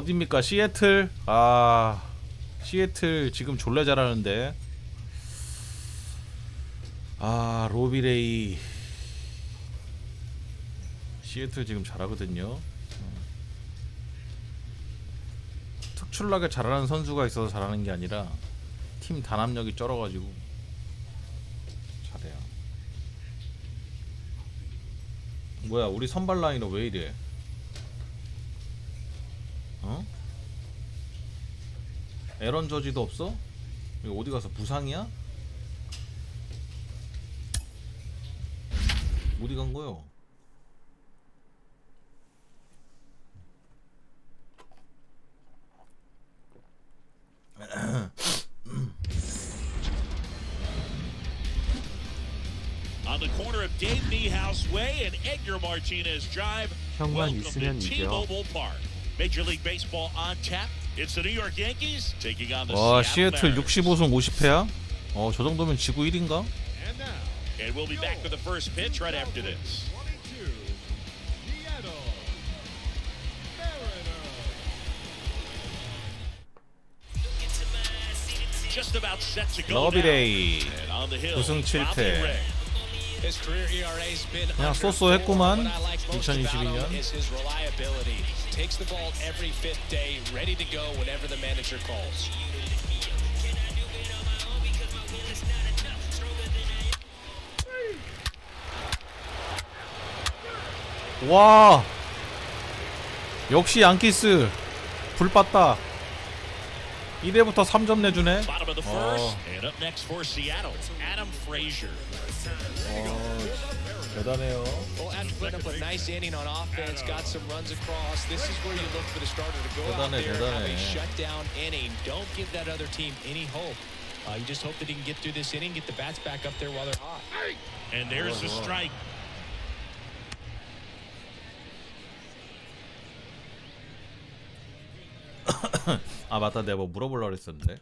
어딥니까? 시애틀. 아, 시애틀 지금 졸래 잘하는데. 아, 로비레이. 시애틀 지금 잘하거든요. 특출나게 잘하는 선수가 있어서 잘하는 게 아니라 팀 단합력이 쩔어가지고 잘해요. 뭐야, 우리 선발 라인은 왜 이래? 어? 에런 저지도 없어? 이거 어디 가서 부상이야? 어디 간 거요? On the corner of Dave Niehaus Way and Edgar Martinez Drive. 형만 Welcome 있으면 to 이겨. T-Mobile Park. Major League Baseball on tap. It's the New York Yankees taking on the 와, Seattle 시애틀 Mariners. 65승 50패야? 저 정도면 지구 1인가? And we'll be back with the first pitch right after this. Just about set to go 러비레이 now. And on the hill, 9승 Bobby 7패. Ray. His career ERA's been 그냥 under 쏘쏘했구만. 4. What I like most about 2022년. him is his reliability. Takes the ball every fifth day, ready to go whenever the manager calls. 와, 역시 양키스 불 빠따. 1회부터 3점 내주네. Bottom of the first, and up next for Seattle, Adam Frazier. 대단해요. Well, after putting up a nice inning on offense, got some runs across, this is where you look for the starter to go out there, have a shutdown inning. Don't give that other team any hope. You just hope that he can get through this inning, get the bats back up there while they're hot. And there's the strike. 아, 맞다, 내가 뭐 물어보려고 했었는데.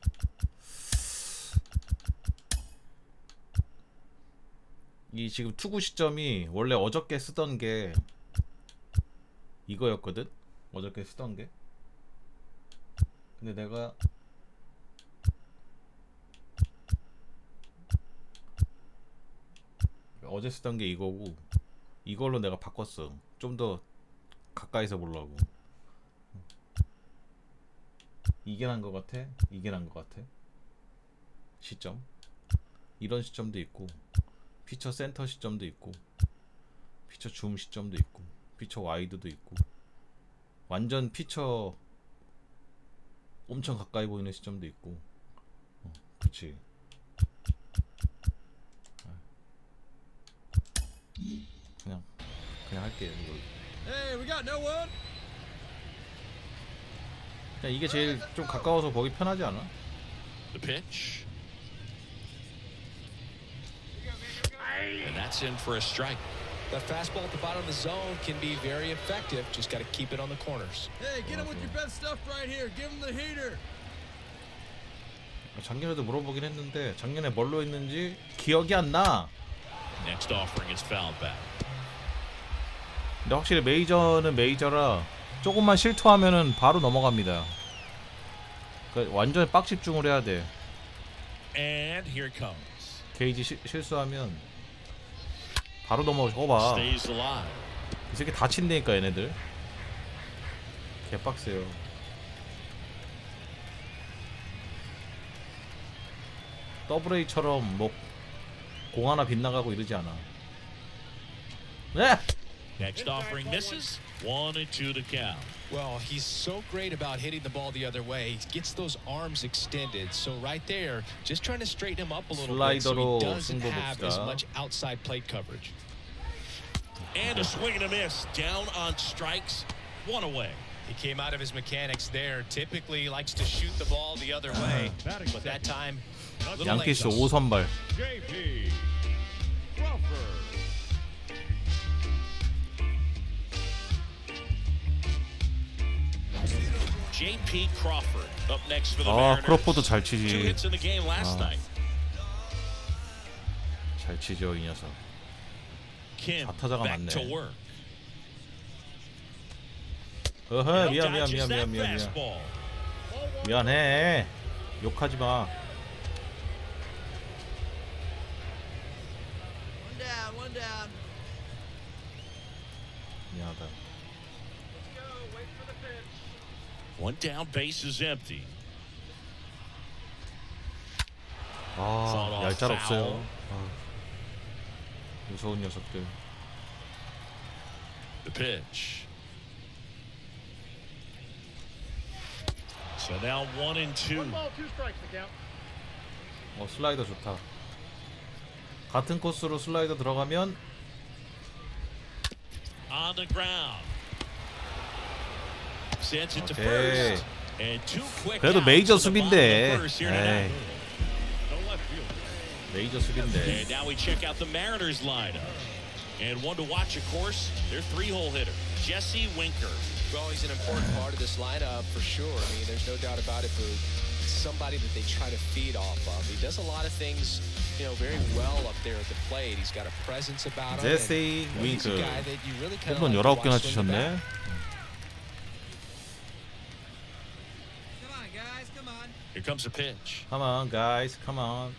이 지금 투구 시점이 원래 어저께 쓰던 게 이거였거든? 어저께 쓰던 게. 근데 내가 어제 쓰던 게 이거고 이걸로 내가 바꿨어. 좀 더 가까이서 보려고. 이게 난 것 같아? 이게 난 것 같아? 시점? 이런 시점도 있고, 피처 센터 시점도 있고, 피처 줌 시점도 있고, 피처 와이드도 있고, 완전 피처 엄청 가까이 보이는 시점도 있고. 그렇지. 그냥 할게요, 이걸로. Hey, we got no one. 그냥 이게 제일 좀 가까워서 보기 편하지 않아? The pitch. And that's in for a strike. That fastball at the bottom of the zone can be very effective. Just got to keep it on the corners. Hey, get him with your best stuff right here. Give him the heater. 작년에도 물어보긴 했는데 작년에 뭘로 했는지 기억이 안 나. Next offering is fouled back. 근데 확실히 메이저는 메이저라 조금만 실투하면은 바로 넘어갑니다. 그러니까 완전히 빡 집중을 해야 돼. And here it comes. 게이지 실수하면 바로 넘어가. 저거 봐. Stays alive. 이 새끼 다친다니까 얘네들. 개빡세요. 더블 A처럼 뭐 공 하나 빗나가고 이러지 않아. 네! Next offering misses. 1-2 to count. Well, he's so great about hitting the ball the other way. He gets those arms extended. So right there, just trying to straighten him up a little bit so he doesn't have as much outside plate coverage. And a swing and a miss. Down on strikes. One away. He came out of his mechanics there. Typically he likes to shoot the ball the other way. But that time, a little late. 양키스 5선발. JP Crawford. JP Crawford up next for the 아, Mariners. 크로포드 잘 2 치지. hits in the game last night. 잘 치죠, 이 녀석. Kim 좌타자가 back 많네. to work. 어허, He 미안. dodges that fastball. 미안해. 욕하지 마. One down. 미안하다. One down, base is empty. 아, 얄짤 없어요. 아, 무서운 녀석들. The pitch. So now 1-2. 슬라이더 좋다. 같은 코스로 슬라이더 들어가면 On the ground. Sends it to 오케이. first. And two quick 그래도 outs 메이저 to the bottom of 수비인데. first here tonight. 에이, 메이저 수비인데. And now we check out the Mariners lineup. And one to watch, of course, their three-hole hitter, Jesse Winker. Well, he's an important part of this lineup for sure. I mean, there's no doubt about it. For somebody that they try to feed off of, he does a lot of things, you know, very well up there at the plate. He's got a presence about him. 제시 and, he's a 윙크. guy that you really kind of 홈런 like to 19개나 watch swing the 치셨네. bat. Come on, guys, come on. Here comes a pitch. Come on, guys, come on.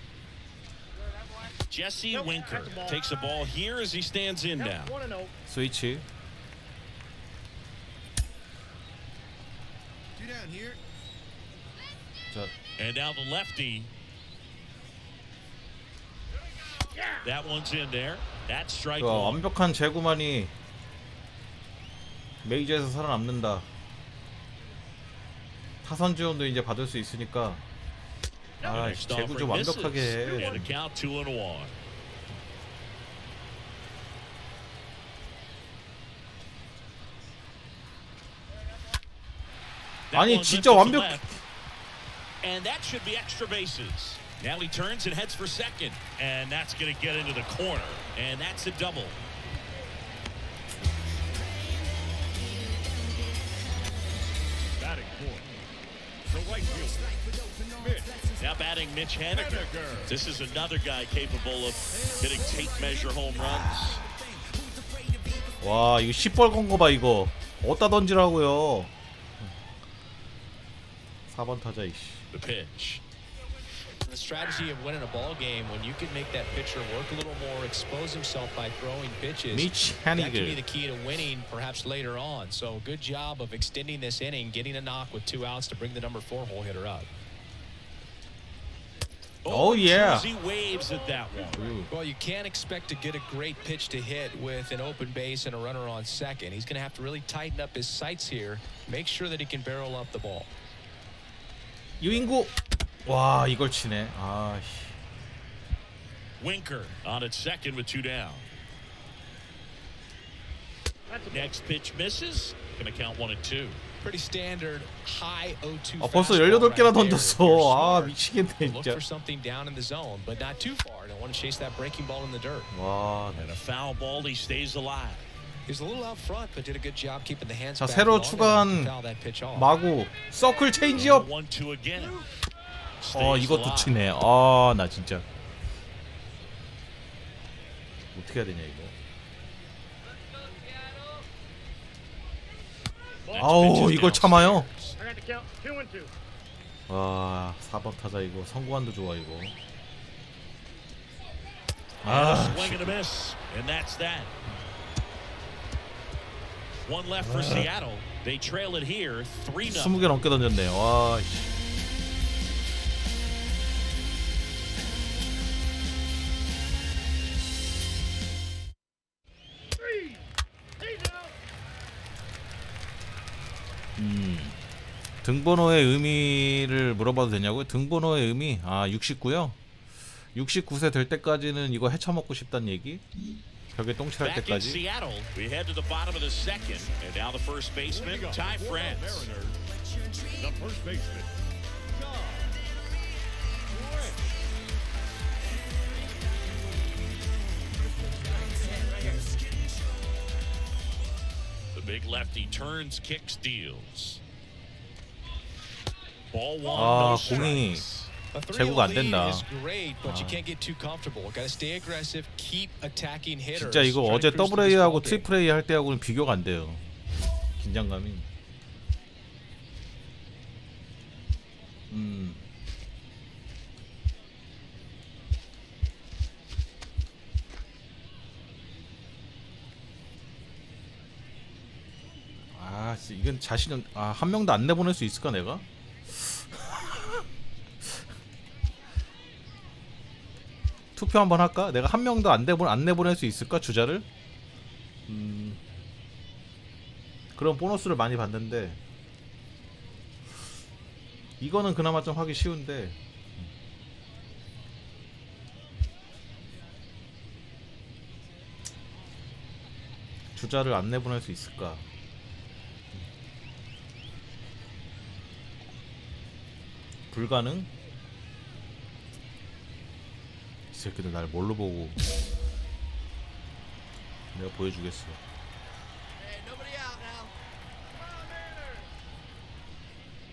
Jesse Winker takes the ball here as he stands in now. 스위치. Two down here. 자, And now the lefty. That one's in there. That's strike one. 완벽한 제구만이 메이저에서 살아남는다. 타선 지원도 이제 받을 수 있으니까. 아, Next 제구 좀 offering misses. 완벽하게 해. And a count 2-1. That 아니, one 진짜 lifted to 완벽. left. And that should be extra bases. Now he turns and heads for second. And that's going to get into the corner. And that's a double. Batting fourth. The right fielder. Mitch. Now batting Mitch Haniger. This is another guy capable of hitting tape measure home runs. 와, 이거 시뻘건 거 봐, 이거. 어디다 던지라고요. 4번 타자, 이씨. The pitch. The strategy of winning a ball game when you can make that pitcher work a little more, expose himself by throwing pitches. 미치 That can be 해니글. the key to winning, perhaps later on. So good job of extending this inning, getting a knock with 2 outs to bring the number 4 hole hitter up. Oh, yeah. He waves at that one. Well, you can't expect to get a great pitch to hit with an open base and a runner on second. He's going to have to really tighten up his sights here, make sure that he can barrel up the ball. 유인구. 와, 이걸 치네. 아, Winker on at second with 2 down. Next pitch misses. Going to count 1-2. Pretty standard high 0-2 아, 벌써 fastball 18개나 right there. 던졌어. You're 아, smart. 미치겠네, Look 진짜. for something down in the zone, but not too far. Don't want to chase that breaking ball in the dirt. 와, And a foul ball. He stays alive. He was a little out front, but did a good job keeping the hands 자, back 새로 long enough 추가한 to foul that pitch off. 마구 서클 체인지업. 1-2 again. 이것도 치네. 아, 나 진짜 어떻게 해야 되냐 이거. 아우, 이걸 참아요. 와, 4번 타자 이거 성공한도 좋아 이거. 아, Swing and a miss, and that's that. One left for Seattle. They trail it here, 3-0. 20개 넘게 던졌네. 와, 씨. 등번호의 의미를 물어봐도 되냐고요? 등번호의 의미? 아, 69요? 69세 될 때까지는 이거 헤쳐먹고 싶단 얘기? 벽에 똥칠할 Back in 때까지? Seattle, we head to the bottom of the second, and now the first baseman, Ty France. The first baseman. The big lefty turns, kicks, deals. Ball one, 아, no 공이 strikes. A 3-0 제구가 안 lead 된다. is great, but you can't get too comfortable. Got to stay aggressive, keep attacking hitters. 진짜 이거 Try to 어제 cruise through 더블 this A하고 ball game. 트리플 A 할 때하고는 비교가 안 돼요. 긴장감이. 아, 이건 자신은 한 명도 안 내보낼 수 있을까 내가? 투표 한번 할까? 내가 한 명도 안 내보낼 수 있을까 주자를? 그런 보너스를 많이 받는데 이거는 그나마 좀 하기 쉬운데 주자를 안 내보낼 수 있을까? 불가능? 이 새끼들 날 뭘로 보고 내가 보여주겠어.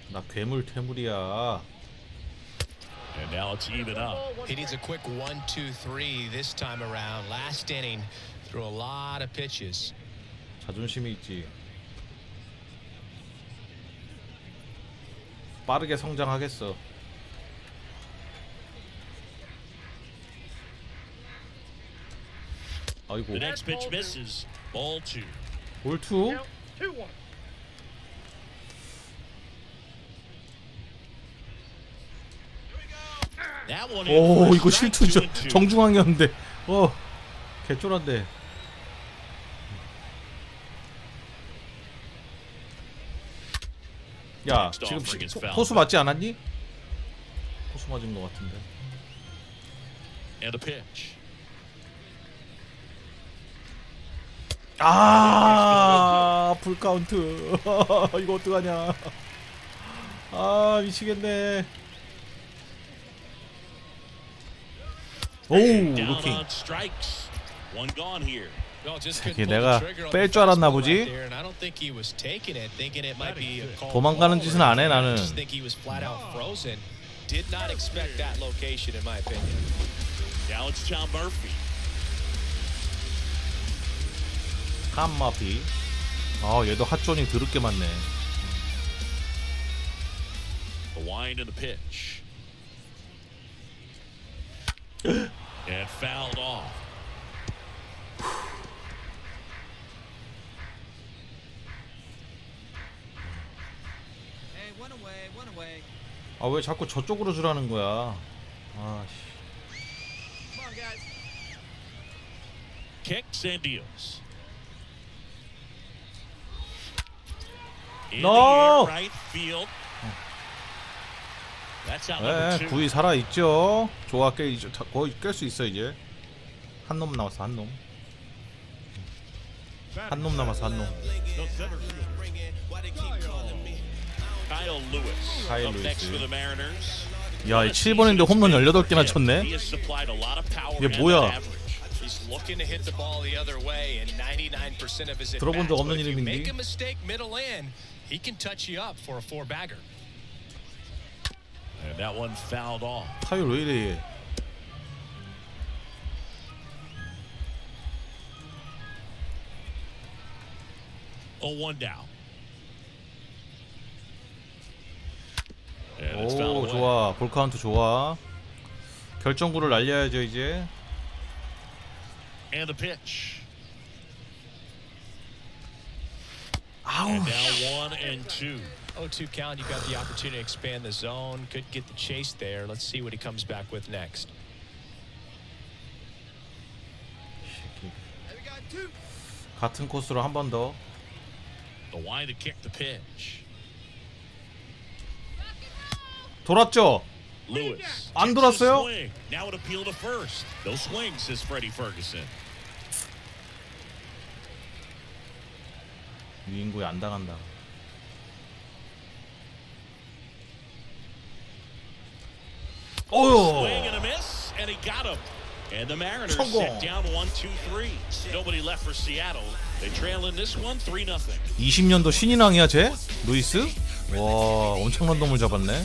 나 괴물 퇴물이야. And now it's even up. He needs a quick 1-2-3 this time around. Last inning, threw a lot of pitches. 자존심이 있지. 빠르게 성장하겠어. 아이고. The next pitch misses. Ball 2. 볼 투? That one 오, in 이거 for strike 실투죠. 2-2. 정중앙이었는데. 개쫄한데. 야, 지금 포수 맞지 않았니? 포수 맞은 것 같은데. And the pitch. 풀카운트. 이거 어떡하냐. 미치겠네. 오, Down 루킹. on strikes. One gone here. 새끼 내가 뺄 줄 알았나 보지. 도망가는 짓은 안 해 나는. Did not expect that location in my opinion. Now it's John Murphy. 칸마피. 얘도 핫존이 드럽게 많네. The wind and the pitch. And fouled off. Hey, one away, one away. 왜 자꾸 저쪽으로 주라는 거야. Come on, guys. Kicks and deals. In No! the air, right field. That's out number 2. 구위 살아있죠. 좋아, 거의 깰 수 있어 이제. 한 놈 남았어, 한 놈. 한 놈 남았어, 한 놈. The center fielder. Kyle Lewis. Kyle Up Lewis. next for the Mariners. 야, 이 7번인데 홈런 18개나 He 쳤네. has supplied a lot of power 이게 and 뭐야? average. He's looking to hit the ball the other way and 99% of his at 들어본 적 bats. 없는 But if you 이름인데. make a mistake middle in, he can touch you up for a 4-bagger. And that one fouled off. 타율 왜 이래 얘. Oh, 1 down. And it's fouled 오, away. 좋아. 볼카운트 좋아. 결정구를 날려야죠 이제. And the pitch. 아우. And now 1-2. 0-2 count. You got the opportunity to expand the zone. Could get the chase there. Let's see what he comes back with next. Hey, we got 2. 같은 코스로 한 번 더. The wind to kick the pitch. 돌았죠? Lewis. 안 takes 돌았어요? a swing. Now it appeal to first. No swings, says Freddie Ferguson. 유인구에 안 당한다. Swing and a miss, and he got him. And the Mariners 성공. set down 1-2-3. Nobody left for Seattle. They trail in this one 3-0. 20년도 신인왕이야 쟤? 루이스? 와, 엄청난 놈을 잡았네.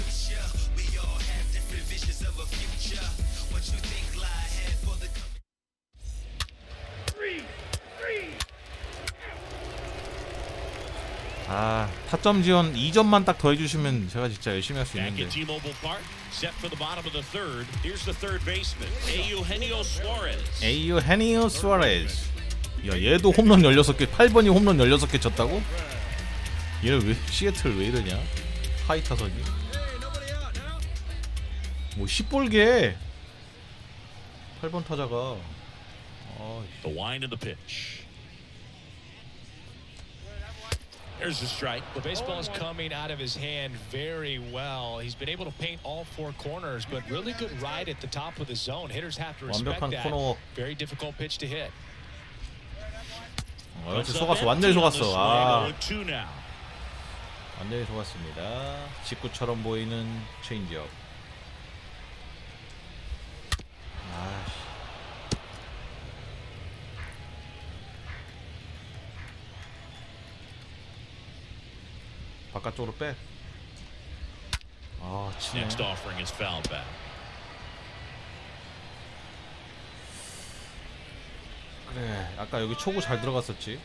타점 지원 2점만 딱 더해주시면 제가 진짜 열심히 할 수 Back 있는데. at T-Mobile Park, set for the bottom of the third. Here's the third baseman, Eugenio Suarez. 에이유헤니오 수아레즈. 야, 얘도 홈런 16개, 8번이 홈런 16개 쳤다고? 얘는 왜 시애틀 왜 이러냐? 하이 타선이. 뭐 10볼게. 8번 타자가. The wind of the pitch. There's a strike. The baseball is coming out of his hand very well. He's been able to paint all four corners, but really good ride at the top of the zone. Hitters have to respect 완벽한 that. 코너. Very difficult pitch to hit. 역시 속았어. 완전히 속았어. 아, 0-2 now. 완전히 속았습니다. 직구처럼 보이는 체인지업. 아씨. 바깥쪽으로 빼. 아, 치네. Next offering is fouled back. 그래, 아까 여기 초구 잘 들어갔었지.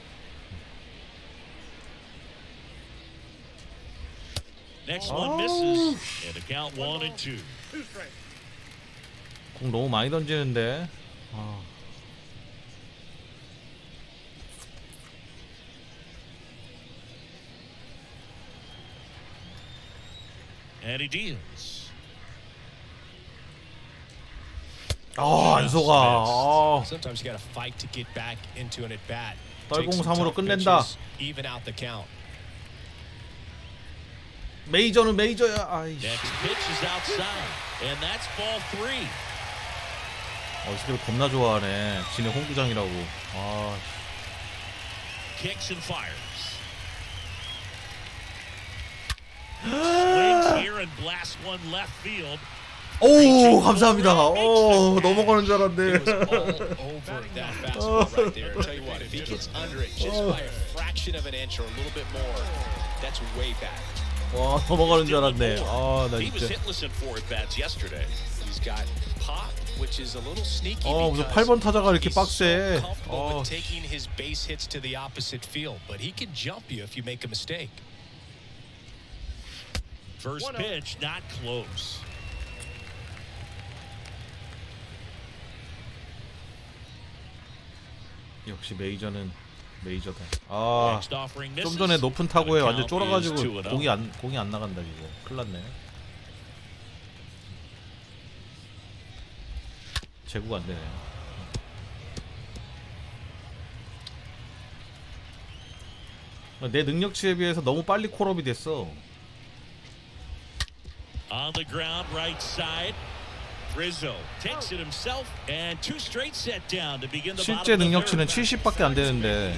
Next one misses, and the count 1-2. 공 너무 많이 던지는데. 아. And he deals. 안 속아. Sometimes you got to fight to get back into an at bat. 떨공삼으로 끝낸다. Even out the count. 메이저는 메이저야. 아이씨. Next pitch is outside, and that's ball 3. 이 새끼를 겁나 좋아하네. 지네 홍구장이라고. 아. Kicks and fires. Swings here and blasts one left field. 오, 감사합니다. 오, 넘어가는 줄 It was 알았네. all over that fastball right there. I'll tell you what, if he gets under it just by a fraction of an inch or a little bit more, that's way back. 와, 넘어가는 줄 알았네. 아, 나 He was 진짜. hitless in 4 at-bats yesterday. He's got pop, which is a little sneaky 무슨 because 8번 타자가 이렇게 he's so 빡세. comfortable with taking his base hits to the opposite field, but he can jump you if you make a mistake. First pitch, not close. 역시 메이저는 메이저다. 아, Next offering 좀 misses. 전에 높은 타구에 The 완전 count is 쫄아가지고 2-0. 공이 안 나간다 이거. 큰일났네. 제구가 안 되네. 내 능력치에 비해서 너무 빨리 콜업이 됐어. On the ground, right side. Rizzo takes it himself, and 2 straight set down to begin the 실제 bottom of the 능력치는 third. 70밖에 안 되는데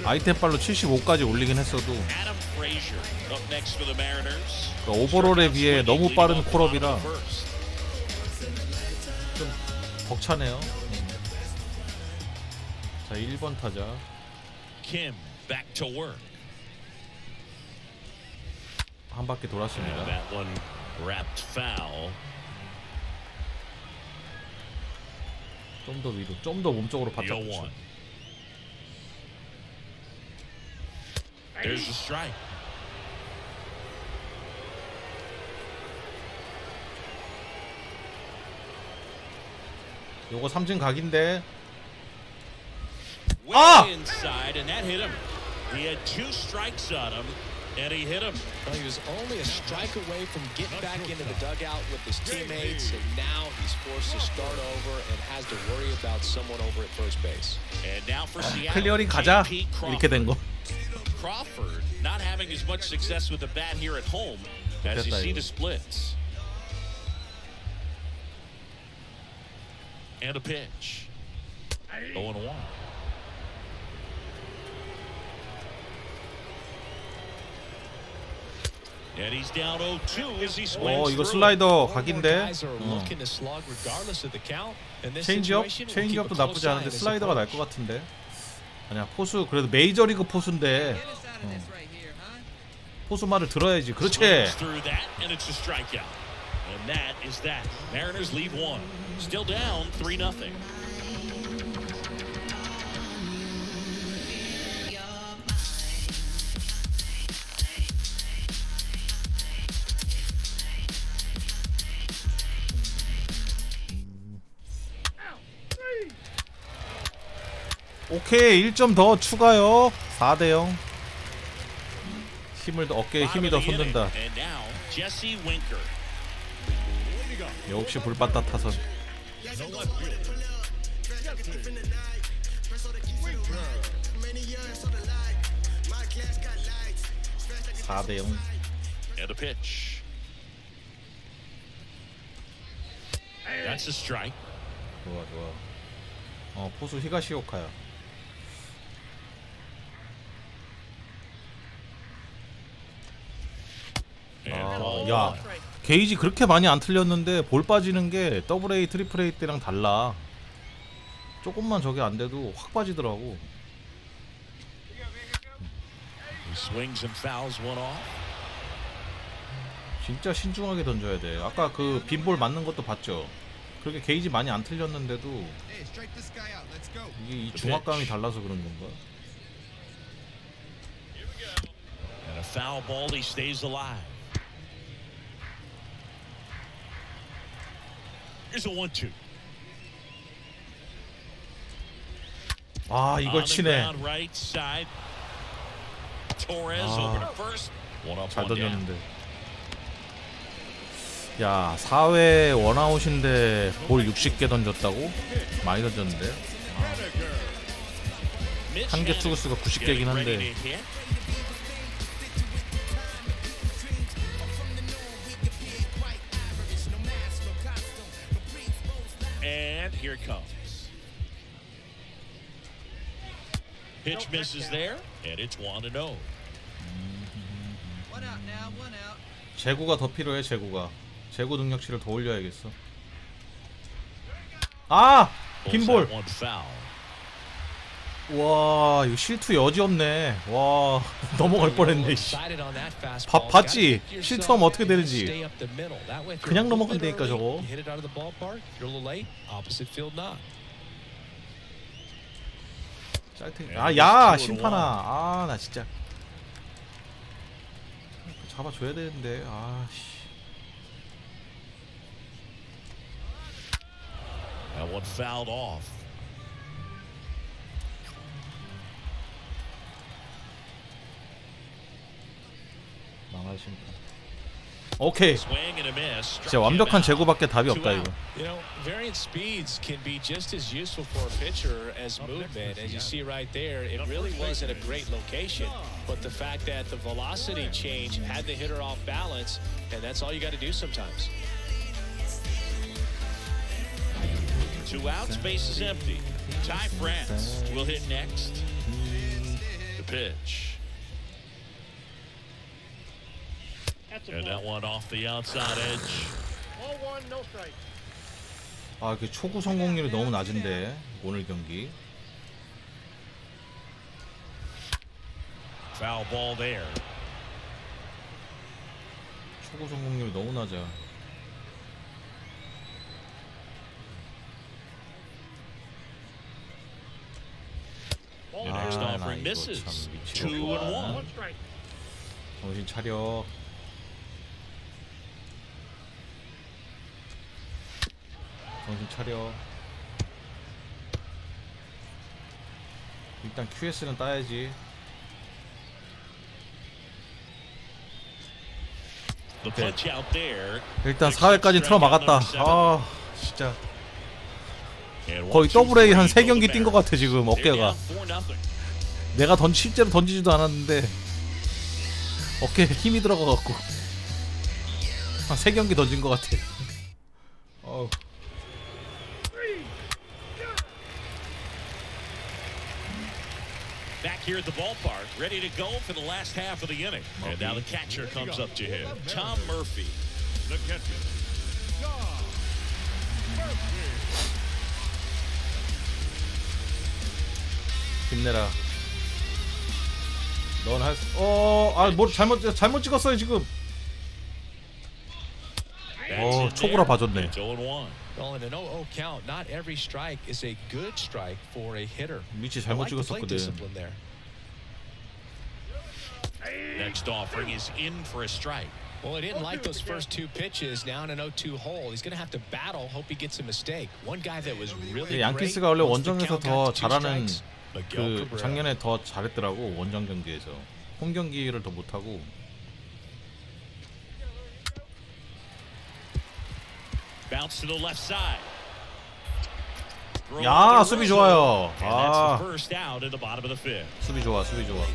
아이템빨로 75까지 올리긴 했어도 Adam Frazier up next for the Mariners. 그 오버롤에 비해 너무 빠른 콜업이라 좀 벅차네요. 자, 1번 타자. Kim back to work. 한 바퀴 돌았습니다. That one wrapped foul. 좀 더 위로, 좀 더 몸쪽으로 바짝 0-1. 붙여. There's a strike. 요거 삼진 각인데. Way Ah! inside, and that hit him. He had 2 strikes on him, and he hit him. Well, he was only a strike away from getting back into the dugout with his teammates, and now he's forced to start over and has to worry about someone over at first base. And now for Seattle, 클리어링 가자. JP 이렇게 된 거. Crawford not having as much success with the bat here at home as you 됐다, see 이거. the splits. And a pitch. 0-1. And he's down 0-2 as he swings 이거 through. 슬라이더 More 각인데. guys are looking to slug regardless of the count. In this 체인지업? situation, we'll keep a 체인지업도 close 나쁘지 eye 않은데 on his 슬라이더가 날 approach. 것 같은데. 아니야, 포수 그래도 메이저리그 포수인데 Get us out of this right here, huh? 포수 말을 들어야지. 그렇지. Swings through that, and it's a strikeout. And that is that. Mariners lead 1. Still down 3-0. 오케이 1점 더 추가요. 4대0. 힘을 더 어깨에 힘이 더 솟는다. And now Jesse Winker. 역시 불바다 타선. 4대0. And a pitch. That's a strike. 좋아 좋아. 포수 히가시오카야. 야 게이지 그렇게 많이 안 틀렸는데 볼 빠지는 게 더블 A 트리플 A 때랑 달라. 조금만 저게 안 돼도 확 빠지더라고. He swings and fouls one off. 진짜 신중하게 던져야 돼. 아까 그 빈볼 맞는 것도 봤죠. 그렇게 게이지 많이 안 틀렸는데도 이게 이 중압감이 달라서 그런 건가? And a foul ball, he stays alive. Here's a 1-2. 아 이걸 치네. Right side. Torres over to first. One up, 잘 one down. 던졌는데. 야 4회 원아웃인데 볼 60개 던졌다고? 많이 던졌는데. 한 개 투구수가 90개긴 한데. And here it comes. Pitch misses there, and it's 1-0. One out now, one out. 제구가 더 필요해. 제구 능력치를 더 올려야겠어. 아! 빈볼. One foul. 와 이거 실투 여지없네. 와 넘어갈 뻔했네. 씨. 봤지? 실투하면 어떻게 되는지. 그냥 넘어간다니까 저거. 짤탱. 아야 심판아. 아 나 진짜 잡아줘야 되는데. 아씨. That one fouled off. 망할 심판. 오케이. Swing and a miss. 진짜 완벽한 제구밖에 답이 없다 이거. You know, variant speeds can be just as useful for a pitcher as movement. As you see right there, it really wasn't a great location, but the fact that the velocity change had the hitter off balance, and that's all you got to do sometimes. 2 outs, base is empty. Ty France will hit next. The pitch. And that one off the outside edge. 아, 그 초구 성공률이 너무 낮은데 오늘 경기. Foul ball there. 초구 성공률이 너무 낮아. Your next 나 offering 이거 misses. 참 2-1. 정신 차려. 정신 차려. 일단 QS는 따야지. The punch out there. 일단 4회까지 틀어 막았다. 아 진짜 거의 더블 A 한 3경기 뛴 것 같아 지금 어깨가. 내가 실제로 던지지도 않았는데 어깨에 힘이 들어가갖고 한 3경기 던진 것 같아. 어우. Back here at the ballpark, ready to go for the last half of the inning. And now the catcher comes up to him, Tom Murphy. The catcher, Tom Murphy. 힘내라. 넌 할 수. 뭘 잘못 찍었어요 지금. 초구라 봐줬네. Well, in an 0-0 count, not every strike is a good strike for a hitter. 미치 잘못 찍었었거든. Next offering is in for a strike. Well, he didn't like those first two pitches. Now in an 0-2 hole, he's going to have to battle. Hope he gets a mistake. One guy that was really 양키스가 원래 원정에서 더 잘하는 그 작년에 더 잘했더라고. 원정 경기에서 홈 경기를 더 못하고. Bounce to the left side. 야, 수비 좋아요. And that's 아, the first out in the bottom of the fifth. 수비 좋아, 수비 좋아.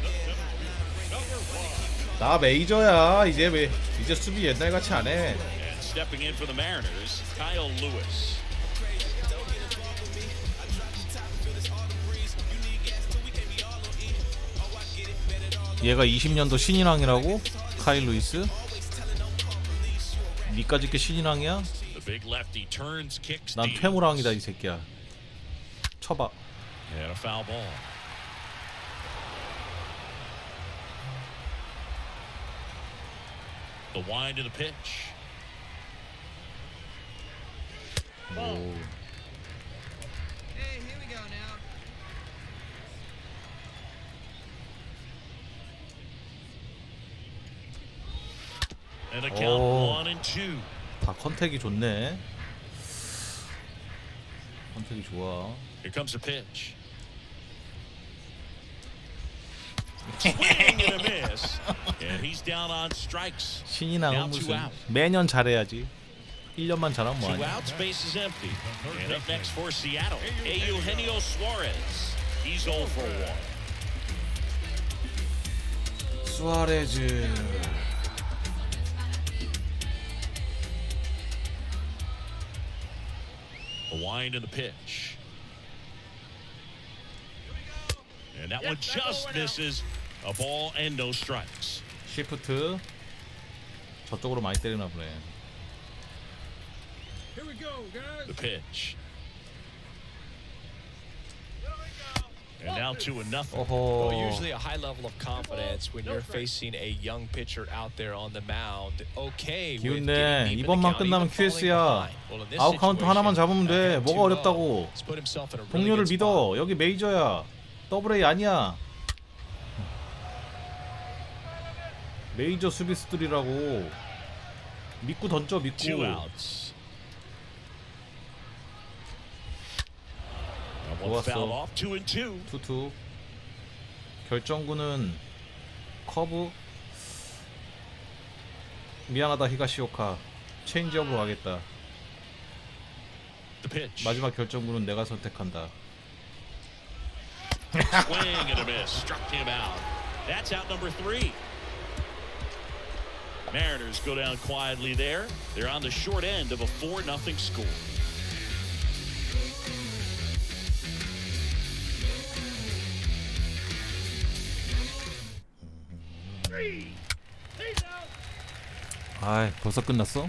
나 메이저야. 이제 수비 옛날 같이 안 해. And stepping in for the Mariners, Kyle Lewis. 얘가 20년도 신인왕이라고? 카일 루이스? 니까지 게 신인왕이야? The big lefty turns, kicks, 난 deep. 퇴물왕이다 이 새끼야. 쳐봐. And a foul ball. The wind of the pitch. 오. Hey, here we go now. And a count Oh. 1-2. 다 컨택이 좋네. 컨택이 좋아. Here comes a pitch. Swing and a miss. And he's down on strikes. 신인왕은 무슨 매년 잘해야지. 1년만 잘하면 Two 뭐하냐. outs, base is empty. And up next for Seattle, Eugenio Suarez. He's 0 for 1. 수아레즈. A wind in the pitch. And that one just misses. A ball and no strikes. 시프트. 저쪽으로 많이 때리나 보네. The pitch. And now 2-0. Well, 어허. usually a high level of confidence when you're facing a young pitcher out there on the mound. Okay. with 기운내. getting deep in the 이번만 count, 끝나면 even falling QS야. behind. Well, in this 아웃 카운트 situation, 하나만 잡으면 돼. ahead 뭐가 2-0, 어렵다고. he's put himself in a really 동료를 good spot. 믿어. 여기 메이저야. 더블 A 아니야. 메이저 수비수들이라고. 믿고 던져, 믿고. 2 outs. And one 좋았어. foul off. 2-2. 투투. 결정구는 커브. 미안하다 히가시오카. 체인지업으로 가겠다. The pitch. 마지막 결정구는 내가 선택한다. Swing and a miss. Struck him out. That's out number 3. Mariners go down quietly there. They're on the short end of a 4-0 score. 아이, 벌써 끝났어?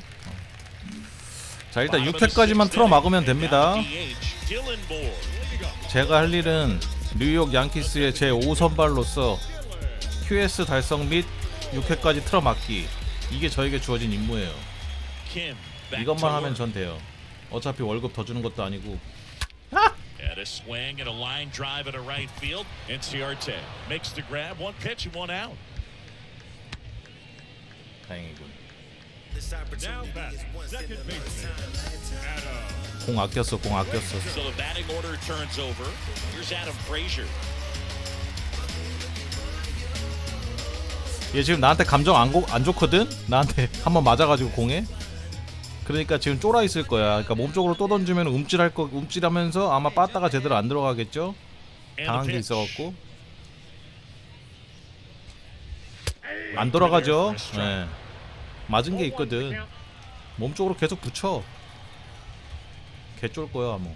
자, 일단 6회까지만 틀어 막으면 됩니다. 제가 할 일은 뉴욕 양키스의 제 5선발로서 QS 달성 및 6회까지 틀어 막기. 이게 저에게 주어진 임무예요. 이것만 하면 전 돼요. 어차피 월급 더 주는 것도 아니고. And a swing and a line drive at a right field. And Ciarte makes the grab. One pitch and one out. 다행이군. Now back, second baseman, Adam. 공 아꼈어, 공 아꼈어. So the batting order turns over. Here's Adam Frazier. 얘 지금 나한테 감정 안 좋거든? 나한테 한번 맞아가지고 공에. 그러니까 지금 쫄아 있을 거야. 그러니까 몸쪽으로 또 던지면 움찔하면서 아마 빠따가 제대로 안 들어가겠죠? 당한 게 있어갖고 안 돌아가죠. 네. 맞은 게 있거든. 몸쪽으로 계속 붙여. 개쫄 거야 뭐.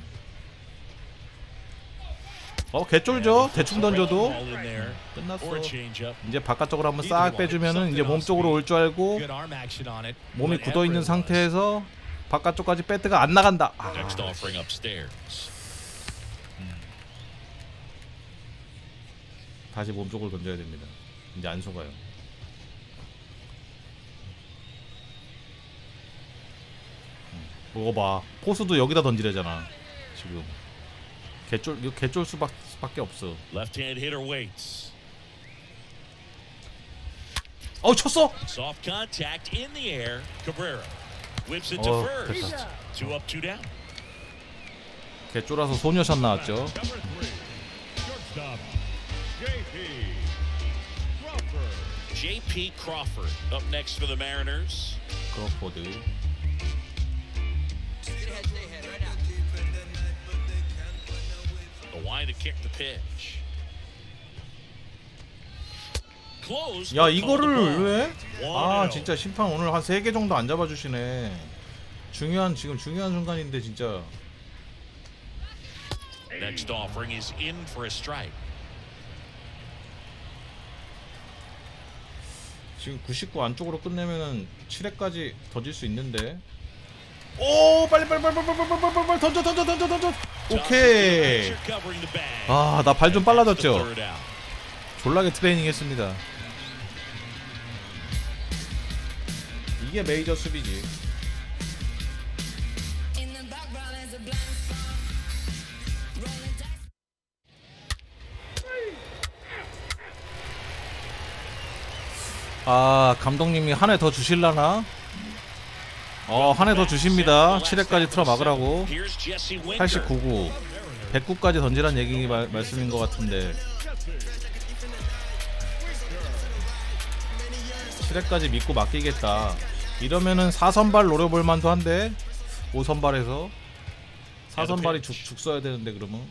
개쫄죠. 대충 던져도. Ball in there. 끝났어. Or a changeup. 이제 바깥쪽으로 한번 싹 빼주면은 이제 몸쪽으로 올 줄 알고 Good arm action on it. 몸이 굳어 있는 상태에서 바깥쪽까지 배트가 안 나간다. 아, Next offering upstairs. 다시 몸쪽을 던져야 됩니다. 이제 안 속아요. 먹어봐. 포수도 여기다 던지려잖아. 지금 개쫄 수밖에 없어. Left-hand hitter waits. 쳤어? Soft contact in the air. Cabrera whips it to Oh, first. 됐다. 2 up, 2 down. 개 쫄아서 소녀샷 나왔죠. Number 3, shortstop, J.P. Crawford. J.P. Crawford up next for the Mariners. 크로포드. Stay ahead, right now. The line to kick the pitch. Close. 야 but called the ball. 이거를 왜? 아 1-0. 진짜 심판 오늘 한 3개 정도 안 잡아주시네. 지금 중요한 순간인데 진짜. Next offering is in for a strike. 지금 99 안쪽으로 끝내면은 7회까지 더 질 수 있는데. 오 빨리 던져. 오케이. 아 나 발 좀 빨라졌죠. 졸라게 트레이닝 했습니다. 이게 메이저 수비지. 아 감독님이 한 해 더 주실라나? 한 해 더 주십니다. 7회까지 틀어 막으라고. 89구 109까지 던지란 얘기 말씀인 것 같은데 7회까지 믿고 맡기겠다. 이러면은 4선발 노려볼 만도 한데 5선발에서 4선발이 죽 써야 되는데 그러면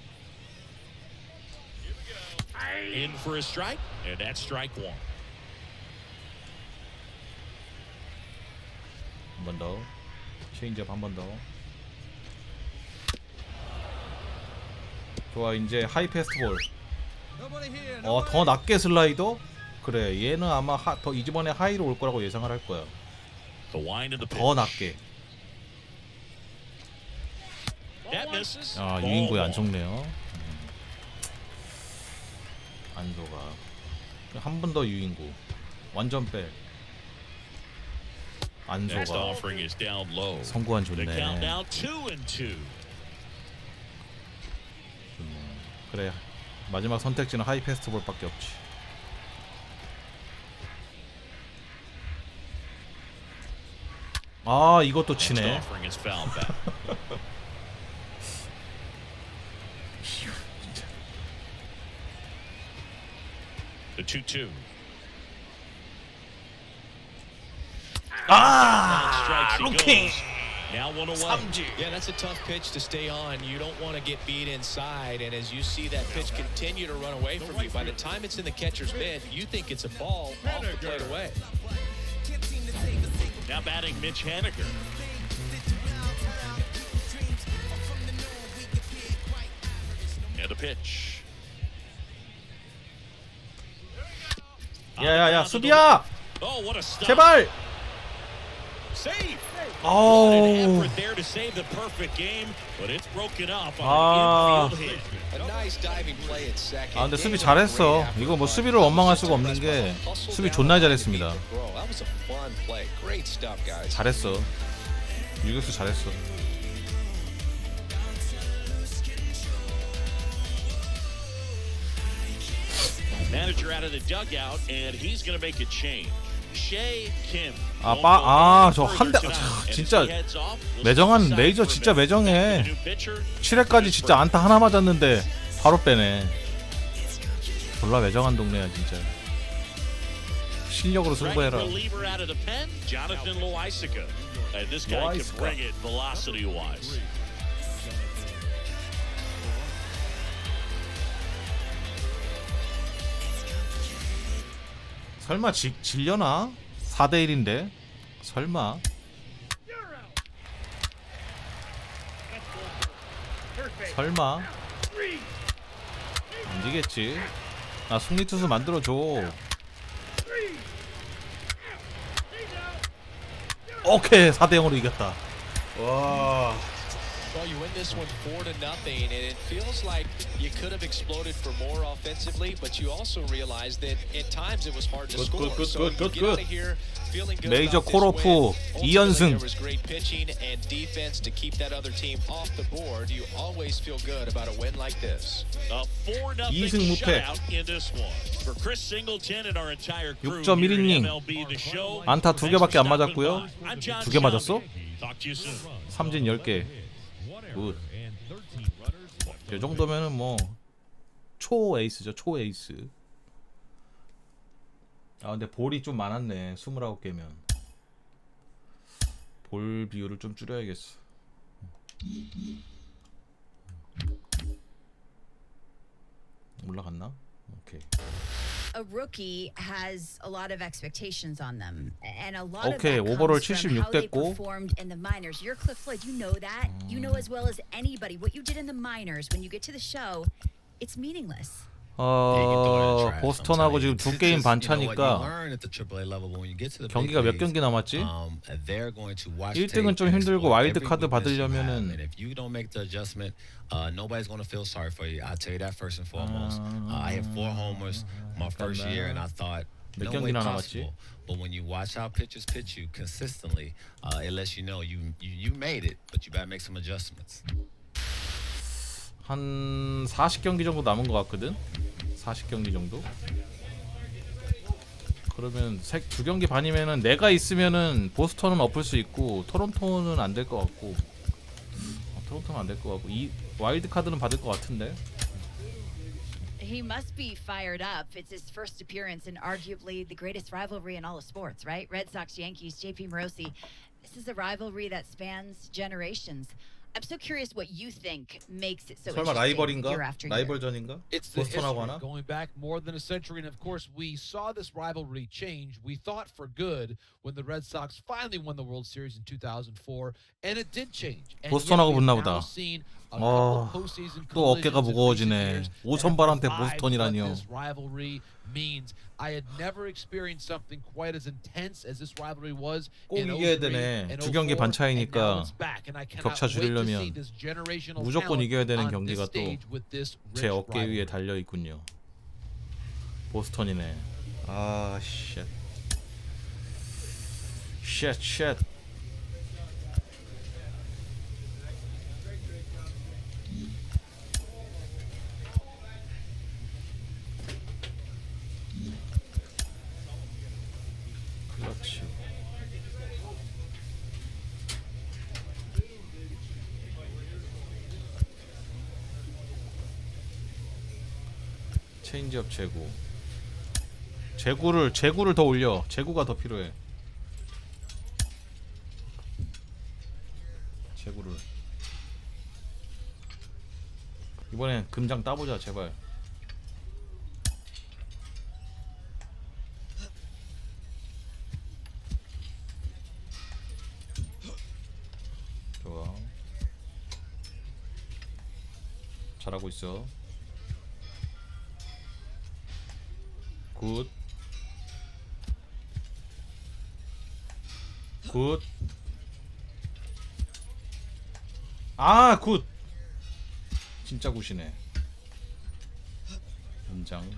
In for a strike, and that's strike 1. 한 번 더. 체인지업 한 번 더. 좋아 이제 하이 패스트볼. Nobody here. 더 낮게 슬라이더? 그래 얘는 아마 더 이번에 하이로 올 거라고 예상을 할 거야. The wind of the 더 pitch. 낮게. That misses. 아 유인구에 안 속네요. 안도가 한 번 더 유인구. 완전 백. Next 안소가 offering is down low. 성구한 The count 좋네. now 2-2. 그래 마지막 선택지는 하이 패스트볼밖에 없지. 아 이것도 Next 치네. offering is fouled back. The 2-2. 아 루킹. Now 1 away. 삼진. Yeah, that's a tough pitch to stay on. You don't want to get beat inside, and as you see that pitch continue to run away from you, by the time it's in the catcher's mitt, you think it's a ball off the plate away. Now batting Mitch Haniger. And the pitch. 야야야 수비야 Oh, what a stop. 제발. Save. 아우. An effort there to save the perfect game, but it's broken up on 아. an infield hit. A nice diving play at second. 아 근데 수비 잘했어. 이거 뭐 수비를 원망할 수가 없는 게 수비 존나 잘했습니다. That was a fun play. Great stuff, guys. 잘했어. 유격수 잘했어. Manager out of the dugout, and he's going to make a change. Shea Kim. 저 한 대 진짜 매정한 레이저 진짜 매정해. 7회까지 진짜 안타 하나 맞았는데 바로 빼네. 졸라 매정한 동네야 진짜. 실력으로 승부해라. reliever out of the pen, Jonathan Loaisiga. And this guy can bring it velocity-wise. 설마 질려나? 4대1인데 설마. 설마 안 지겠지. 나 승리 투수 만들어줘. 오케이 4대0으로 이겼다. 와 Well, you win this one 4-0, and it feels like you could have exploded for more offensively, but you also realize that at times it was hard to score. So you get out of here feeling good 메이저 about this 콜오프 win. Ultimately, 2연승. there was great pitching and defense to keep that other team off the board. You always feel good about a win like this. A 4-0 이승 무패. shutout in this one. For Chris Singleton and our entire crew 6.1 here at 이닝. MLB The Show. 안타 2개밖에 안 맞았고요. I'm John 2개 맞았어? Talk to you soon. 삼진 10개. 굿. 이 정도면은 뭐 초 에이스죠. 초 에이스. 아 근데 볼이 좀 많았네. 29개면 볼 비율을 좀 줄여야겠어. 올라갔나? 오케이. A rookie has a lot of expectations on them, and a lot Okay, of that overall comes from how they 76 됐고. performed in the minors. You're Cliff Floyd, you know that. You know as well as anybody what you did in the minors. When you get to the show, it's meaningless. 보스턴하고 지금 두 게임 반 차니까 경기가 몇 경기 남았지? 1등은 좀 힘들고 와일드 카드 받으려면은 nobody's going to feel sorry for you. I'll tell you that first and foremost. I hit 4 homers my first year, and I thought 몇 no way 경기나 남았지? possible. But when you watch how pitchers pitch you consistently, it lets you know you made it, but you better make some adjustments. 한 40경기 정도 남은 것 같거든. 40경기 정도. 그러면 2경기 반이면은 내가 있으면은 보스턴은 엎을 수 있고 토론토는 안 될 것 같고. 토론토는 안 될 것 같고 이 와일드 카드는 받을 것 같은데. He must be fired up. It's his first appearance in arguably the greatest rivalry in all of sports, right? Red Sox, Yankees, JP Morosi. This is a rivalry that spans generations. I'm so curious what you think makes it so 설마 interesting year 라이벌인가? after year. 라이벌전인가? It's the 보스턴하고 history 하나? going back more than a century, and of course we saw this rivalry change. We thought for good when the Red Sox finally won the World Series in 2004, and it did change. And 보스턴하고 yet we've 붙나 now 보다. seen a couple of postseason 또 어깨가 collisions in 무거워지네. recent years that 오선발한테 provide what 보스턴이라니요. this rivalry means. I had never experienced something quite as intense as this rivalry was 꼭 in 이겨야 03 되네. and 두 경기 04, 반 and now 차이니까 it's back. And I cannot 격차 wait to 줄이려면 see this generational 무조건 talent 이겨야 되는 on 경기가 this 또 stage with this 제 rich 어깨 위에 rivalry. 달려 있군요. 보스턴이네. 아, 쉣. 쉣. 그렇지. 체인지업 제구를 더 올려. 제구가 더 필요해. 제구를 이번엔 금장 따보자 제발. 좋아. 잘하고 있어. 굿. 아, 굿. 진짜 굿이네. 연장.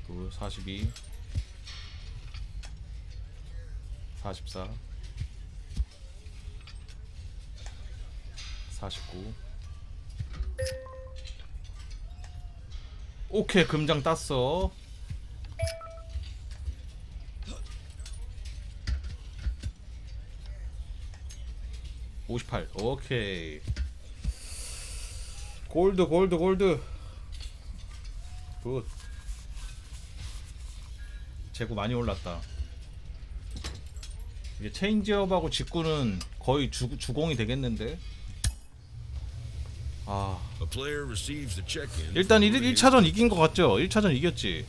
굿. 42. 44. 49. 오케이, 금장 땄어. (58) 오케이. 골드. 굿. 재고 많이 올랐다. 이게 체인지업하고 직구는 거의 주공이 되겠는데. 아, 일단 1차전 이긴 것 같죠? 1차전 이겼지?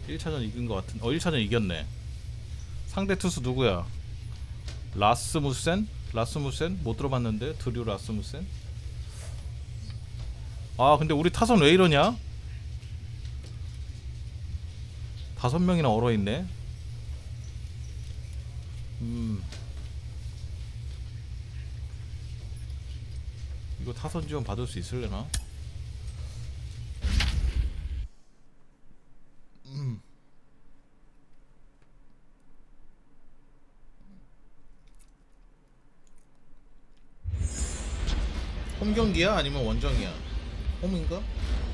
(1차전) 이긴 것 같은. 1차전 이겼네. 상대 투수 누구야? 라스무센 못 들어봤는데. 드류 라스무센. 아 근데 우리 타선 왜 이러냐? 5명이나 얼어있네. 이거 타선 지원 받을 수 있을래나? 홈 경기야? 아니면 원정이야? 홈인가?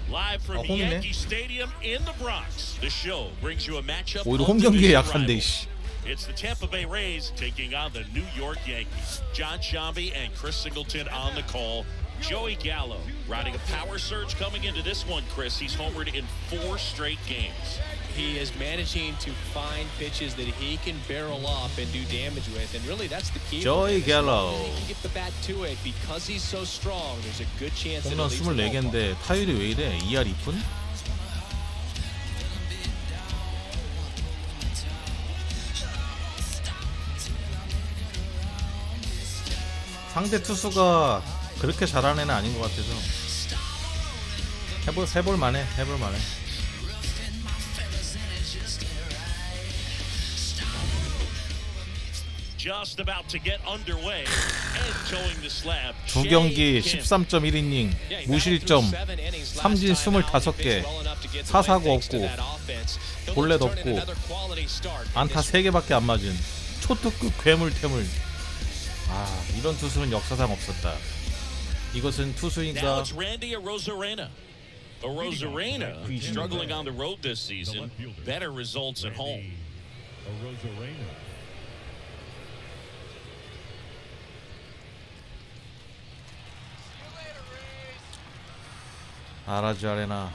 Live from 홈이네. Yankee Stadium in the Bronx. The show brings you a matchup. 오히려 of 홈 경기에 division 약한데 rivals. 씨. It's the Tampa Bay Rays taking on the New York Yankees. John Sciambi and Chris Singleton on the call. Joey Gallo riding a power surge coming into this one, Chris. He's homered in 4 straight games. He is managing to find pitches that he can barrel up and do damage with, and really that's the key. Joey Gallo. He can get the bat to it because he's so strong. There's a good chance that 홈런 it leaves the ballpark. 24개인데 타율이 왜 이래? 2할 2푼? 상대 투수가 그렇게 잘하는 애는 아닌 것 같아서 해볼만해. Just about to get underway and towing the slab. 두 경기 13.1이닝 무실점 3진 25개 4사구 없고 볼넷 없고 안타 3개밖에 안 맞은 초특급 괴물태물. 아 이런 투수는 역사상 없었다. 이것은 Now 투수인가? it's Randy Arozarena. Arozarena struggling on the road this season. Better results at home. Arozarena. 알아지 아레나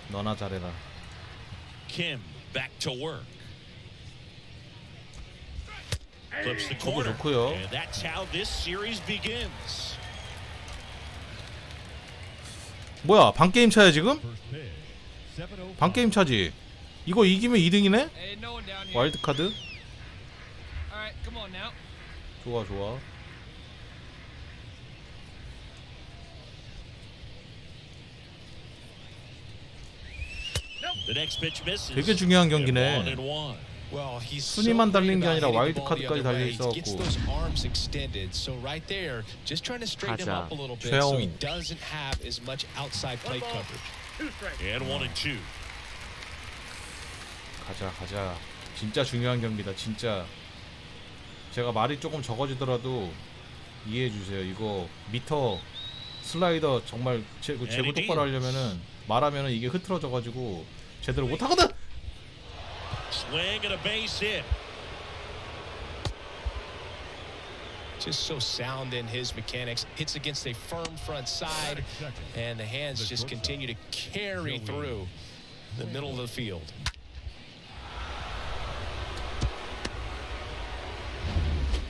너나 잘해라. Kim back to work. Flips the 저거 corner. 좋고요. And that's how this series begins. 뭐야 반게임 차야 지금? First pitch. 7-0. 반게임 차지. 이거 이기면 2등이네? Hey, no one down here. 와일드카드? All right, come on now. 좋아. The next pitch misses. 되게 중요한 경기네. And 1-1. Well, he's 순위만 so 달린 great 게 아니라 about hitting the ball 와일드카드까지 the other 달려 way. He gets 있어갖고. those arms extended. So right there, just trying to straighten him 가자. up a little bit so he 최영. doesn't have as much outside plate coverage. And 1-2. 가자. 진짜 중요한 경기다. 진짜 제가 말이 조금 적어지더라도 이해해주세요. 이거 미터 슬라이더 정말 제구 똑바로 하려면은 말하면은 이게 흐트러져가지고 제대로 못하거든. Swing and a base hit. Just so sound in his mechanics. Hits against a firm front side, and the hands just continue to carry through the middle of the field.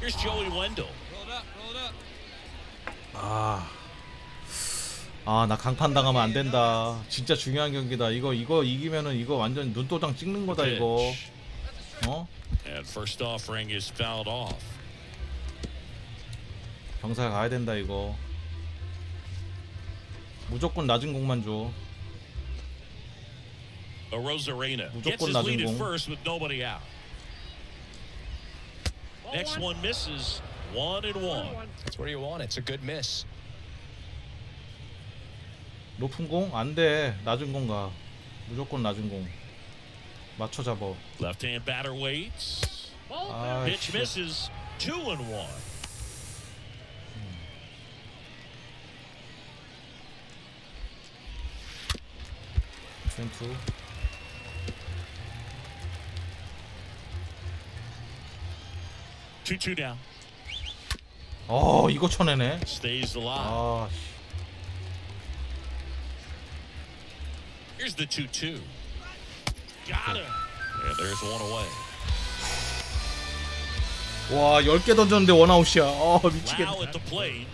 Here's Joey Wendell. Roll it up. 나 강판 당하면 안 된다. 진짜 중요한 경기다. 이거 이기면은 이거 완전 눈도장 찍는 거다 이거. 어? And first offering is fouled off. 경사 가야 된다 이거. 무조건 낮은 공만 줘. Arozarena gets 무조건 his 낮은 lead at 공. first with nobody out. Next one misses. 1-1. That's where you want it. It's a good miss. 높은 공? 안 돼. 낮은 공 가. 무조건 낮은 공. 맞춰 잡아. Left-hand batter waits. Pitch misses. 2-1. 트웬투. Two down. 이거 쳐내네. Stays alive. 씨. Here's the 2-2. Got him. And there's one away. 와, 10개 던졌는데 원아웃이야. Lau 미치겠네. at the plate.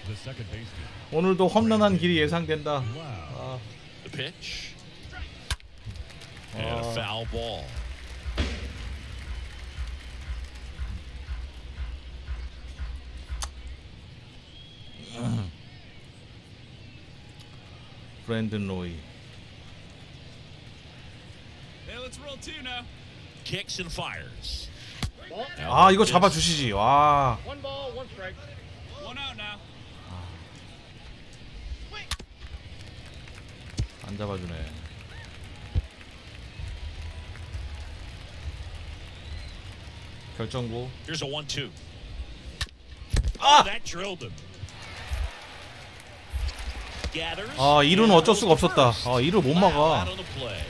The second baseman. 오늘도 험난한 길이 예상된다. Wow. The pitch. And a foul ball. 브랜든 로이. Hey, let's roll two now. Kicks and fires. 아 이거 잡아주시지. 와. One ball, one strike. One out now. 안 잡아주네. 결정고. Here's a 1-2. 아! That drilled him. Gathers. 아 1루는 어쩔 수가 없었다. 아 1루 못 막아. Out on the play.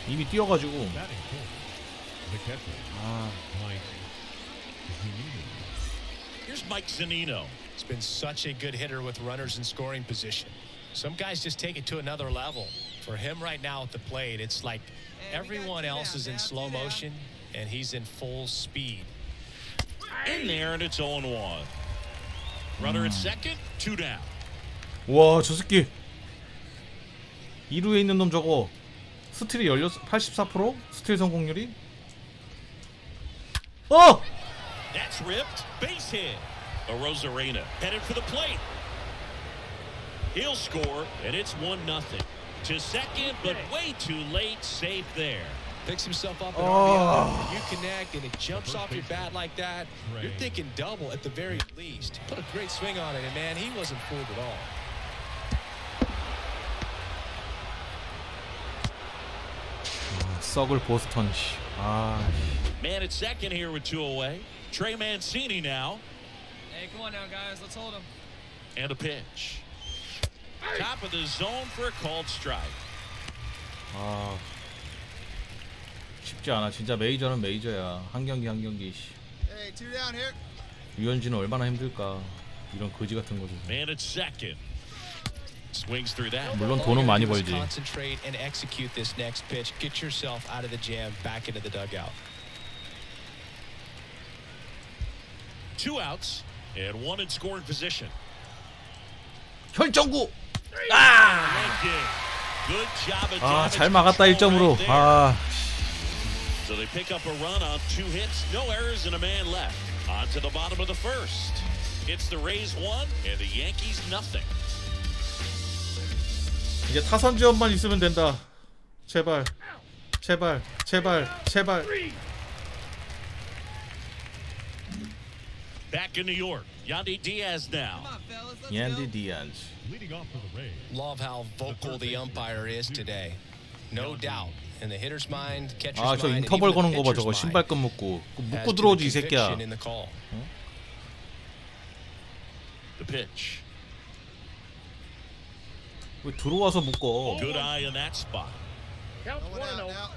이미 뛰어가지고. Batting fourth, the catcher, 아 Mike Zanino. Here's Mike Zanino. He's been such a good hitter with runners in scoring position. Some guys just take it to another level. For him right now at the plate, it's like everyone else is in slow motion and he's in full speed. In there, and it's 0-1. Runner at second, 2 down. 와 저 새끼 2루에 있는 놈 저거 스틸이 84%? 스틸 성공률이? 어! That's ripped. Base hit. Arozarena headed for the plate. He'll score, and it's 1-0. To second, but way too late. Safe there. Picks himself up in RBI. You connect and it jumps off your bat like that. You're thinking double at the very least. Put a great swing on it, and man, he wasn't fooled at all. 썩을 보스턴 씨. 아. Man at second here with 2 away. Trey Mancini now. Hey, come on now, guys. Let's hold him. And a pitch. Top of the zone for a called strike. 아. 쉽지 않아. 진짜 메이저는 메이저야. 한 경기 한 경기. Hey, two down here. 유현진은 얼마나 힘들까. 이런 거지 같은 거지. Man at second. Swings through that. 물론 돈은 많이 벌지. Concentrate and execute this next pitch. Get yourself out of the jam, back into the dugout. 2 outs and 1 in scoring position. 결정구. Good job at 아, 잘 막았다 1점으로. 아. So they pick up a run on 2 hits, no errors, and a man left. On to the bottom of the first. It's the Rays 1 and the Yankees nothing. 이제 타선 지원만 있으면 된다. 제발. 제발. 제발. 제발. Back in New York, Yandy Diaz now. Come on, fellas. Let's 얀디 go. 디안즈. Leading off for the Rays. Love how vocal the umpire is today. No doubt. In the hitter's mind, catcher's 아, 저 mind, and 인터벌 even 거는 the 거 봐. pitcher's 저거 mind. 신발끈 묶고. 그 As 묶고 to the 들어오지 이 새끼야. conviction in the call. The pitch. 왜 들어와서 묶어? Good eye in that spot. Count one out now.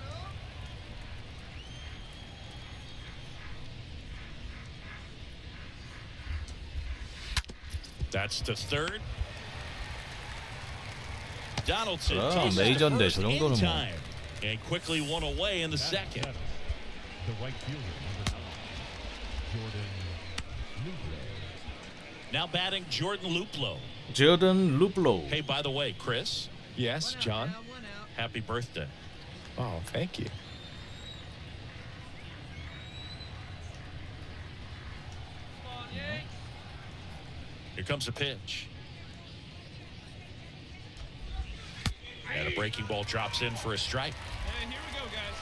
That's the third. Donaldson 그럼 takes the 메이저인데 first 저 in 정도는 뭐. time and quickly one away in the second. The right fielder, number 9, Jordan Luplow. Now batting Jordan Luplow. 조던 루플로우. Hey, by the way, Chris, Yes, John? One out. happy birthday. Oh, thank you. Come on, Yank. Here comes a pitch. And a breaking ball drops in for a strike. Hey, here we go, guys.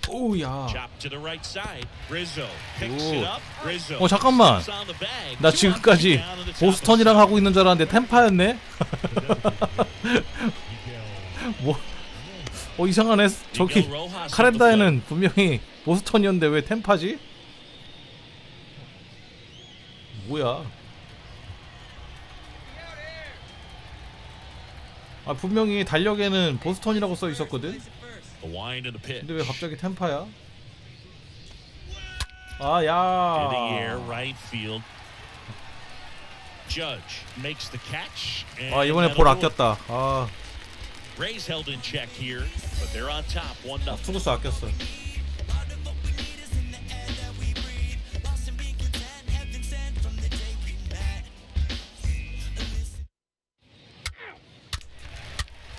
오야. Chop to the right side. Rizzo picks 오. it up. Rizzo. 잠깐만. steps on the bag. 나 지금까지 Down in the top of 보스턴이랑 하고 있는 줄 알았는데 템파였네. 뭐? 이상하네. 저기 Miguel Rojas 카렌다에는 분명히 보스턴이었는데 왜 템파지? 뭐야? 아 분명히 달력에는 보스턴이라고 써 있었거든. The wind and the pitch. 근데 왜 갑자기 템파야? 아 In the 야. air, right field. Judge makes the catch. and 아 이번에 that'll 볼 do it. 아꼈다. 아 Rays held in check here, but they're on top 1-0. 투구수 아꼈어.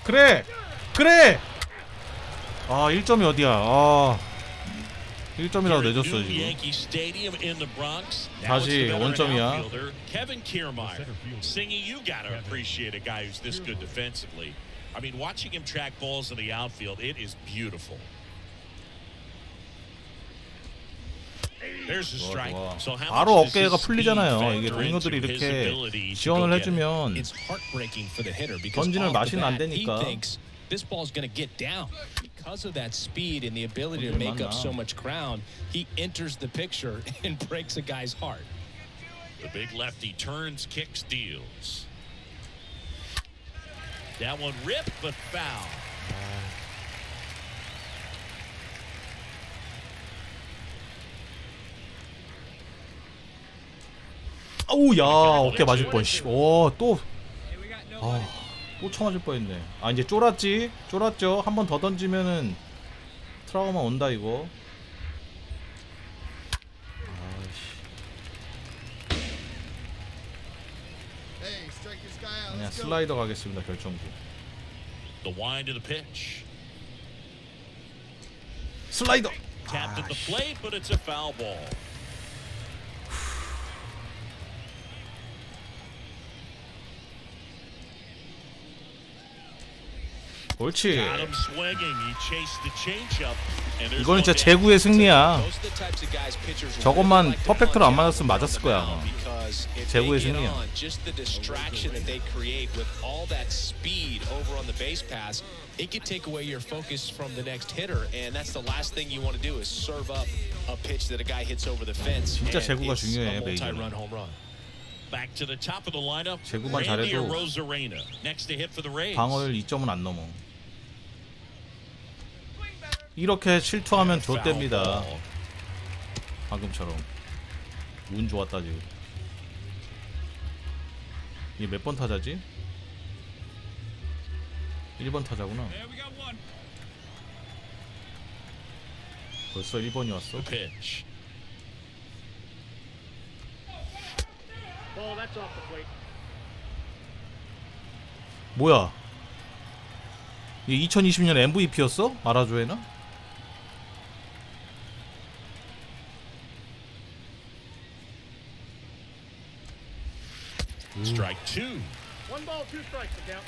그래 그래. 아 1점이 어디야? 아 1점이라도 내줬어 New 지금. Yankee Stadium in the Bronx. Now it's 다시 the veteran 원점이야. outfielder, Kevin Kiermeier. Singing, you gotta appreciate a guy who's this good defensively. I mean, watching him track balls in the outfield, it is beautiful. There's a strike. So how 바로 much does 어깨가 his 풀리잖아요. speed 이게 factor 동료들이 into his 이렇게 ability to 지원을 go get it? 해주면 It's heartbreaking for the hitter because 던지는 off the 맛이는 안 bat, he 되니까. thinks this ball's going to get down. Because of that speed and the ability to make up so much ground, he enters the picture and breaks a guy's heart. The big lefty turns, kicks, deals. That one ripped but foul. 아우 야 어깨 맞을 뻔. 또 또 쳐맞을 뻔했네. 아 이제 쫄았죠. 한 번 더 던지면은 트라우마 온다 이거. Hey, strike this guy out. 그냥 Let's go. 슬라이더 가겠습니다. 결정구. The wind to the pitch. 슬라이더. Tapped at the plate, but it's a foul ball. 옳지. Got him swinging. He chased the changeup. And there's 이거는 one 진짜 down. 제구의 승리야. Those are the types of guys pitchers 저것만 really like to 퍼펙트로 안 punch out 맞았으면 맞았을 거야. on the mound because if 제구의 they get 승리야. on, just the distraction that they create with all that speed over on the base pass, it could take away your focus from the next hitter, and that's the last thing you want to do is serve up a pitch that a guy hits over the fence. 진짜 and 제구가 it's 중요해, a 메이저는. multi-run home run. Back to the top of the lineup. 제구만 Randy 잘해도 Arozarena next to hit for the Rays. 방어율 2점은 안 넘어. 이렇게 실투하면 좆됩니다. 방금처럼 운 좋았다 지금. 이게 몇 번 타자지? 1번 타자구나. There we got one. 벌써 1번이 왔어. Pitch. Ball, that's off the plate. 뭐야? 이게 2020년 MVP였어? 아라조에나? Strike two. One ball, two strikes, the count.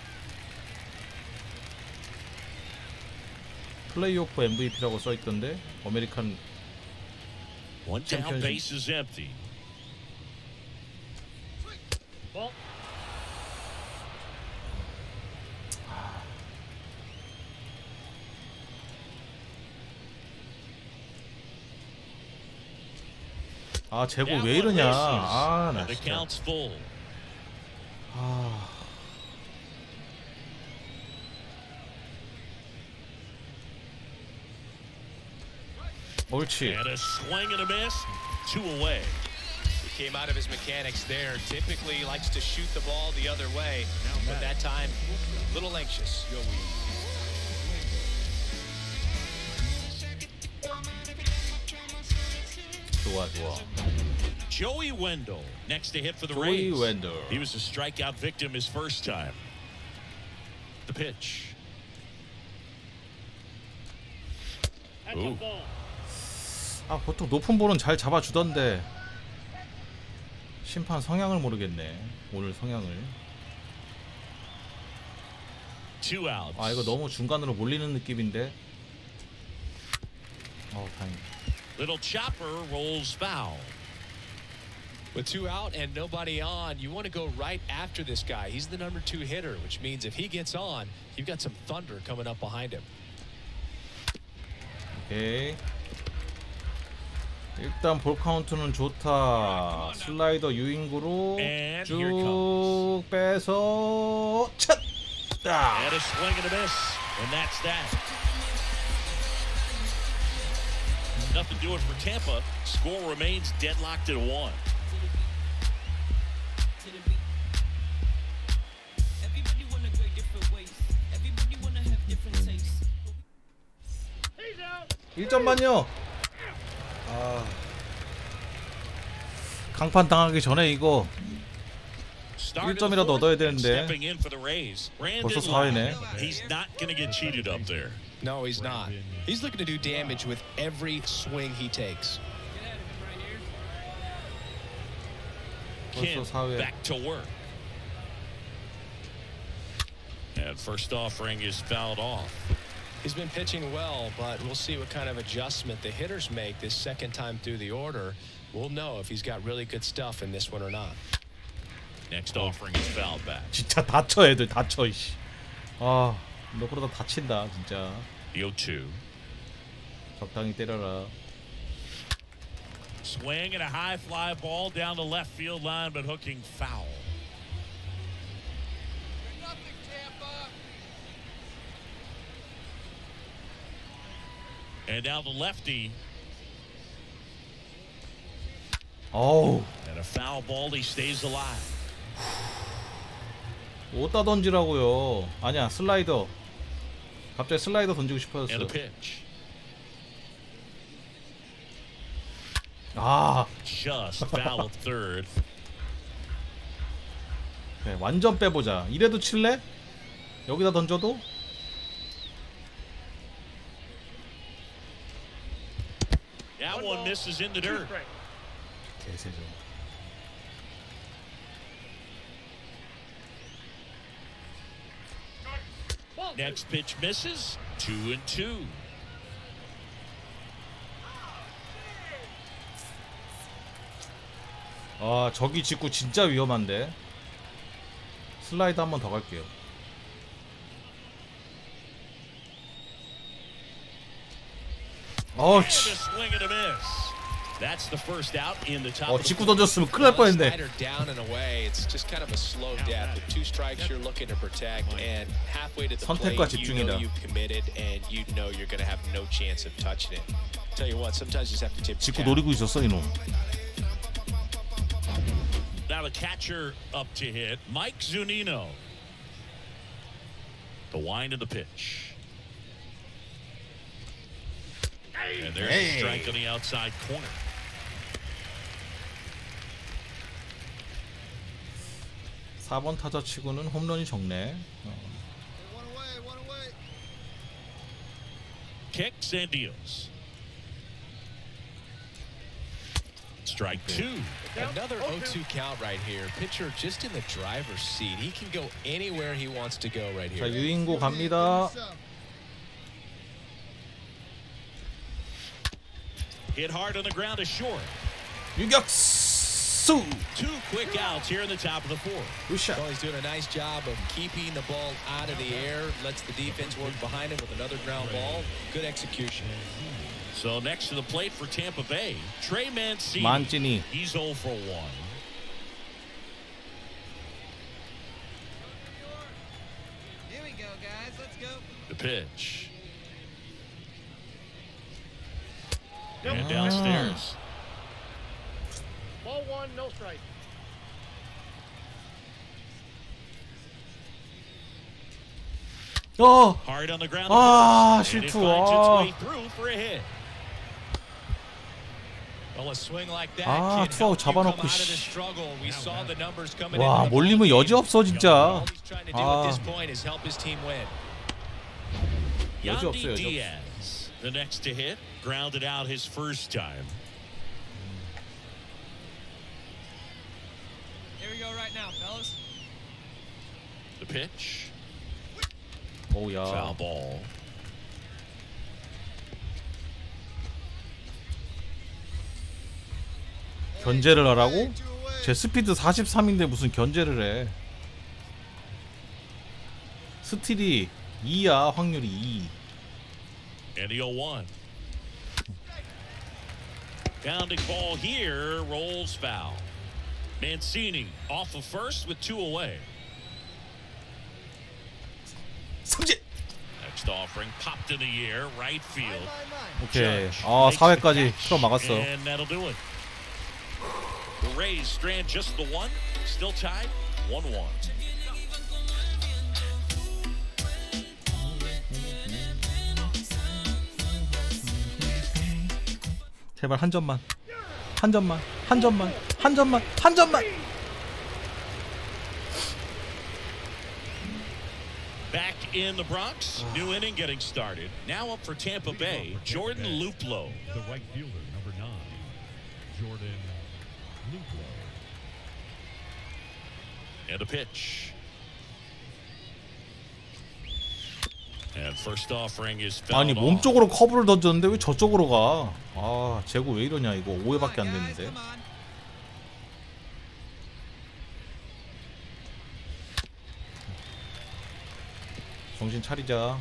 플레이오프 MVP라고 써있던데 아메리칸 One down, Championship. base is empty. Ball. 아 제고 Down 왜 one 이러냐. bases. 아 나 And the 진짜. count's full. 아. 옳지. And a swing and a miss. Two away. He came out of his mechanics there. Typically he likes to shoot the ball the other way, but that time a little anxious. 좋아 좋아. Joey Wendell next to hit for the 조이 Rays. 웬더. He was a strikeout victim his first time. The pitch. That's Ooh. a ball. 아 보통 높은 볼은 잘 잡아주던데 심판 성향을 모르겠네. 오늘 성향을. Two outs. 아 이거 너무 중간으로 몰리는 느낌인데. 다행이다. Little chopper rolls foul. With two out and nobody on, you want to go right after this guy. He's the number 2 hitter, which means if he gets on, you've got some thunder coming up behind him. 오케이. 일단 볼 카운트는 좋다. 슬라이더 유인구로 And 쭉 here comes. 빼서 찼다. And a swing and a miss. And that's that. Nothing doing for Tampa. Score remains deadlocked at 1. Everybody wanna go different ways. Everybody wanna have different tastes. He's out. 1점만요. 강판 당하기 전에 이거 start of the 1점이라도 얻어야 fourth, and 되는데. stepping in for the Rays. Brandon 벌써 4회네. Lyon. He's not going to get cheated up there. No, he's not. He's looking to do damage with every swing he takes. Kim 벌써 4회. back to work. And first offering is fouled off. He's been pitching well, but we'll see what kind of adjustment the hitters make this second time through the order. We'll know if he's got really good stuff in this one or not. Next offering is fouled back. 진짜 다쳐 애들 다쳐 이씨. 아, 너 그러다 다친다 진짜. The 0-2. 적당히 때려라. Swing and a high fly ball down the left field line, but hooking foul. And now the lefty. 어우, And a foul ball, he stays alive. 어디다 던지라고요. 아니야, 슬라이더. 갑자기 슬라이더 던지고 싶어졌어. And a pitch. 아, Just foul at third. 그래, 완전 빼보자. 이래도 칠래? 여기다 던져도? That one misses in the dirt. 개세죠. Next pitch misses. 2-2. 아, 저기 직구 진짜 위험한데. 슬라이드 한 번 더 갈게요. And a swing and a miss. That's the first out in the top of the 직구 던졌으면 큰일 날 뻔했네. Slider down and away. It's just kind of a slow death. With 2 strikes you're looking to protect, and halfway to the 선택과 plate, you know 집중이다. you've committed, and you know you're going to have no chance of touching it. Tell you what, sometimes you just have to tip the 직구 cap. 노리고 있었어 이놈. Now the catcher up to hit, Mike Zanino. The wind of the pitch. And there's a strike on the outside corner. 4번 타자 치고는 홈런이 적네. Kicks and deals. Strike 2. Another 0-2 count right here. Pitcher just in the driver's seat. He can go anywhere he wants to go right 자, here. 유인고 갑니다. Hit hard on the ground to short. 유격수. 2 quick outs here in the top of the fourth. 굿샷. Well, he's doing a nice job of keeping the ball out of the air. Lets the defense work behind him with another ground ball. Good execution. So next to the plate for Tampa Bay, Trey Mancini. 만찌니. He's 0 for 1. Here we go, guys. Let's go. The pitch. And downstairs. Ball 1, no strike. Hard on the ground. 아, And it 실투. finds its 아. way through for a hit. Well, a swing like that 아, can 투아웃 help you come out 잡아놓고 of the 씨. struggle. We saw the numbers coming 와, into the 몰리면 ball 여지 없어 진짜. All he's trying to do at 아, this point is help his team win. 여지 없어, Yandy 여지 없어. Diaz, the next to hit, grounded out his first time. Here we go right now, fellas. The pitch. 오야. Foul ball. 견제를 하라고? 제 스피드 43인데 무슨 견제를 해. 스틸이 2야, 확률이 2. And the 0-1. Pounding ball here, rolls foul. Mancini off of first with 2 away. 삼진! Next offering popped in the air, right field. 오케이. Judge 아, makes 4회까지 the catch, 틀어 막았어. And that'll do it. The Rays strand just the one, still tied 1-1. 제발 한 점만. 한 점만. 한 점만. 한 점만. 한 점만. in the Bronx. New inning getting started. Now up for Tampa Bay, Jordan Luplow. The right fielder, number 9, Jordan Luplow. And a pitch. And first offering is fouled 아니 off. 몸쪽으로 커브를 던졌는데 왜 저쪽으로 가? 아 재고 왜 이러냐 이거 5회밖에 안 됐는데. Come on. 정신 차리자.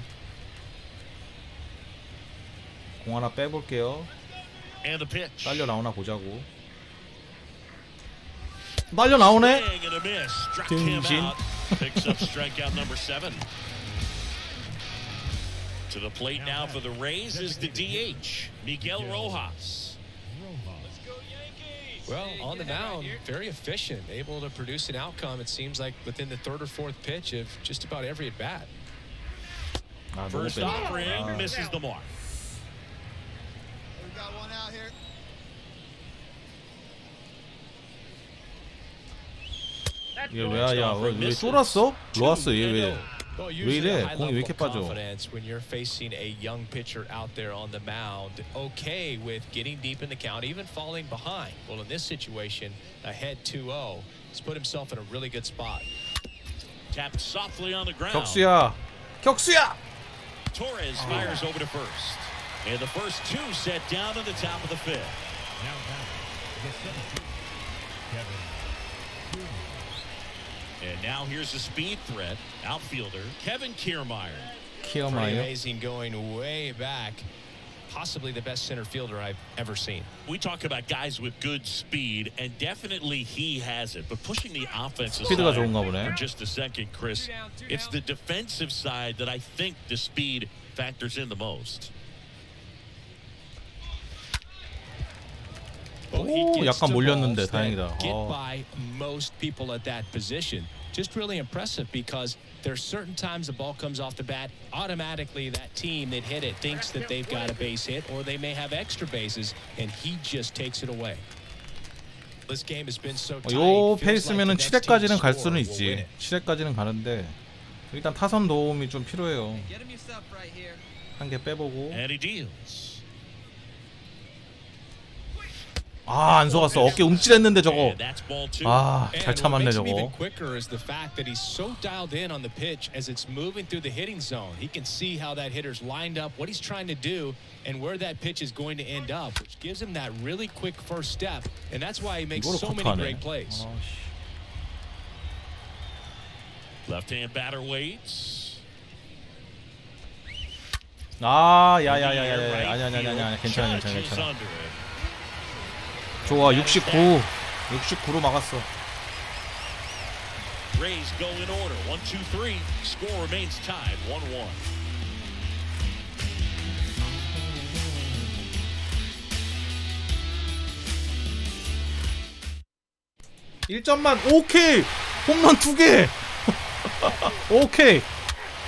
공 하나 빼볼게요. And a pitch. 딸려 나오나 보자고. 딸려 나오네. Swing and a miss. Struck him 등신. out. Picks up strikeout number 7. To the plate now for the Rays is the DH, Miguel Rojas. Well, on the mound, very efficient, able to produce an outcome, it seems like, within the 3rd or 4th pitch of just about every at-bat. 아 너무 First 빼. offering misses the mark. We've got one out here. That's 얘 good. 왜야? 왜 쫄았어? 로하스 얘 왜? Well, 왜 usually a 이래? high 공이 왜 level 이렇게 of 빠져? confidence when you're facing a young pitcher out there on the mound, okay with getting deep in the count, even falling behind. Well, in this situation, ahead 2-0, he's put himself in a really good spot. Tapped softly on the ground. 격수야. 격수야. Torres fires over to first. And the first 2 set down in the top of the 5th. Now batting, the 17th, Kevin Kiermeier. And now here's a speed threat. Outfielder Kevin Kiermeier. Pretty Kiermeier. amazing going way back. Possibly the best center fielder I've ever seen. We talk about guys with good speed, and definitely he has it. But pushing the offensive 스피드가 side 좋은가 보네. for just a second, Chris, it's the defensive side that I think the speed factors in the most. Well, he 오, gets 약간 to 몰렸는데 balls that 다행이다. Get 어. by most people at that position. Just really impressive because there's certain times the ball comes off the bat, automatically that team that hit it thinks that they've got a base hit or they may have extra bases, and he just takes it away. This game has been so tight. 요 Feels like 페이스면은 the next team to 7회까지는 갈 score 수는 will win 있지. it. 7회까지는 가는데 일단 타선 도움이 좀 필요해요. Get him yourself right here. 한 개 빼보고. And he deals. 아 안 속았어. 어깨 움찔했는데 저거. And that's ball 2. 아 잘 And what 참았네 makes him even 저거. quicker is the fact that he's so dialed in on the pitch as it's moving through the hitting zone. He can see how that hitter's lined up, what he's trying to do, and where that pitch is going to end up, which gives him that really quick first step, and that's why he makes 이거를 so many 커트하네. great plays. Left-hand batter waits. 아 In the air, 야야야야야 right 아니 field. 괜찮아 Judge is 괜찮아. under it. 좋아 69로 막았어. Rays go in order. 1, 2, 3. Score remains tied. 1-1. 일점만 오케이. 홈런 2개. 오케이.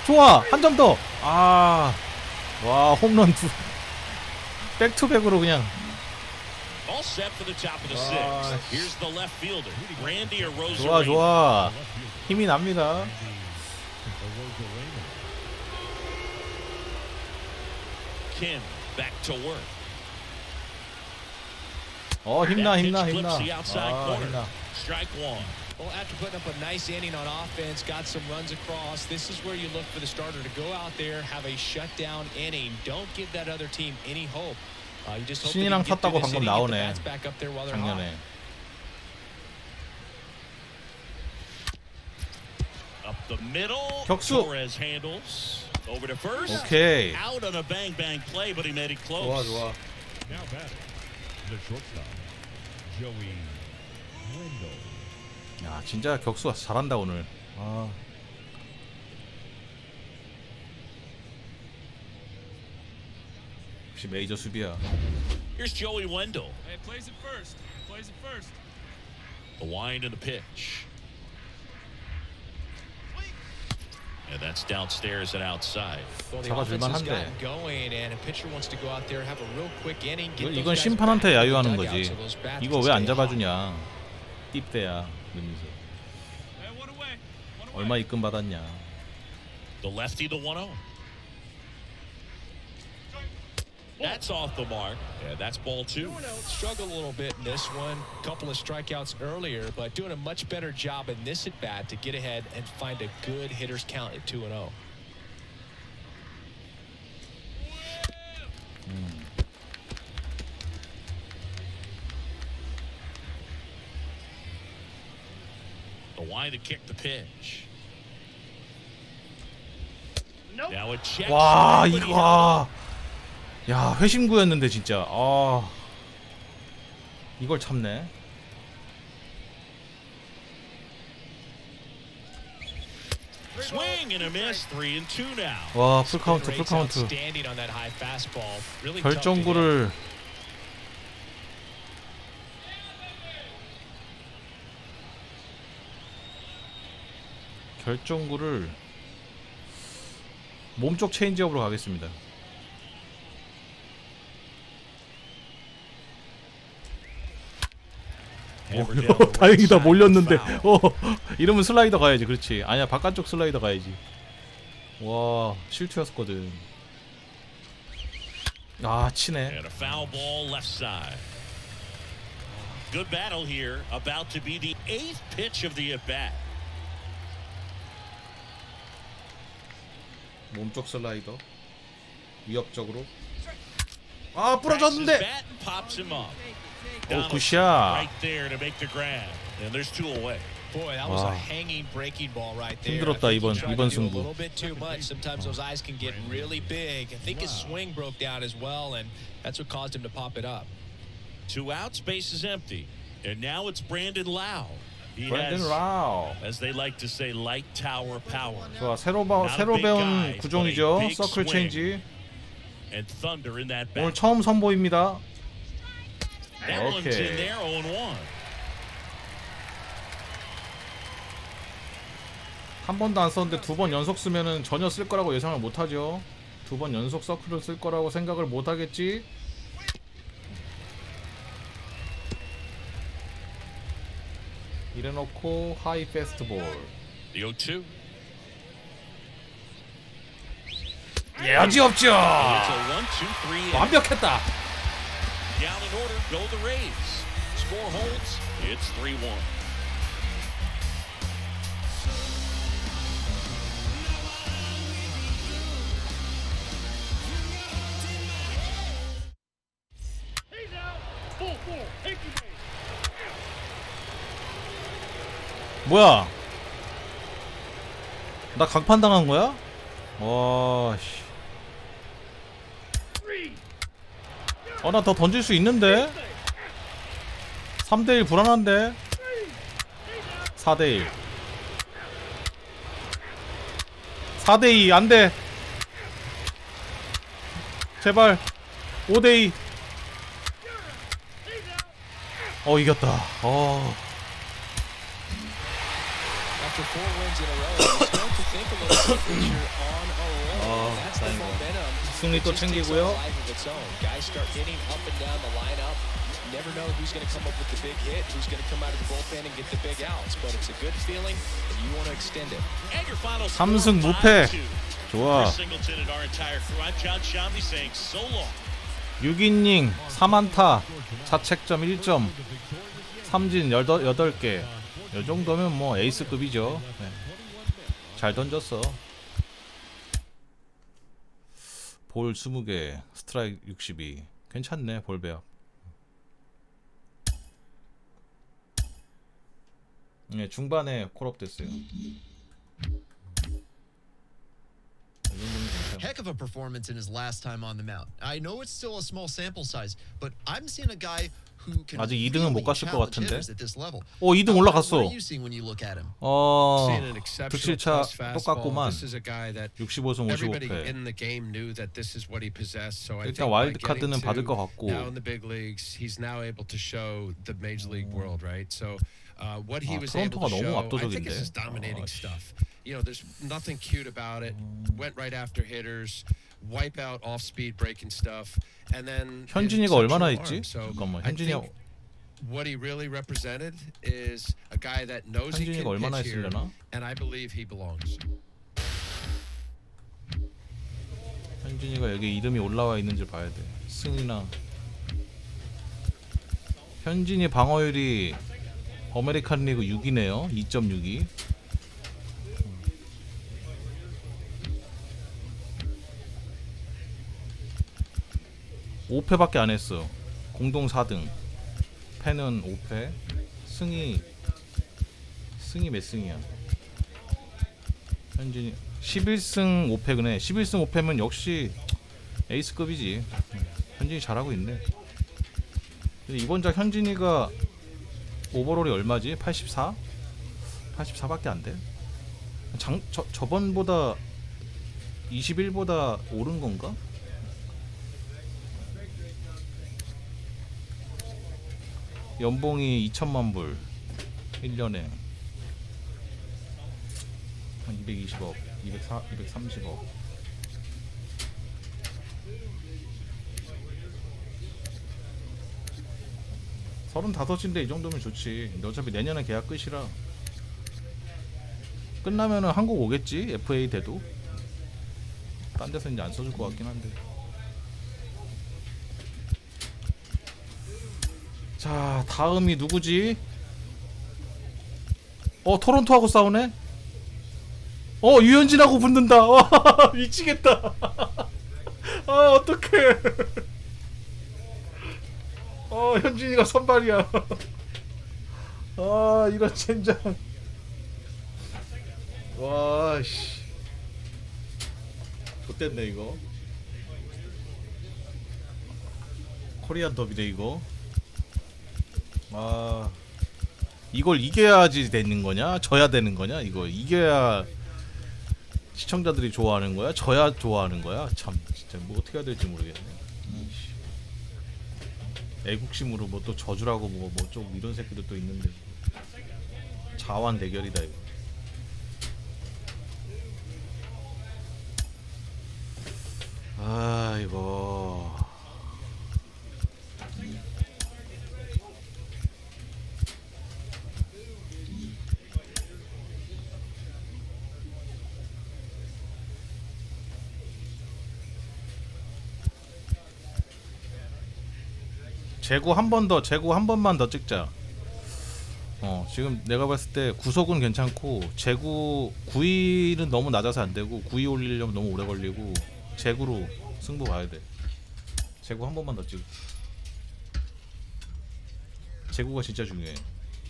좋아. 한 점 더. 아. 와, 홈런 2. 백투백으로 그냥. All set for the top of the 6th. Here's the left fielder, Randy 좋아, Arozarena. 좋아. 힘이 납니다. Kim back to work. 힘나. That pitch clips the outside 아, corner. 힘나. Strike 1. Well, after putting up a nice inning on offense, got some runs across, this is where you look for the starter to go out there, have a shutdown inning. Don't give that other team any hope. You just hope that you 신이랑 can get through 탔다고 this 방금 inning, get the 나오네. bats back up there while they're hot. 작년에. Up the middle. 격수. Torres handles. Over to first. 오케이. Out on a bang play, but he made it close. 좋아. Now batting, the shortstop, Joey Wendell. 야, 진짜 격수 잘한다 오늘. 아. 역시 메이저 수비야. Here's Joey Wendell. Hey, plays it first. Plays it first. The wind and the pitch. And that's downstairs and outside. Well, the 잡아줄 offense has 만한데. gotten going, and a pitcher wants to go out there, have a real quick inning. Get those 이건 guys 심판한테 back in the 야유하는 dugout 거지. so those bats 이거 can 왜 안 stay hot. 잡아주냐? 띠대야. 이러면서. Hey, one away. One away. 얼마 입금 받았냐? The lefty, the 1-0. That's off the mark. Yeah, that's ball 2. Struggled a little bit in this one. Couple of strikeouts earlier, but doing a much better job in this at bat to get ahead and find a good hitter's count at 2-0. The wide to kick the pitch. Now a check. 와 이거 야 회심구였는데 진짜 아 이걸 참네. Swing and a miss. 3-2 now. 와 풀카운트 풀카운트. Outstanding on that high fastball. Really 결정구를 몸쪽 체인지업으로 가겠습니다. 다행이다 몰렸는데 이러면 슬라이더 가야지. 그렇지. 아니야 바깥쪽 슬라이더 가야지. 와 실투였었거든. 아 치네. And a foul ball left side. Good battle here. About to be the 8th pitch of the at bat. 몸쪽 슬라이더 위협적으로. 아 부러졌는데. 오 굿샷. Right there to make the grab. And there's 2 away. Boy, that was a hanging breaking ball right there. 힘들었다 이번 승부. A little bit too much. Sometimes those eyes can get really big. I think his swing broke down as well, and that's what caused him to pop it up. 2 outs, base is empty, and now it's Brandon Lau. He Brandon has, Lau. as they like to say, light tower power. 좋아 새로 배운 구종이죠. 서클 체인지. And thunder in that bat. 오늘 처음 선보입니다. That one's in there, 0-1. 한 번도 안 썼는데 2번 연속 쓰면은 전혀 쓸 거라고 예상을 못 하죠. 2번 연속 서클을 쓸 거라고 생각을 못 하겠지. 이래놓고 하이 패스트볼. The 0-2. 여지없죠. It's a 1-2-3. 완벽했다. Down in order, go the Rays. Score holds. It's 3-1. 뭐야? 나 강판 당한 거야? 와 씨. 나 더 던질 수 있는데? 3대1 불안한데? 4대1 4대2 안돼. 제발 5대2. 이겼다. After 4 wins in a row, you start to think a little bit that you're on a roll. That's the momentum. 승리 또 챙기고요. Guys start hitting up and down the lineup. Never know who's going to come up with the big hit, who's going to come out of the bullpen and get the big outs. But it's a good feeling, and you want to extend it. 3승 무패. 좋아. Singleton and our entire crew. I'm John Shambi saying so long. 6이닝 3안타 자책점 1점 3진 8개. 이 정도면 뭐 에이스급이죠. 네. 잘 던졌어. 볼 20개 스트라이크 62. 괜찮네 볼배합. 네, 중반에 콜업 됐어요. Heck of a performance in his last time on the mound. I know it's still a small sample size, but I'm seeing a guy who can 아직 2등은 못 갔을 것 challenge 같은데. hitters at this level. 2등 올라갔어. What are you seeing when you look at him? 득실차 똑같구만. 65승 Everybody 55패. in the game knew that this is what he possessed. So I 일단 think by 와일드 카드는 getting 받을 to 것 같고. now in the big leagues, he's now able to show the major league world, right? So what he was able 토론토가 to 너무 show, I 압도적인데. think it's just dominating stuff. You know, there's nothing cute about it. Went right after hitters, wipe out off speed breaking stuff, and then 현진이가 얼마나 했지? So 잠깐만 I 현진이 think what he really represented is a guy that knows he 현진이가 can 얼마나 pitch here, 했으려나? and I believe he belongs. 현진이가 여기 이름이 올라와 있는지 봐야 돼. 승이나 현진이 방어율이 아메리칸 리그 6이네요. 2.62. 5패밖에 안 했어. 공동 4등. 패는 5패. 승이 몇 승이야? 현진이 11승 5패네. 11승 5패면 역시 에이스급이지. 현진이 잘하고 있네. 근데 이번 작 현진이가 오버롤이 얼마지? 84? 84밖에 안 돼? 저번보다 21보다 오른 건가? 연봉이 2천만 불 1년에 한 220억 230억. 서른다섯인데 이 정도면 좋지. 근데 어차피 내년에 계약 끝이라 끝나면은 한국 오겠지. FA 돼도 딴 데서 이제 안 써줄 것 같긴 한데. 자, 다음이 누구지? 토론토하고 싸우네? 유현진하고 붙는다. 와, 미치겠다. 어떡해. 현진이가 선발이야. 이런 젠장. 와, 씨. 좋댔네, 이거. 코리안 더비네, 이거. 이걸 이겨야지 되는 거냐? 져야 되는 거냐? 이거 이겨야 시청자들이 좋아하는 거야? 져야 좋아하는 거야? 참, 진짜 뭐 어떻게 해야 될지 모르겠네. 애국심으로 뭐 또 져주라고 뭐 좀 이런 새끼도 또 있는데. 자완 대결이다 이거. 이거 재구 한 번만 더 찍자. 지금 내가 봤을 때 구속은 괜찮고 재구 9위는 너무 낮아서 안 되고 9위 올리려면 너무 오래 걸리고 재구로 승부 가야 돼. 재구 한 번만 더 찍어. 재구가 진짜 중요해.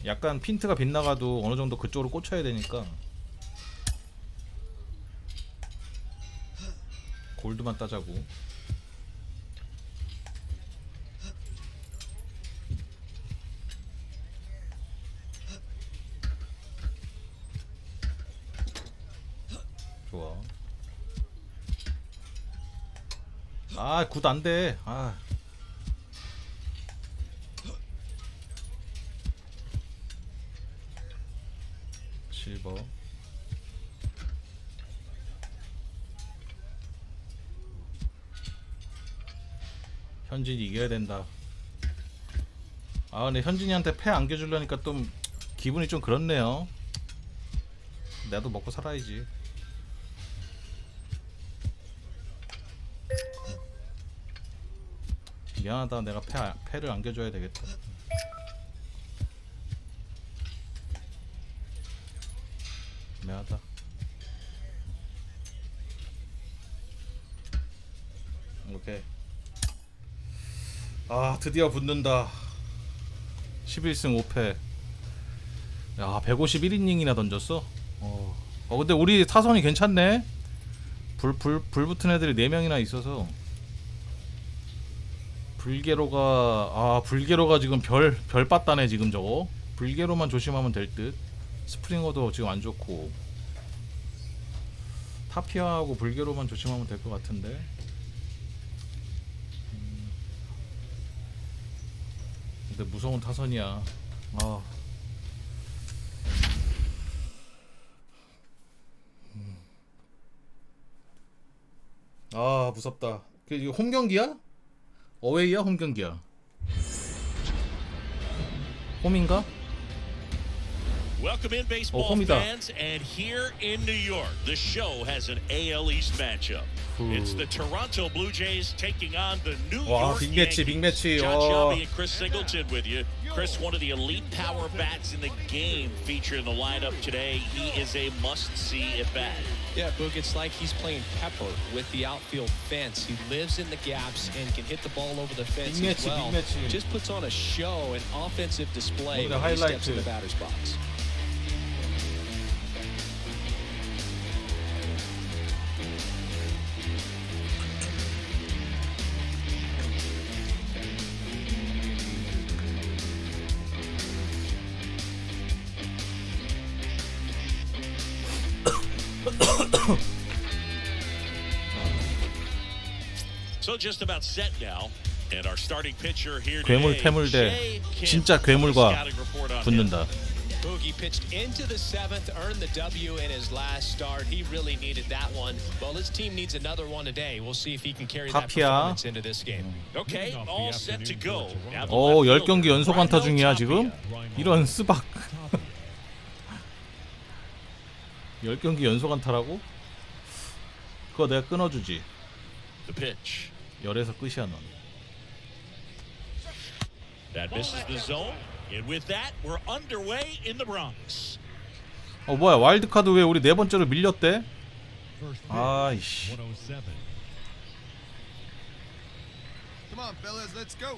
약간 핀트가 빗나가도 어느 정도 그쪽으로 꽂혀야 되니까. 골드만 따자고. 좋아. 굿 안돼. 실버. 현진이 이겨야 된다. 근데 현진이한테 패 안겨주려니까 좀 기분이 좀 그렇네요. 나도 먹고 살아야지. 미안하다. 내가 패를 안겨줘야 되겠다. 미안하다. 오케이. 드디어 붙는다. 11승 5패. 야, 151이닝이나 던졌어. 근데 우리 타선이 괜찮네. 불 붙은 애들이 4명이나 있어서. 불게로가 지금 별 빠따네 지금 저거. 불게로만 조심하면 될 듯. 스프링어도 지금 안 좋고. 타피아하고 불게로만 조심하면 될 것 같은데. 근데 무서운 타선이야. 무섭다. 이거 홈 경기야? 어웨이야? 홈 경기야? 홈인가? Welcome in, baseball 홈이다. fans, and here in New York, the show has an AL East matchup. It's the Toronto Blue Jays taking on the New 와, York 빅매치, Yankees. 빅매치. John Shelby and Chris Singleton with you. Chris, one of the elite power bats in the game, featured in the lineup today. He is a must-see at bat. Yeah, Boog, it's like he's playing Pepper with the outfield fence. He lives in the gaps and can hit the ball over the fence as well. Just puts on a show, an offensive display when he steps in the batter's box. So just about set now, and our starting pitcher here 괴물 today, 태물 대 Jay Kim. 진짜 괴물과 붙는다. Boogie pitched into the seventh, earned the W in his last start. He really needed that one. Well, his team needs another one today. We'll see if he can carry that performance into this game. Okay, all set to go. Now the 오, left 10경기 fielder, 연속 안타 중이야 Rhino 지금? 이런 스박. 10경기 연속 안타라고? 그거 내가 끊어주지. The pitch. 열에서 끝이야 넌. That misses the zone. And with that, we're underway in the Bronx. 뭐야, 와일드카드 왜 우리 네 번째로 밀렸대? 아이씨. 107. Come on, fellas, let's go.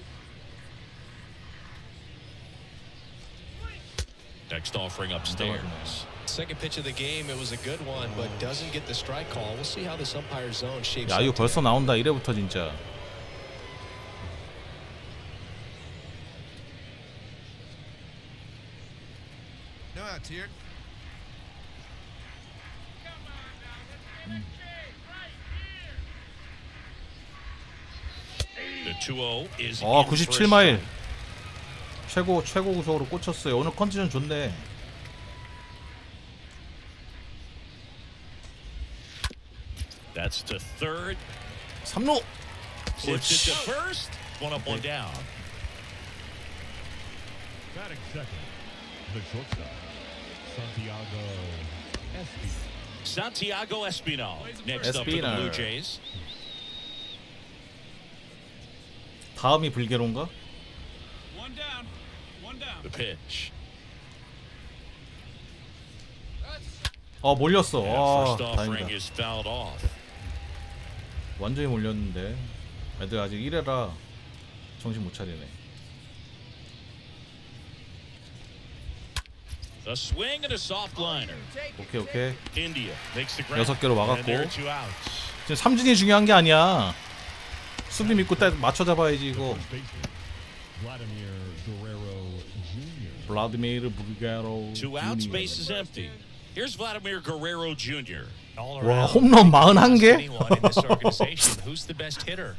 Next offering upstairs. Second pitch of the game, it was a good one, but doesn't get the strike call. We'll see how this umpire zone shapes 야, up. 이거 벌써 나온다. 이래부터 진짜. No outs here. The 2-0 is 97마일. 최고 구속으로 꽂혔어요. 오늘 컨디션 좋네. That's to third. 3루. Shifted to first. One up, one down. Batting second, the shortstop, Santiago Espinal. Next up for the Blue Jays. 다음이 불개론가? One down. One down. The pitch. 몰렸어. First offering 다행이다. is fouled off. 완전히 몰렸는데 애들 아직 1회라 정신 못 차리네. A swing and a soft liner. 오케이. India makes the grab. 6개로 막았고. And there are two outs. 지금 삼진이 중요한 게 아니야. 수비 믿고 딱 맞춰 잡아야지 이거. 블라디미르 부르게로 Two outs, base is empty. Here's Vladimir Guerrero Jr. 와, 홈런 41개? Who's the best hitter?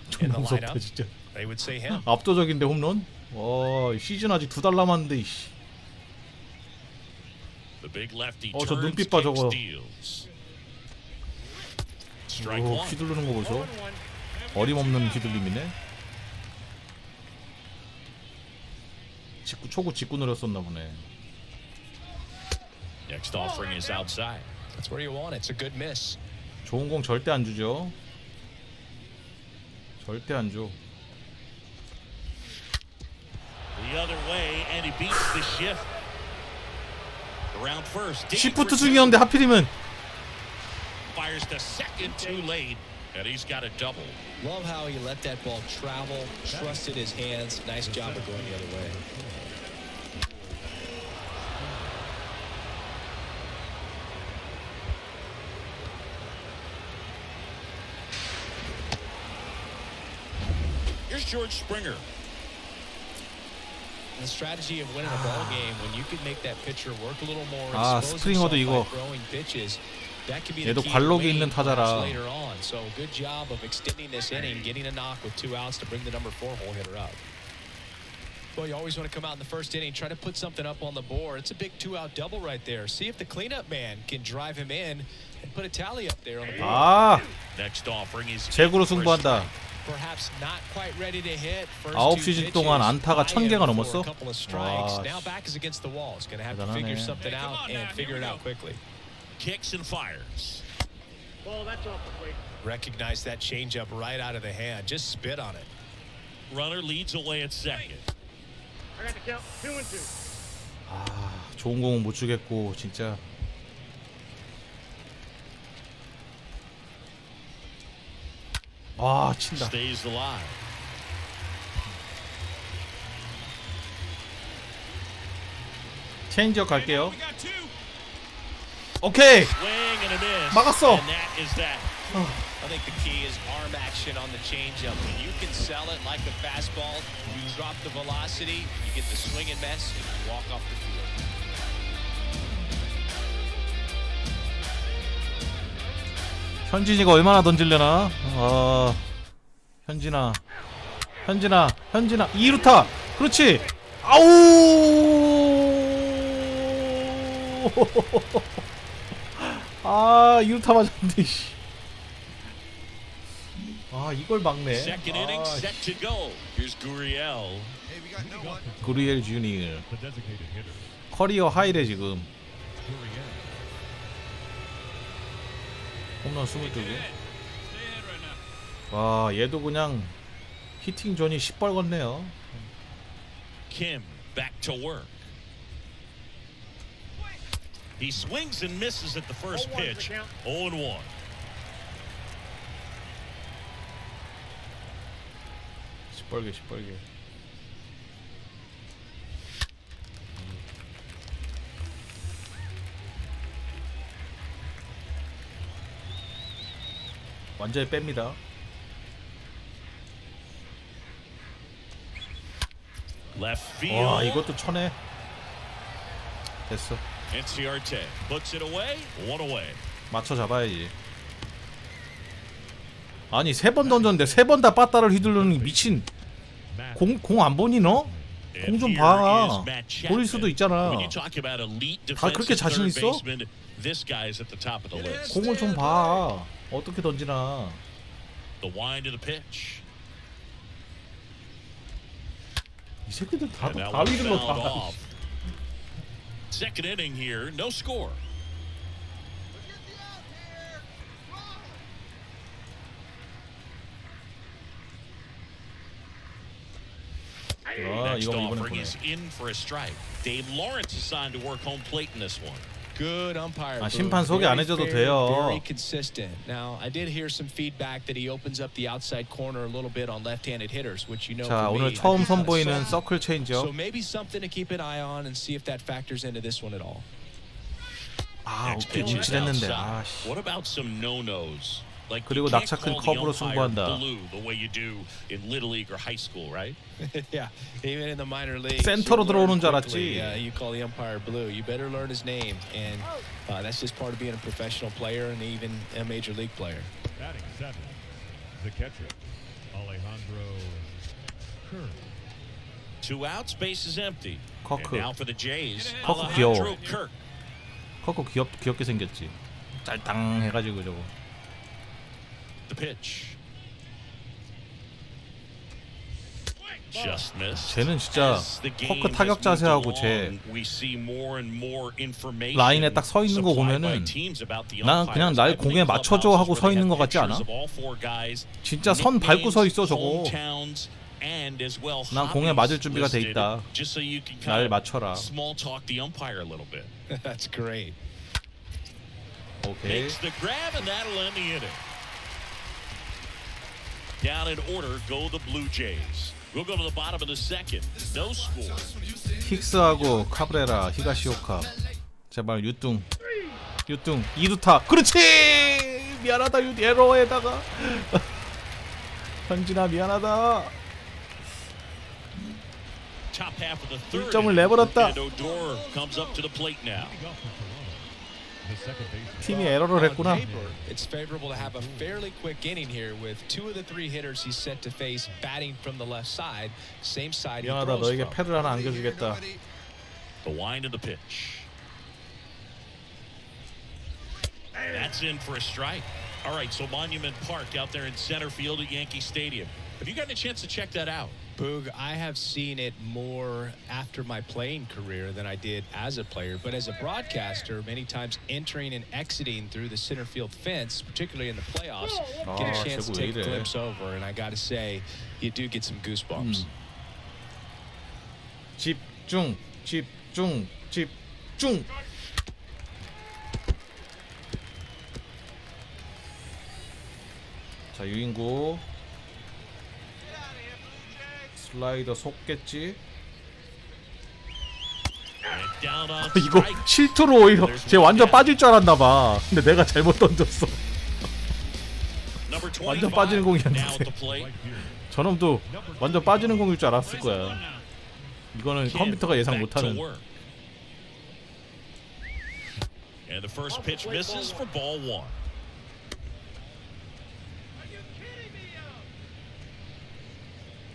존나 무섭다 진짜. They would say him. 압도적인데 홈런? 와, 시즌 아직 2달 남았는데 이씨. The big lefty 저 turns, 눈빛 봐 kicks, 저거. deals. Strike 오, one. 휘두르는 거 보소. 어림없는 휘둘림이네. 초구 직구 노렸었나 보네. Next offering is outside. That's where you want it. It's a good miss. 좋은 공 절대 안 주죠. 절대 안 줘. The other way, and he beats the shift. Around first. 시프트 중이었는데 하필이면. Fires to second too late, and he's got a double. Love how he let that ball travel, trusted his hands. Nice job of going the other way. Here's George Springer. The strategy of winning a ball game when you can make that pitcher work a little more. 스프링어도 이거 얘도 관록이 있는 타자라. Later on, so good job of extending this inning, getting a knock with 2 outs to bring the number 4 hole hitter up. Well, you always want to come out in the first inning, try to put something up on the board. It's a big 2-out double right there. See if the cleanup man can drive him in and put a tally up there on the board. Next offering is 제구로 승부한다. perhaps not quite ready to hit. First 9시즌 동안 안타가 1000개가 넘었어? A couple of strikes. 와, Now back is against the wall. It's going to have to 대단하네. figure something out and figure it out quickly. Kicks and fires. Ball, that's off the plate. Recognize that changeup right out of the hand. Just spit on it. Runner leads away at second. I got the count 2-2. 좋은 공은 못 주겠고 진짜. 친다. Stays alive. 체인지업 갈게요. 오케이. Swing and a miss. 막았어. And that is that. I think the key is arm action on the changeup. When you can sell it like a fastball, you drop the velocity, you get the swing and miss, and you walk off the field. 현진이가 얼마나 던질려나? 현진아 2루타. 그렇지. 아우. 아, 2루타 맞았는데. 이걸 막네. Second inning set to go. Here's Gurriel. 구리엘 주니어. The designated hitter. 커리어 하이래 지금. 홈런 22개. 와, 얘도 그냥 히팅 존이 시뻘겋네요. Kim back to work. He swings and misses at the first pitch. 0-1. 시뻘게. 완전히 뺍니다. Left 와, field. 이것도 쳐내. 됐어. Enciarte puts it away. One away. 맞춰 잡아야지. 아니 3번 던졌는데 3번 다 빠따를 휘두르는 미친. 공 안 보니 너? 공 좀 봐. 보일 수도 있잖아. When you talk about elite 다 그렇게 defensive 자신 third 있어? baseman, this guy is at the top of the list. 공을 좀 봐. 어떻게 던지나. The wind of the pitch. 이 새끼들 다 And that one 위는 거 fouled 다. off. Second inning here, no score. Next 이거 이번에 offering 보내. is in for a strike. Dave Lawrence assigned to work home plate in this one. Good umpire. 심판 소개 안 해줘도 돼요. Very consistent. Now, I did hear some feedback that he opens up the outside corner a little bit on left-handed hitters, which you know. 자, for 오늘 me, 처음 I think 선보이는 that's 서클 so 체인지업. maybe something to keep an eye on and see if that factors into this one at all. Next 오케이, pitch is 움찔했는데. outside. What about some no-nos? Like 그리고 you can't 낙차 큰 call the 컵으로 umpire 승부한다. blue the way you do in Little League or high school, right? Yeah, even in the minor leagues. 센터로 you learn 들어오는 줄 quickly, 알았지. you call the umpire blue. You better learn his name, and that's just part of being a professional player and even a major league player. Batting 7, the catcher, Alejandro Kirk. 2 outs, base is empty. 커크. And now for the Jays, 커크 Alejandro 귀여워. Kirk. 커커 귀엽게 생겼지. 짤땅 해가지고 저거. The pitch. Just missed. 쟤는 진짜 As the game 커크 타격 has moved 자세하고 쟤 along, we see more and more information 라인에 딱 서 있는 거 supplied by 보면은 teams about the 난 umpires. 그냥 날 I've been 공에 in 맞춰줘 하고 clubhouses 서 where they 있는 have 거 같지 않아? pictures of all 4 guys, 진짜 선 밟고 서 있어 저거. hometowns, and as well 난 공에 맞을 hobbies 준비가 돼 listed, 있다. just so you can 날 kind 맞춰라. of small talk the umpire a little bit. That's great. 오케이. Makes the grab, and that'll end the inning. Down in order go the Blue Jays. We'll go to the bottom of the second. No score. 힉스하고 카브레라, 히가시오카. 제발 유뚱 2루타. 그렇지. 미안하다 에러에다가. 현진아 미안하다. Top half of the third. 1점을 내버렸다. And Odor comes up to the plate now. The second baseman. 팀이 에러를 했구나. It's favorable to have a fairly quick inning here with 2 of the 3 hitters he's set to face batting from the left side, same side he 미안하다 throws 너에게 from. 패를 하나 안겨주겠다. The wind of the pitch. That's in for a strike. All right, so Monument Park out there in center field at Yankee Stadium. Have you gotten a chance to check that out? Boog, I have seen it more after my playing career than I did as a player. But as a broadcaster, many times entering and exiting through the center field fence, particularly in the playoffs, get a chance to take a glimpse over. And I got to say, you do get some goosebumps. 집중, 집중, 집중. 자, 유인구 슬라이더 속겠지. 이거 실투로 오히려 쟤 완전 빠질 줄 알았나봐. 근데 내가 잘못 던졌어. 완전 빠지는 공이었는데 저놈도 완전 빠지는 공일 줄 알았을 거야. 이거는 컴퓨터가 예상 못하는. And the first pitch misses for ball one.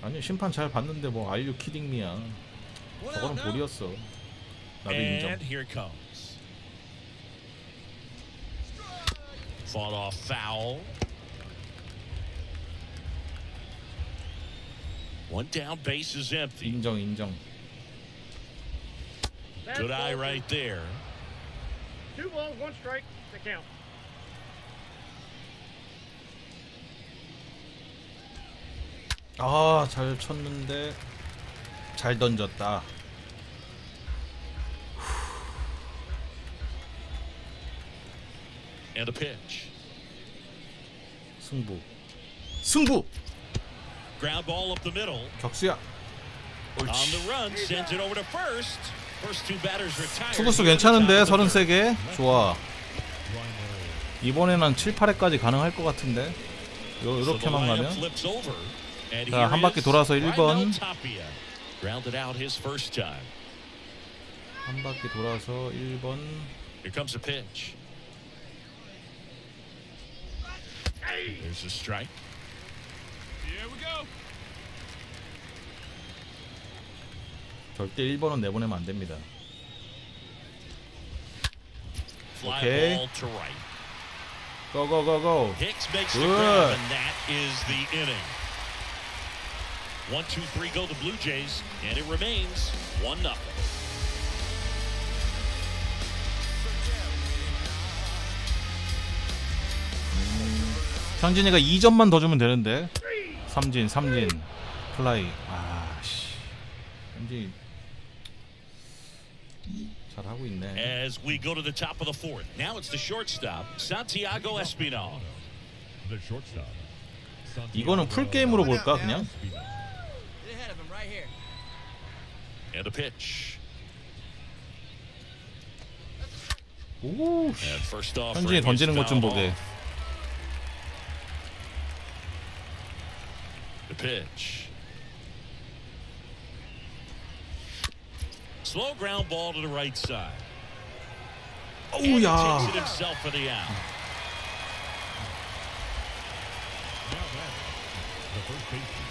아니 심판 잘 봤는데 뭐 Are you kidding me야. 저거는 볼이었어. 나도 인정. And here it comes. Fought off foul. One down, base is empty. 인정, 인정. Good eye right there. 2 balls, 1 strike. The count. 아, 잘 쳤는데 잘 던졌다. And a pitch. 승부. 승부. Ground ball up the middle. 격수야. On the run, sends it over to first. First two batters retired. 투구수 괜찮은데 33개. 좋아. 이번에는 7, 8회까지 가능할 것 같은데. 요렇게만 가면. 자, 한 바퀴 돌아서 1번. Grounded out his first time. 한 바퀴 돌아서 1번. Here comes a pitch. There's a strike. Here we go. 절대 1번은 내보내면 안 됩니다. Fly 오케이. ball to right. 고고고고. Hicks makes the grab, and that is the inning. 1, 2, 3 go the Blue Jays, and it remains 1-0. 현진이가 2점만 더 주면 되는데. 삼진 플라이. 아씨. 현진이 잘 하고 있네. As we go to the top of the fourth, now it's the shortstop, Santiago Espinal. The shortstop. 이거는 풀 게임으로 볼까 그냥? And a pitch. 오. And first off, 현진이 던지는 것 좀 보게. The pitch. Slow ground ball to the right side. 오우야. Takes it himself for the out. The first baseman,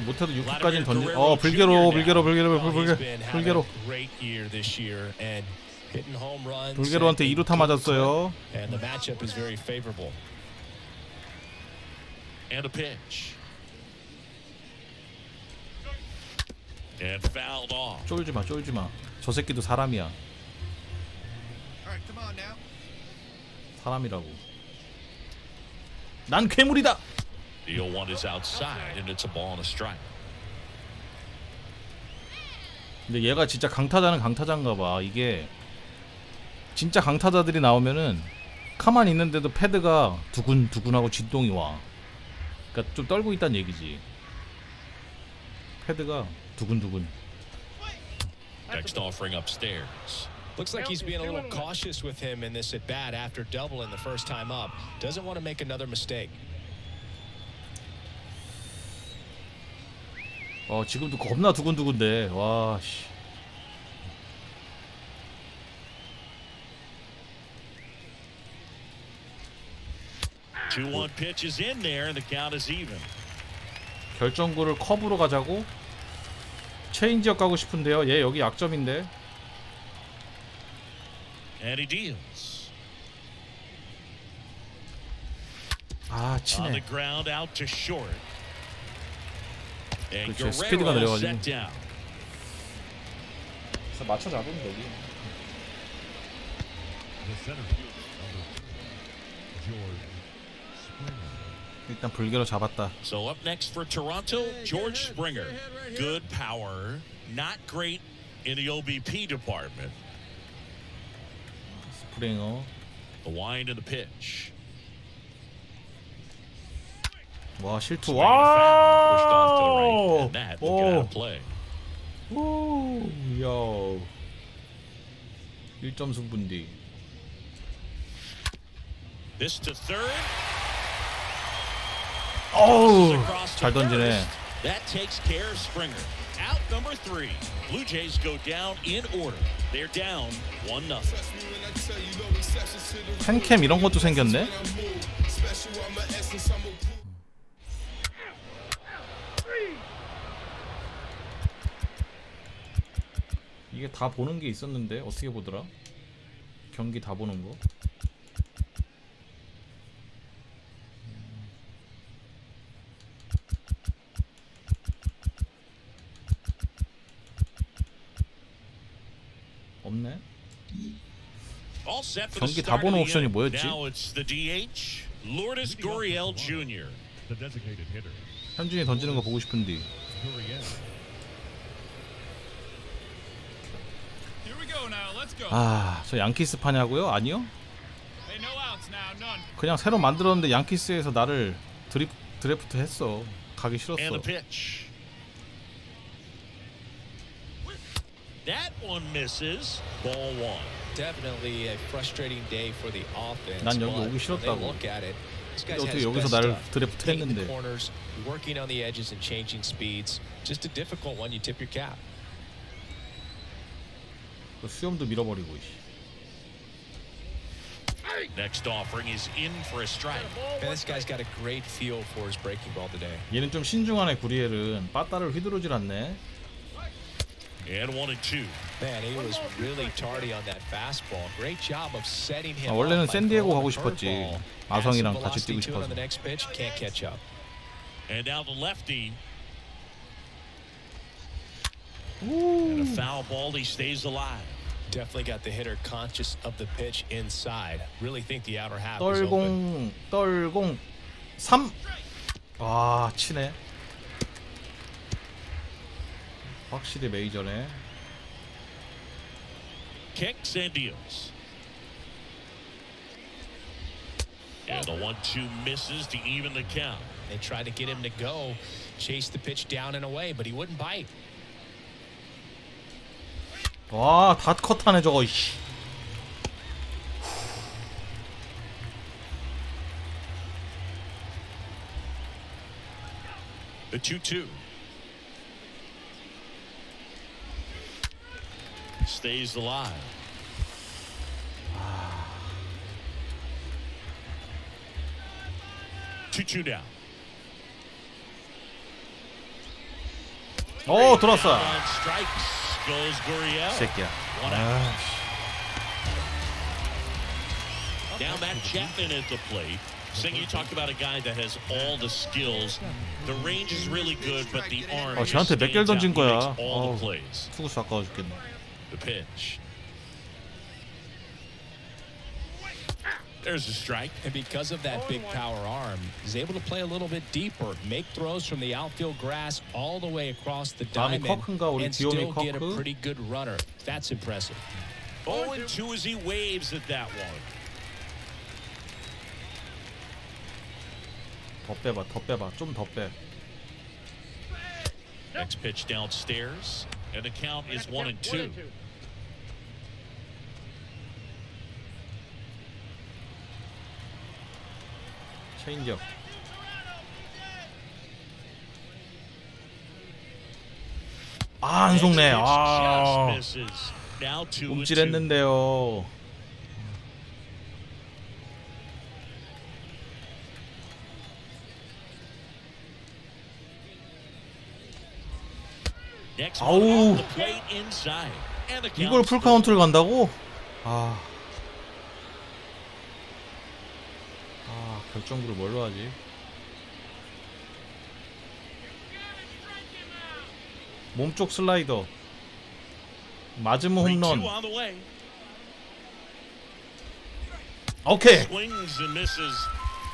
못해도 6구까지는 던지. 불개로. 불개로한테 2루타 맞았어요. And the matchup is very favorable. And a pitch. And fouled off. 쫄지 마. 저 새끼도 사람이야. Alright, come on now. 사람이라고. 난 괴물이다. The 0-1 is outside, and it's a ball and a strike. 근데 얘가 진짜 강타자는 강타자인가 봐. 이게 진짜 강타자들이 나오면은 가만히 있는데도 패드가 두근두근하고 진동이 와. 그러니까 좀 떨고 있다는 얘기지. 패드가 두근두근. Next offering upstairs. Looks like he's being a little cautious with him in this at bat after doubling the first time up. Doesn't want to make another mistake. 지금도 겁나 두근두근데. 와 씨. Two 1 pitch is in there, and the count is even. 결정구를 컵으로 가자고? 체인지업 가고 싶은데요. 얘 여기 약점인데. And he deals. 아 On the 치네. ground out to short. And 그렇죠. 스피드가 Guerrero 내려가지고. set down. 그래서 맞춰 잡으면 되지. The center fielder, number 2, George Springer. 일단 불개로 잡았다. So up next for Toronto, George Springer. Good power, not great in the OBP department. 스프링어. The wind and the pitch. 와 실투. Swing and a foul, pushed off to the right, 와. and that will get out of play. 오. 야. 1점 승분디. This to third. 어우. Across to 잘 던지네. first. That takes care of Springer. Out number 3. Blue Jays go down in order. They're down 1-0. 팬캠 이런 것도 생겼네. 이게 다 보는 게 있었는데 어떻게 보더라? 경기 다 보는 거. 없네. All set for the 경기 다 start 보는 of the 옵션이 inning. 뭐였지? Now it's the DH, Lourdes Gurriel Jr. The designated hitter, 현준이 던지는 거 보고 싶은데. Gurriel. Here we go now. Let's go. 아, 저 양키스 파냐고요? 아니요. Hey, no outs now. None. 그냥 새로 만들었는데 양키스에서 나를 드래프트 했어. 가기 And 싫었어. the pitch. That one misses. Ball 1. Definitely a frustrating day for the offense. 난 여기 but 오기 when they 싫었다고. look at it, this guy's 어떻게 had his 여기서 best 나를 stuff. 드래프트 Hitting the 했는데. corners, working on the edges and changing speeds. Just a difficult one. You tip your cap. 그 수염도 밀어버리고. 이씨. Next offering is in for a strike. Man, this guy's got a great feel for his breaking ball today. 얘는 좀 신중하네. 구리엘은 빠따를 휘두르질 않네. And 1-2. Man, he was really tardy on that fastball. Great job of setting him 아, 원래는 up by 샌디에고 throwing 가고 the 싶었지. curveball. 아성이랑 Has some 같이 뛰고 velocity to it on 싶어서. the next pitch, can't catch up. And now the lefty. 오. And a foul ball. He stays alive. Definitely got the hitter conscious of the pitch inside. Really think the outer half is open. 떨공 3. 아, 치네. 확실히 메이저네. Kicks and deals. And the 1-2 misses to even the count. They tried to get him to go, chase the pitch down and away, but he wouldn't bite. 와, 다 컷하네 저거. 이씨. The 2-2. Stays alive. Two down. 오, 들어왔어. On strikes goes Gurriel. 새끼야. One out. 아, Now Matt Chapman at the plate. Sing, you talked about a guy that has all the skills. The range is really good, but the arm 쟤한테 몇 개를 던진 stands out. He 거야. makes all 어우, the plays. 투구수 아까워 죽겠네. The pitch. There's a strike. And because of that big power arm, he's able to play a little bit deeper, make throws from the outfield grass all the way across the 다음이 diamond, 커크인가 우리 and 디오미 still get a 커크? pretty good runner. That's impressive. 0-2 as he waves at that one. 더 빼봐, 더 빼봐, 좀 더 빼. Next pitch downstairs, and the count is 1-2. 체인지업. 아, 안 속네. 아, Just misses. Now 2-2. 움찔했는데요. Next 아우. one off the plate inside. And the 이걸 count's 풀 카운트를 간다고? 아, 결정구를 뭘로 하지? 몸쪽 슬라이더 맞으면 홈런. 오케이. Swings and misses,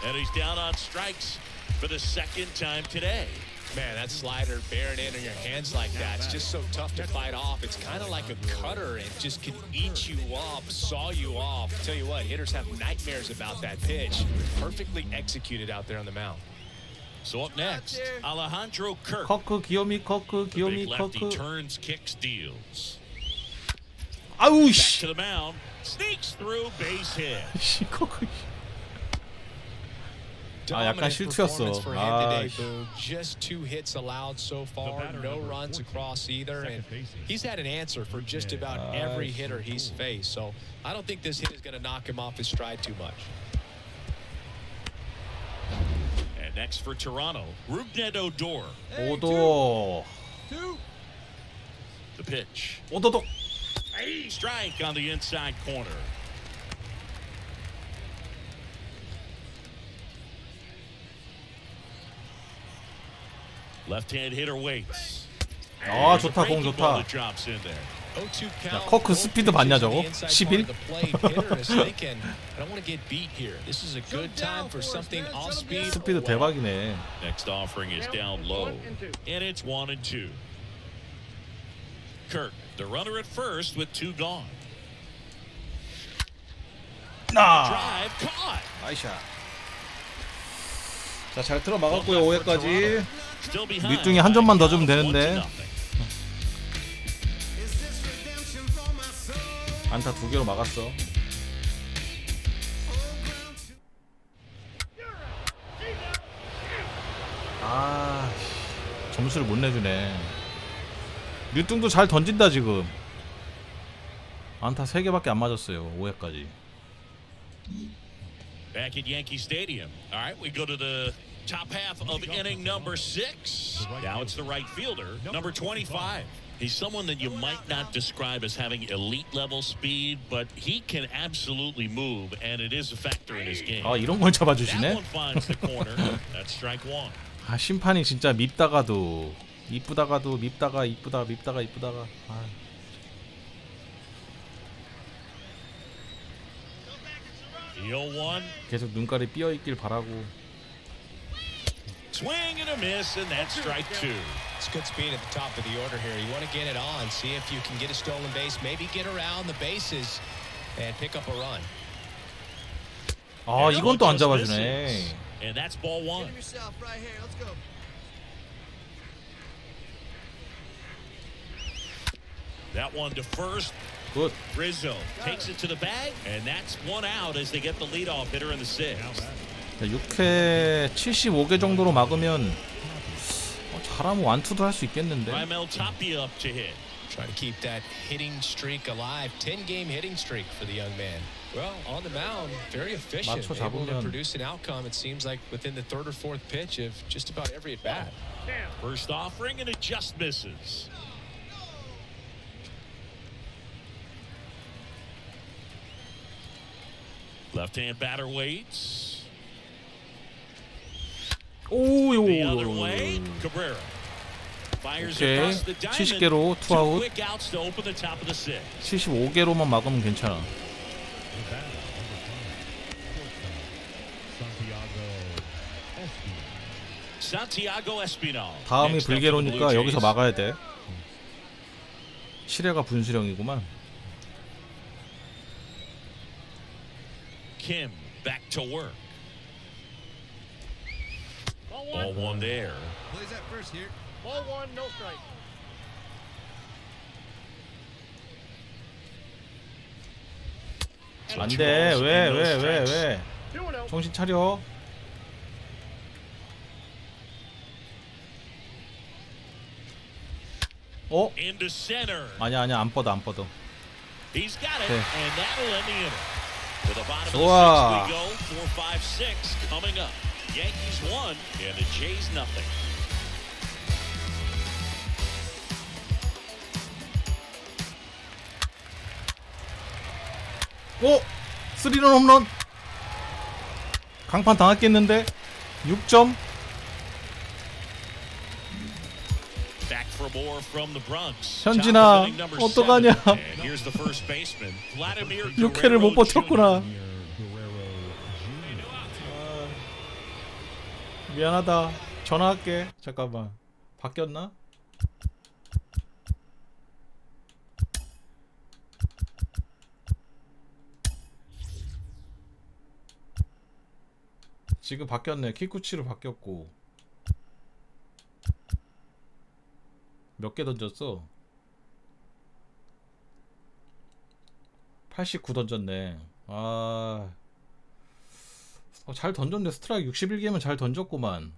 and he's down on strikes for the second time today. Man, that slider bearing in on your hands like that, it's just so tough to fight off. It's kind of like a cutter. It just can eat you up, saw you off. Tell you what, hitters have nightmares about that pitch. Perfectly executed out there on the mound. So up next, Alejandro Kirk. 커크 귀요미 커크 The 귀요미 big lefty 커크. turns, kicks, deals. 아우 Back 씨. to the mound, sneaks through, base hit. 씨 커크. 아 약간 Dominant 실투였어. performance for him 아 today, Boo. Just 2 hits allowed so far, no runs across either, and he's had an answer for just about every hitter he's faced. So I don't think this hit is going to knock him off his stride too much. And next for Toronto, Rougned Odor. 오도. The pitch. 오도독. Strike on the inside corner. Left-hand hitter waits. 아 좋다 공 좋다. Drops in there. 야 커크 스피드 봤냐 저거? 11? 스피드 대박이네. Next offering is down low, and it's 1-2. Kirk, the runner at first with 2 gone. Drive caught. 나이샷. 자 잘 틀어 막았고요 5회까지. 밑둥이 한 점만 더 주면 되는데. 안타 2개로 막았어. 아 점수를 못 내주네. 류뚱도 잘 던진다 지금. 안타 3개밖에 안 맞았어요 5회까지. Back at Yankee Stadium. All right, we go to the top half of inning number 6. Now it's the right fielder, number 25. He's someone that you might not describe as having elite level speed, but he can absolutely move, and it is a factor in his game. 아 이런 걸 잡아주시네. That one finds the corner. That's strike 1. 아 심판이 진짜 밉다가도 이쁘다가도 밉다가 이쁘다 밉다가 이쁘다가. 아. 계속 눈깔이 삐어 있길 바라고. Swing and a miss, and that's strike 2. It's good speed at the top of the order here. You want to get it on, see if you can get a stolen base, maybe get around the bases and pick up a run. 아 이건 또 안 잡아주네. And that's ball 1. That one to first. Good. Rizzo takes it to the bag, and that's 1 out as they get the leadoff hitter in the 6th. 6회 75개 정도로 막으면 잘하면 완투도 할 수 있겠는데. Raimel Tapia up to hit. Try to keep that hitting streak alive. 10-game hitting streak for the young man. Well, on the mound, very efficient. Able to produce an outcome, it seems like, within the 3rd or 4th pitch of just about every at-bat. First offering, and it just misses. Left-hand batter waits. 오요. The other way, Cabrera. Fires across the diamond. 70개로 투아웃. Quick outs to open the top of the 6th. 75개로만 막으면 괜찮아. Santiago Espinal. 다음이 불개로니까 여기서 막아야 돼. 7회가 분수령이구만. Kim back to work. Ball 1 there. Plays that first here. Ball 1, no strike. 안돼. 왜? 정신 차려. 어? Into center. 아니야 안 뻗어. He's got it, 네. and that'll end the inning. To the bottom 좋아. of the 6th we go. 4, 5, 6 coming up. Yankees 1 and the Jays nothing. 오! 3런 홈런. 강판 당했겠는데? 6점? Back for more from the Bronx. 현진아, 어떡하냐? And here's the first baseman, Vladimir 6회를 못 버텼구나. 미안하다. 전화할게. 잠깐만. 바뀌었나? 지금 바뀌었네. 키쿠치로 바뀌었고. 몇 개 던졌어? 89 던졌네. 잘 던졌는데 스트라이크 61개면 잘 던졌구만.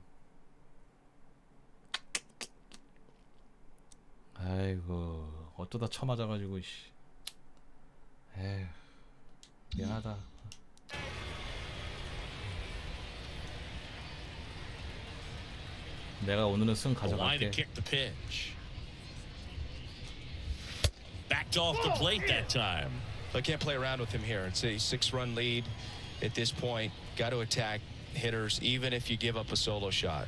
아이고, 어쩌다 쳐맞아가지고, 씨. 에휴, 미안하다. 내가 오늘은 승 가져갈게. Backed off the plate that time. I can't play around with him here. It's a 6-run lead at this point. Got to attack hitters even if you give up a solo shot.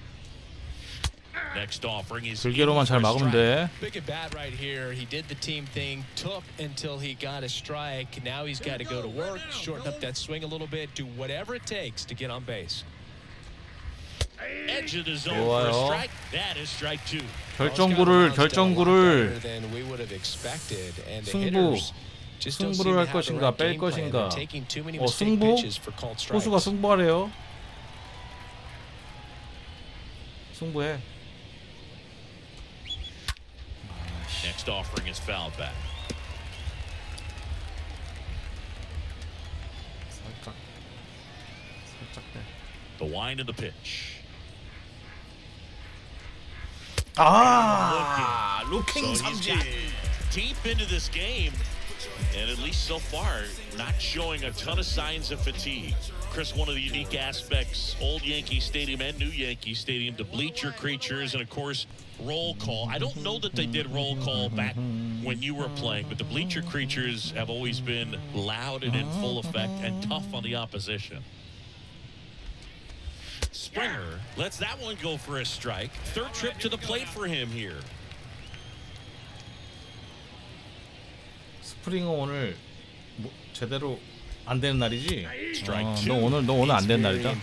Next offering is 들개로만 잘 막으면 돼. Big at bat right here. He did the team thing, took until he got a strike. Now he's got to go to work, shorten up that swing a little bit, do whatever it takes to get on base. Edge of the zone for a strike. That is strike 2. 결정구를 승부를 할 것인가 뺄 것인가. 승부? 포수가 승부하래요. 승부해. Next offering is fouled back. 살짝 빼. The wind of the pitch. 루킹 삼진. Deep into this game, and at least so far, not showing a ton of signs of fatigue. Chris, one of the unique aspects, old Yankee Stadium and new Yankee Stadium, the bleacher creatures, and of course, roll call. I don't know that they did roll call back when you were playing, but the bleacher creatures have always been loud and in full effect and tough on the opposition. Springer lets that one go for a strike. Third trip to the plate for him here. 스프링어 오늘 제대로 안 되는 날이지? 너 오늘 안 되는 날이다.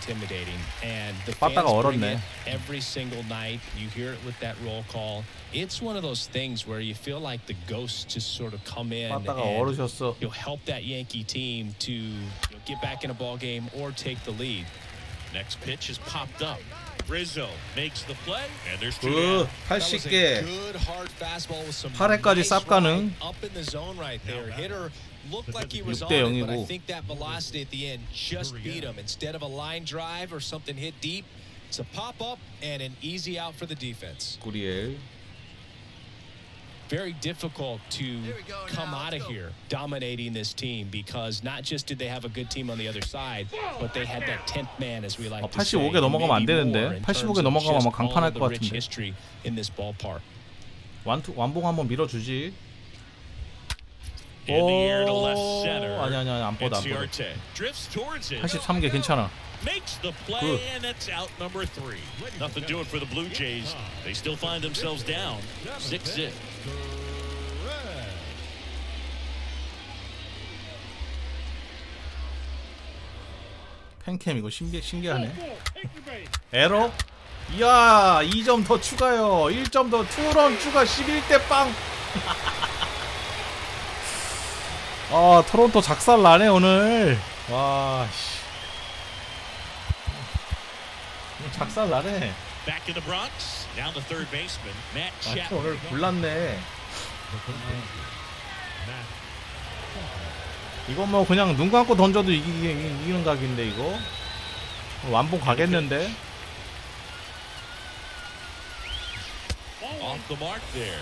빠따가 얼었네. Every single night you hear it with that roll call. It's one of those things where you feel like the ghosts just sort of come in 빠따가 and 얼으셨어. you'll help that Yankee team to get back in a ball game or take the lead. Next pitch is popped up. Rizzo makes the play, and there's 굿, 80개. 8회까지 쌉 가능. 6대 0이고. But I think that velocity at the end just beat him. Instead of a line drive or something hit deep, it's a pop up and an easy out for the defense. 구리엘. Very difficult to come out of here dominating this team because not just did they have a good team on the other side, but they had that 10th man, as we like to say. 85개 넘어가면 안 되는데. 85개 넘어가면 아마 강판할 것 같은데. 완봉 한번 밀어주지. 아니 안 뻗어. 83개 괜찮아. Makes the play, and that's out number 3. Nothing doing for the Blue Jays. They still find themselves down 6-0. 팬캠 이거 신기하네. 에러? 이야, 2점 더 추가요. 1점 더 투런 추가 11대 빵. 토론토 작살 나네 오늘. 와 씨. 작살 나네. Back in the Bronx, down the third baseman, Matt Chapman. 오늘 불났네. 이거 뭐 그냥 눈 감고 던져도 이기는 각인데 이거. 완봉 가겠는데. Off the mark there.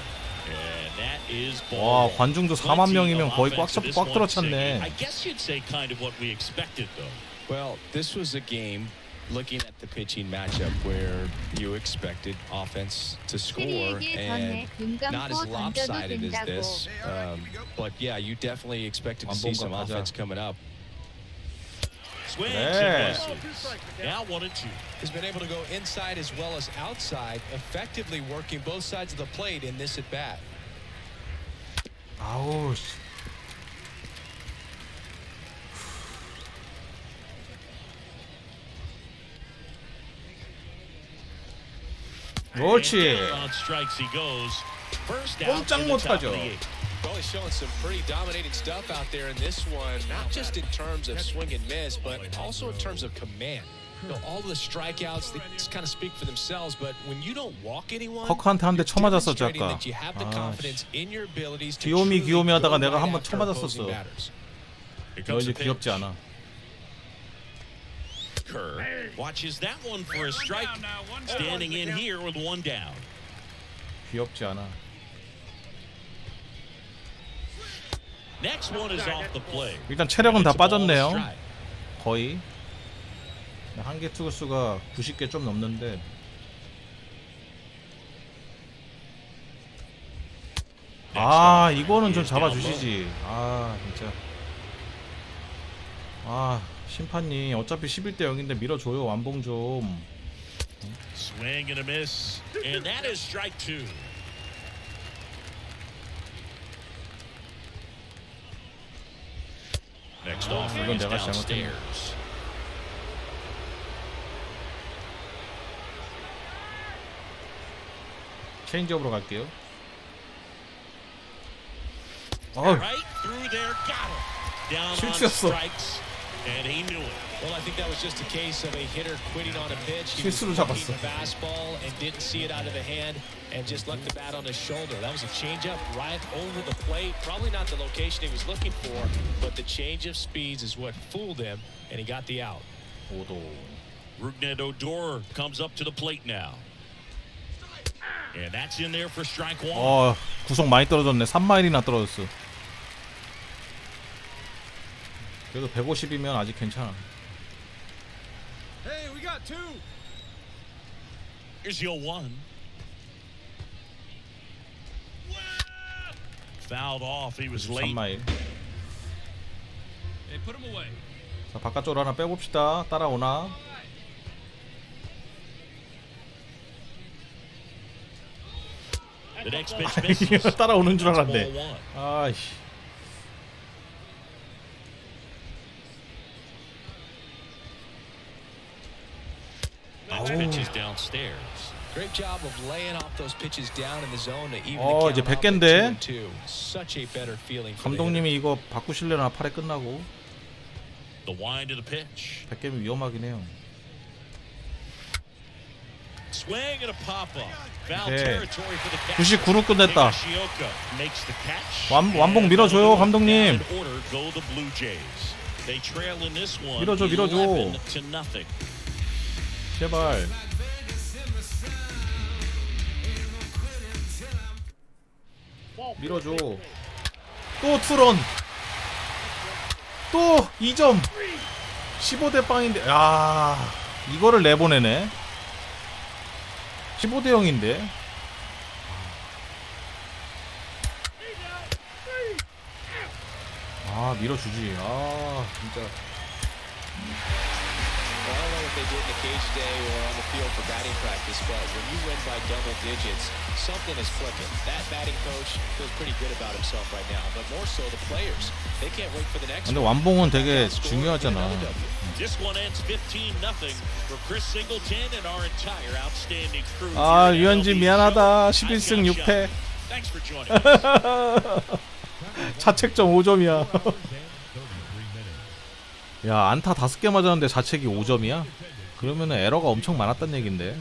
And that is 와, 관중도 4만 명이면 거의 꽉 들어찼네. I guess you'd say kind of what we expected though. Well, this was a game looking at the pitching matchup where you expected offense to score and not as lopsided as this. But yeah, you definitely expected to see some offense coming up. Swing 네. misses. Now 1-2. Has been able to go inside as well as outside, effectively working both sides of the plate in this at bat. 아우 씨. 그렇지. On strikes he goes. First out 꼼짝 in the top 못하죠. of the eighth. Well, he's showing some pretty dominating stuff out there in this one, not just in terms of swing and miss, but also in terms of command. You know, all the strikeouts, they just kind of speak for themselves, but when you don't walk anyone, 커크한테 한 대 쳐맞았었지 demonstrating 아까. that you have the confidence in your abilities to 귀요미 truly 귀요미 하다가 go 내가 right 한번 after 쳐맞았었어. opposing batters. Here 너 comes 이제 the 귀엽지 pitch. 않아. Kerr watches that one for a strike. Standing in here with one down. 귀엽지 않아. Next one is off the plate. 일단 체력은 다 It's a ball and 빠졌네요. strike. 거의. 한개 투구수가 90개 좀 넘는데. 아 이거는 좀 잡아주시지. 아 진짜. 아 심판님 어차피 11대 0인데 밀어줘요. 완봉 좀. Swing and a miss, and that is strike two. Next off 이건 is 내가 잘못했네. downstairs. 체인지업으로 갈게요. Right through there, got him. Down on 실수였어. strikes, and he knew it. Well, I think that was just a case of a hitter quitting on a pitch. He was 실수로 looking 잡았어. at the fastball and didn't see it out of the hand and just left the bat on his shoulder. That was a changeup right over the plate. Probably not the location he was looking for, but the change of speeds is what fooled him, and he got the out. 오도. Rougned Odor comes up to the plate now. And that's in there for strike one. 구속 많이 떨어졌네. 3마일이나 떨어졌어. 그래도 150이면 아직 괜찮아. Hey, we got two. Here's your one. Fouled off. He was late. 3마일. Hey, put him away. 자, 바깥쪽으로 하나 빼봅시다. 따라오나? The next pitch misses. 따라오는 줄 That's 알았네. ball one. 아이씨. Next pitch is downstairs. Great job of laying off those pitches down in the zone to even 이제 the count 100개인데. out to 2-2. Such a better feeling for the hitter. 감독님이 이거 바꾸실래나 8회 끝나고. The wind of the pitch. 100개면 위험하긴 해요. Swing and a pop-up. Foul 네. territory for the catcher. 99로 끝냈다. Higashioka makes the catch. 완봉 밀어줘요, 감독님. Down in order go the Blue Jays. They trail in this one 밀어줘, 밀어줘. 11-0. 제발. 밀어줘. 또 투런. 또 2점. 15대 빵인데. 야, 이거를 내보내네. 15대 0인데. 아, 밀어주지. 아, 진짜. Well, I don't know what they did in the cage today or on the field for batting practice, but when you win by double digits, something is flipping. That batting coach feels pretty good about himself right now, but more so the players. They can't wait for the next 근데 one. 완봉은 되게 중요하잖아. This one ends 15-0 for Chris Singleton and our entire outstanding crew. 아, here at 유현진 MLB 미안하다. Show. 11승 I'm 6패. Thanks for joining us. 자책점 5점이야. 야, 안타 5개 맞았는데 자책이 5점이야? 그러면은 에러가 엄청 많았단 얘긴데.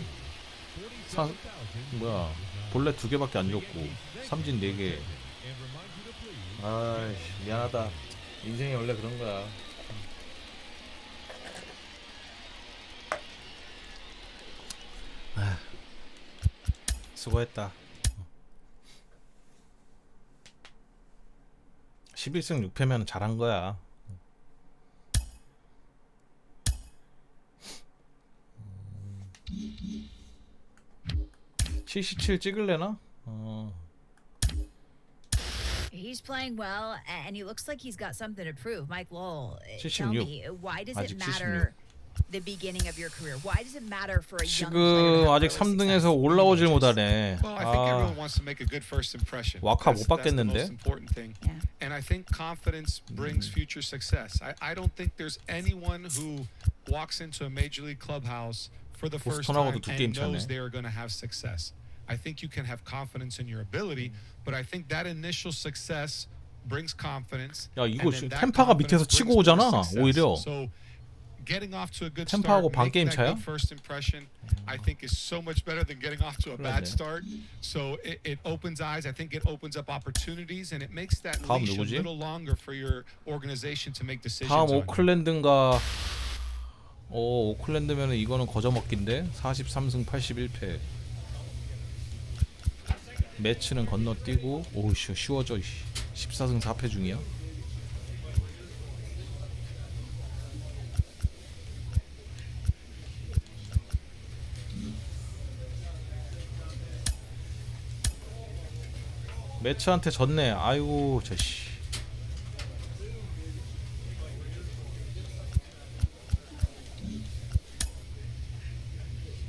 뭐야, 본래 2개밖에 안 줬고 삼진 4개. 아이씨, 미안하다. 인생이 원래 그런 거야. 아, 수고했다. 11승 6패면 잘한 거야. 77 찍을래나? he's playing well, and he looks like he's got something to prove. Mike Lowell, tell 76. me, why does 아직 it matter 76. the beginning of your career? Why does it matter for a young 지금 player to have 아직 early 3등에서 올라오질 못하네. Well, I think everyone wants to make a good first impression. 와카 못 That's the 받겠는데? most important thing. Yeah. And I think confidence brings future success. I don't think there's anyone who walks into a major league clubhouse for the first time 보스턴하고도 두 게임 and knows 차네. they are going to have success. I think you can have confidence in your ability, but I think that initial success brings confidence. 야, 이거 and 지금 then that 템파가 밑에서 confidence 치고 brings more 오잖아, success. 오히려. So getting off to a good 템파하고 start, 반 making 게임 that 차야? good first impression, I think is so much better than getting off to a bad 그러네. start. So it opens eyes. I think it opens up opportunities, and it makes that 다음 leash a 누구지? little longer for your organization to make decisions 다음 on. 오클랜드인가? 오클랜드면은 이거는 거저먹기인데 43승 81패. 매치는 건너뛰고 오우씨 쉬워져. 14승 4패 중이야. 매치한테 졌네. 아이고 저씨.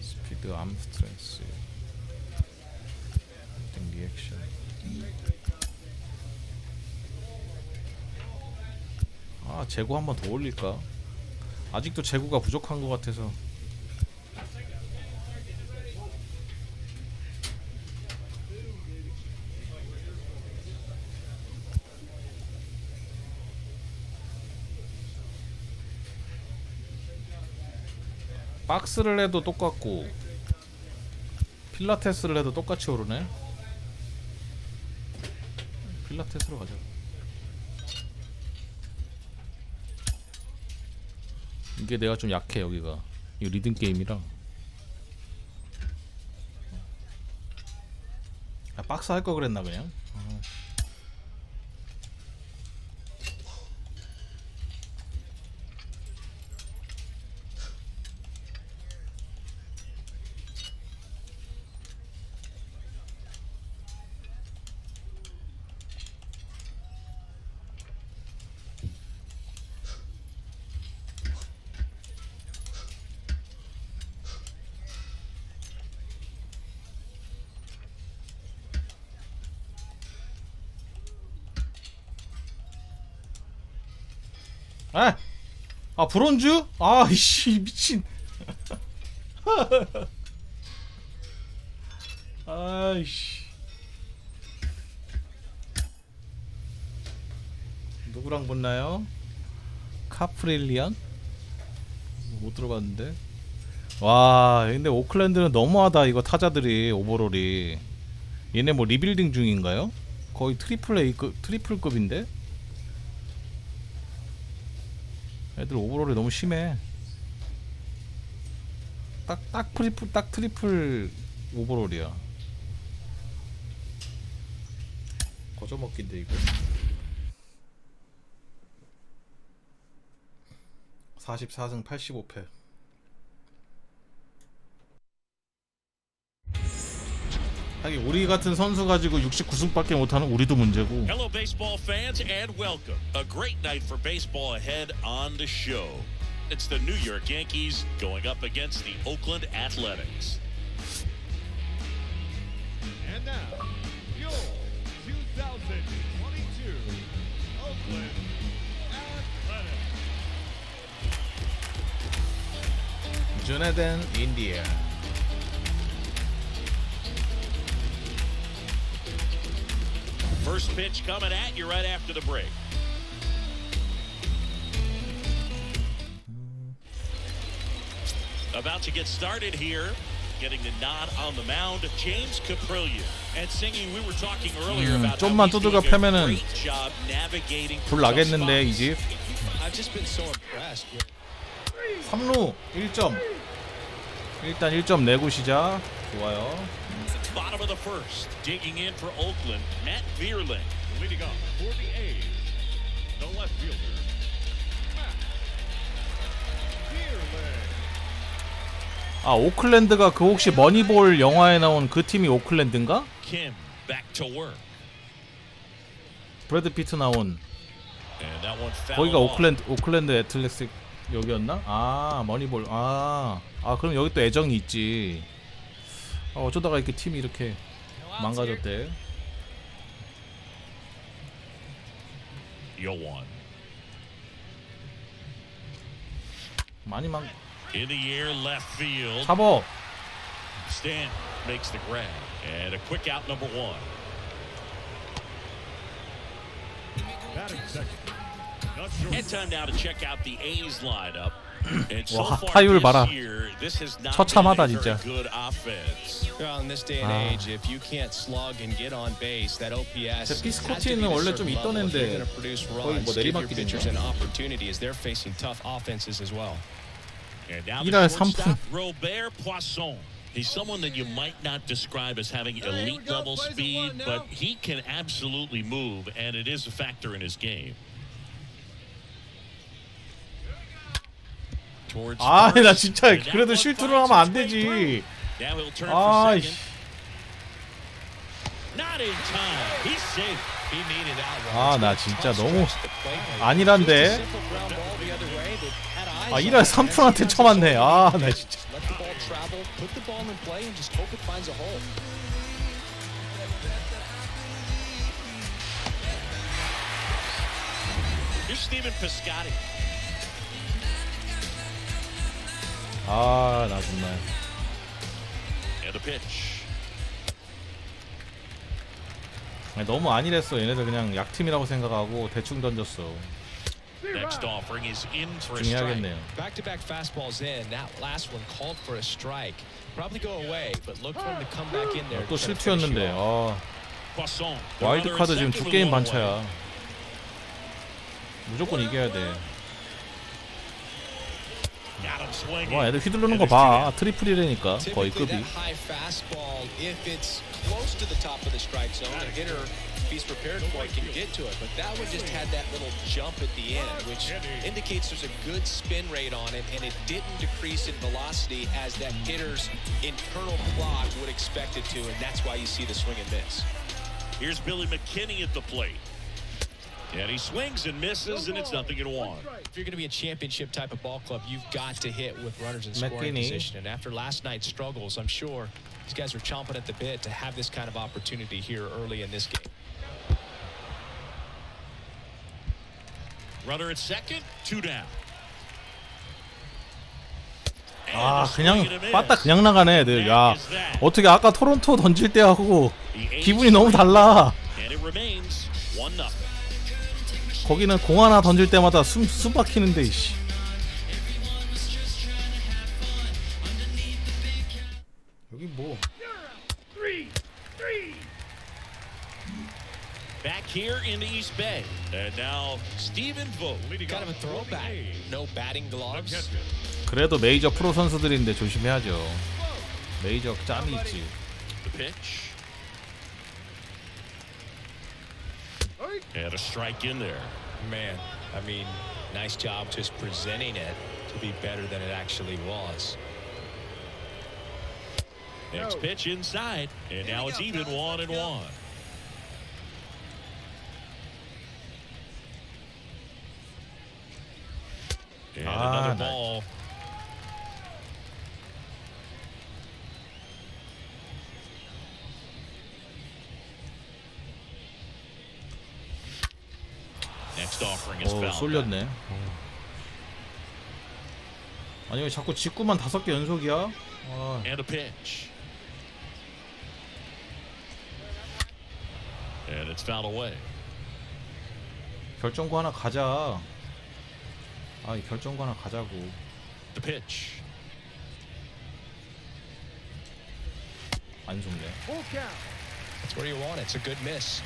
스피드 암 스트렝스 리액션. 아 재고 한번 더 올릴까? 아직도 재고가 부족한 것 같아서. 박스를 해도 똑같고 필라테스를 해도 똑같이 오르네. 필라테스로 가자. 이게 내가 좀 약해. 여기가 이 리듬 게임이랑. 아, 박스 할 거 그랬나 그냥. 아 브론즈? 아이씨 미친. 아이씨. 누구랑 붙나요? 카프릴리안? 못 들어봤는데. 와 근데 오클랜드는 너무하다. 이거 타자들이 오버롤이. 얘네 뭐 리빌딩 중인가요? 거의 트리플 A급, 트리플급인데? 애들 오버롤이 너무 심해. 딱 트리플 오버롤이야. 거저먹기인데 이거. 44승 85패. 하긴 우리 같은 선수 가지고 69승밖에 못하는 우리도 문제고. Hello, baseball fans, and welcome. A great night for baseball ahead on the show. It's the New York Yankees going up against the Oakland Athletics. And now, your 2022 Oakland Athletics. Jonathan India. First pitch coming at you right after the break. About to get started here. Getting the nod on the mound, James Caprillion. And singing, we were talking earlier about 좀만 how he's 두들겨 doing a 패면은 great job navigating 불 나겠는데 이 집. I've just been so impressed with 3루 1점. 일단 1점 내고 시작. 좋아요. bottom of the first. Digging in for Oakland, Matt Vierling. Leading up for the A's, the left fielder, Matt Vierling. 아 오클랜드가 그 혹시 머니볼 영화에 나온 그 팀이 오클랜드인가? Kim back to work. 브래드 피트 나온 And that one fouled 거기가 off. 오클랜드 애틀렉틱 여기였나? 아 머니볼 아 그럼 여기 또 애정이 있지. 어쩌다가 이렇게 팀이 이렇게 망가졌대. Yoan. 많이 In the air left field. 잡어. Stan makes the grab. And a quick out number 1. And time now to check out the A's lineup. And so 와, far 타율 this 봐라. year, this has not 처참하다 been a 진짜. very good offense. Well, in this day and age, if you can't slug and get on base, that OPS has to be 피스코티는 a 원래 certain 좀 level 있던 if you're 앤데 going to produce 거의 runs, 뭐 give your 내리막길인가? pitchers an opportunity as they're facing tough offenses as well. And now 1할 the shortstop, 3푼. Robert Poisson. He's someone that you might not describe as having elite level speed, but he can absolutely move, and it is a factor in his game. Towards 나 first, 진짜 and that 그래도 one 실수를 finds 하면 안 its way 되지. through. Now he'll turn for second. 아이씨. Not in time. He's safe. He needed that one. 나 진짜 너무 아니란데. 1할 3푼한테 쳐맞네. 나 진짜. Let the ball travel, put the ball in play, and just hope it finds a hole. Here's Steven Piscotty. 나 정말. And the pitch. 너무 안일했어. 얘네들 그냥 약팀이라고 생각하고 대충 던졌어. Next offering is in for a strike. 중요하겠네요. Back-to-back fastballs in. That last one called for a strike. Probably go away, but look for him to come back in there. 또 실투였는데. Poisson. 와일드 카드 지금 2게임 반차야. 무조건 이겨야 돼. Got him swinging. 와, 애들 휘두르는 거 봐. 트리플이라니까 거의 급이. That high fastball, if it's close to the top of the strike zone, a hitter, if he's prepared for it, can get to it. But that one just had that little jump at the end, which indicates there's a good spin rate on it, and it didn't decrease in velocity as that hitter's internal clock would expect it to, and that's why you see the swing and miss. Here's Billy McKinney at the plate. And he swings and misses, and it's 0-1. If you're going to be a championship type of ball club, you've got to hit with runners in scoring position. And after last night's struggles, I'm sure these guys are chomping at the bit to have this kind of opportunity here early in this game. Runner at second, 2 down. 그냥 빠딱 그냥 나가네 애들. 야, 어떻게 아까 토론토 던질 때하고 기분이 너무 달라. And it remains 1-0. 거기는 공 하나 던질 때마다 숨 막히는데 이씨. 여기 뭐? Back here in the East Bay. And now Stephen Vogt. Kind of a throwback. No batting gloves. 그래도 메이저 프로 선수들인데 조심해야죠. 메이저 짬이 있지. The pitch. And a strike in there. Man, I mean, nice job just presenting it to be better than it actually was. Next pitch inside. And now it's even 1-1. And another ball. Next offering is fouled. 쏠렸네. 아니 왜 자꾸 직구만 5개 연속이야? And a pitch. And it's fouled away. 결정구 하나 가자. 이 결정구 하나 가자고. The pitch. 안 좋네. That's where you want it. It's a good miss.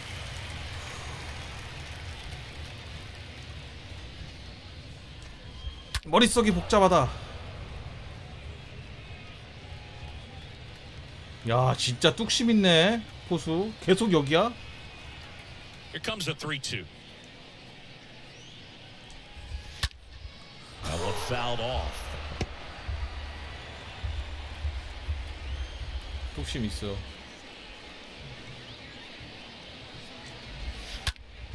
머릿속이 복잡하다. 야 진짜 뚝심 있네 포수. 계속 여기야? Here comes a 3-2. That one fouled off. 뚝심 있어.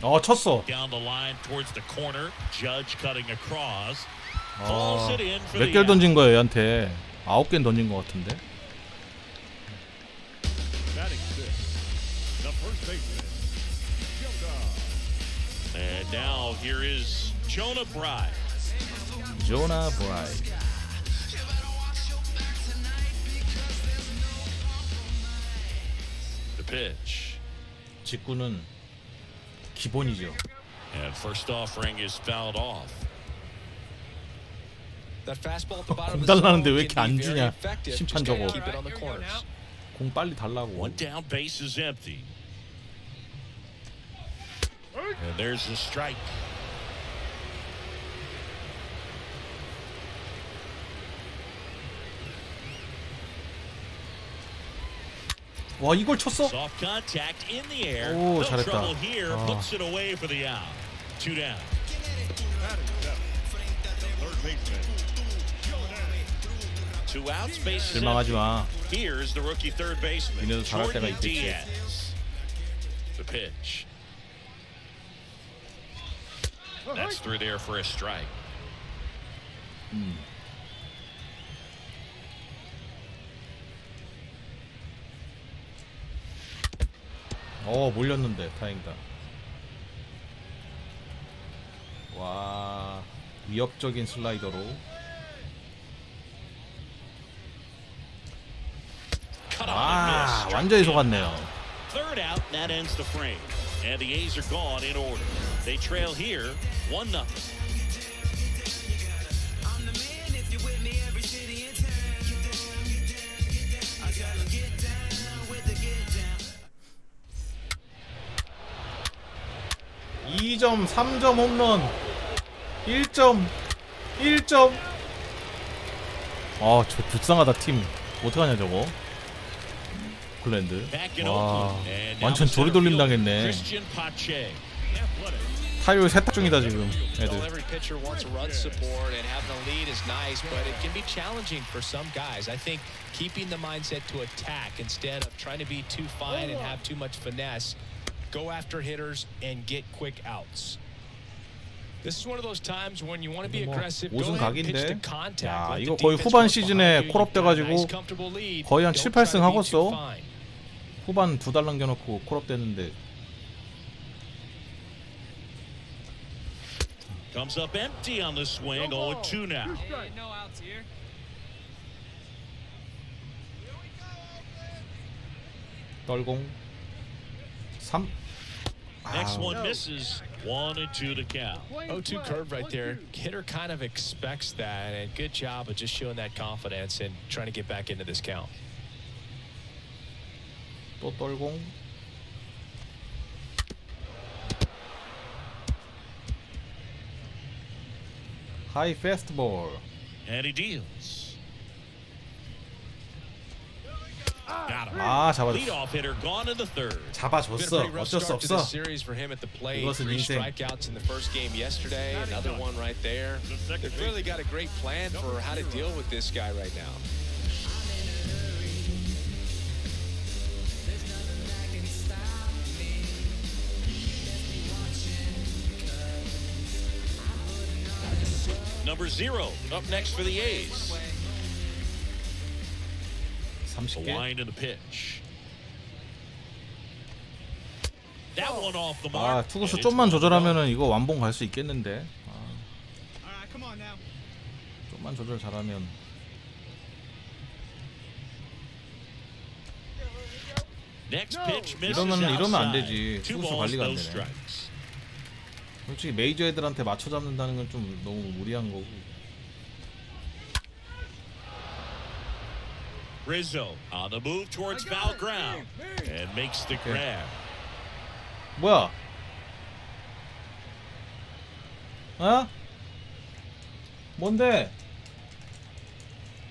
쳤어. Down the line towards the corner. Judge cutting across. Falls it in for 몇 the 개를 out. 던진 거예요 얘한테? 9개는 던진 것 같은데. Batting sixth, the first baseman, Jonah. And now here is Jonah Bride. 조나 브라이드. The pitch. 직구는 기본이죠. And first offering is fouled off. That fastball at the bottom 공 of the 달라는데 zone 왜 이렇게 can 안 be very 주냐? effective. 심판 Just gotta 저거. keep it on the corners. 공 빨리 달라고. One down, base is empty. And there's the strike. 와 이걸 쳤어? Soft contact in the air. 오, No 잘했다. trouble here. 아. Puts it away for the out. 2 down. Batting seventh, third baseman, Jonah. 2 outs, base is 실망하지 empty. 마. Here's the rookie third baseman, 니네도 잘할 때가 Jordan 있겠지. Diaz. The pitch. That's through there for a strike. 몰렸는데 다행이다. 와 위협적인 슬라이더로. Cut on and miss. Struck 완전히 him 속았네요. out. Third out, that ends the frame. And the A's are gone in order. They trail here 1-0. 이 2점, 3점 홈런, 1점, 1점. 저 불쌍하다 팀. 어떡하냐 저거. 오클랜드. 와, 완전 조리돌림 당했네. Christian Pache. 타율 세탁 중이다 지금 Well, 애들. every pitcher wants run support, and having a lead is nice, but it can be challenging for some guys. I think keeping the mindset to attack instead of trying to be too fine and have too much finesse, go after hitters and get quick outs. This is one of those times when you want to be aggressive. Go 우승 ahead and pitch to 각인데. contact. 야 Let the 이거 거의 defense 후반 work 시즌에 behind you. 콜업 You've got a 돼가지고 nice, comfortable lead. 거의 한 Don't 7, try 8승 to 하고 be too 있어. fine. 후반 2달 남겨놓고 콜업 됐는데. Comes up empty on the swing. 0-2 now. Hey, no outs here. 떨공 3. Next one misses. 1-2 to count. 0-2 curve right there. Hitter kind of expects that, and good job of just showing that confidence and trying to get back into this count. 또 떨공. 하이 페스트볼. And he deals. Got him. 잡아줬어. Leadoff hitter gone in the third. Been a 잡아줬어. pretty rough 어쩔 수 start to 없어. this series for him at the plate. 이것은 3 인생. strikeouts in the first game yesterday. Another one right there. They've really got a great plan for how to deal with this guy right now. Number 0 up next for the A's. A 30개. wind in the pitch. That one off the 아 mark. 투구수 And it's 좀만 1-1. 조절하면은 이거 완봉 갈 수 있겠는데. All right, come on now. 좀만 조절 잘하면. Next pitch misses 이러면 안 outside. 되지. 2 투구수 balls, 관리가 안 no 되네. strikes. 솔직히 메이저 애들한테 맞춰 잡는다는 건 좀 너무 무리한 거고. Rizzo on the move towards foul ground and makes the grab. 뭐야? 어? 뭔데?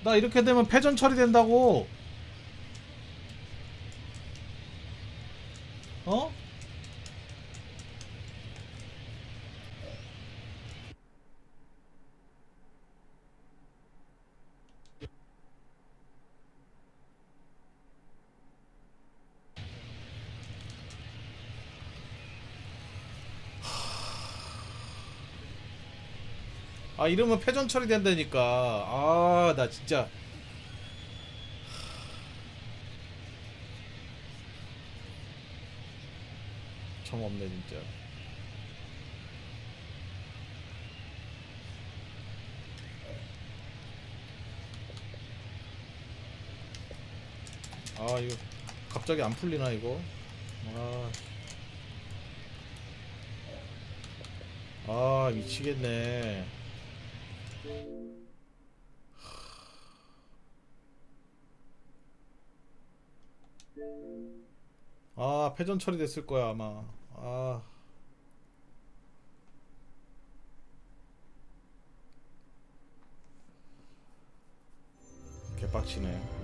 나 이렇게 되면 패전 처리된다고. 어? 아 이러면 패전 처리된다니까. 아 나 진짜 참 없네 진짜. 아 이거 갑자기 안 풀리나 이거. 아 미치겠네. 아 패전 처리됐을 거야 아마. 아 개빡치네.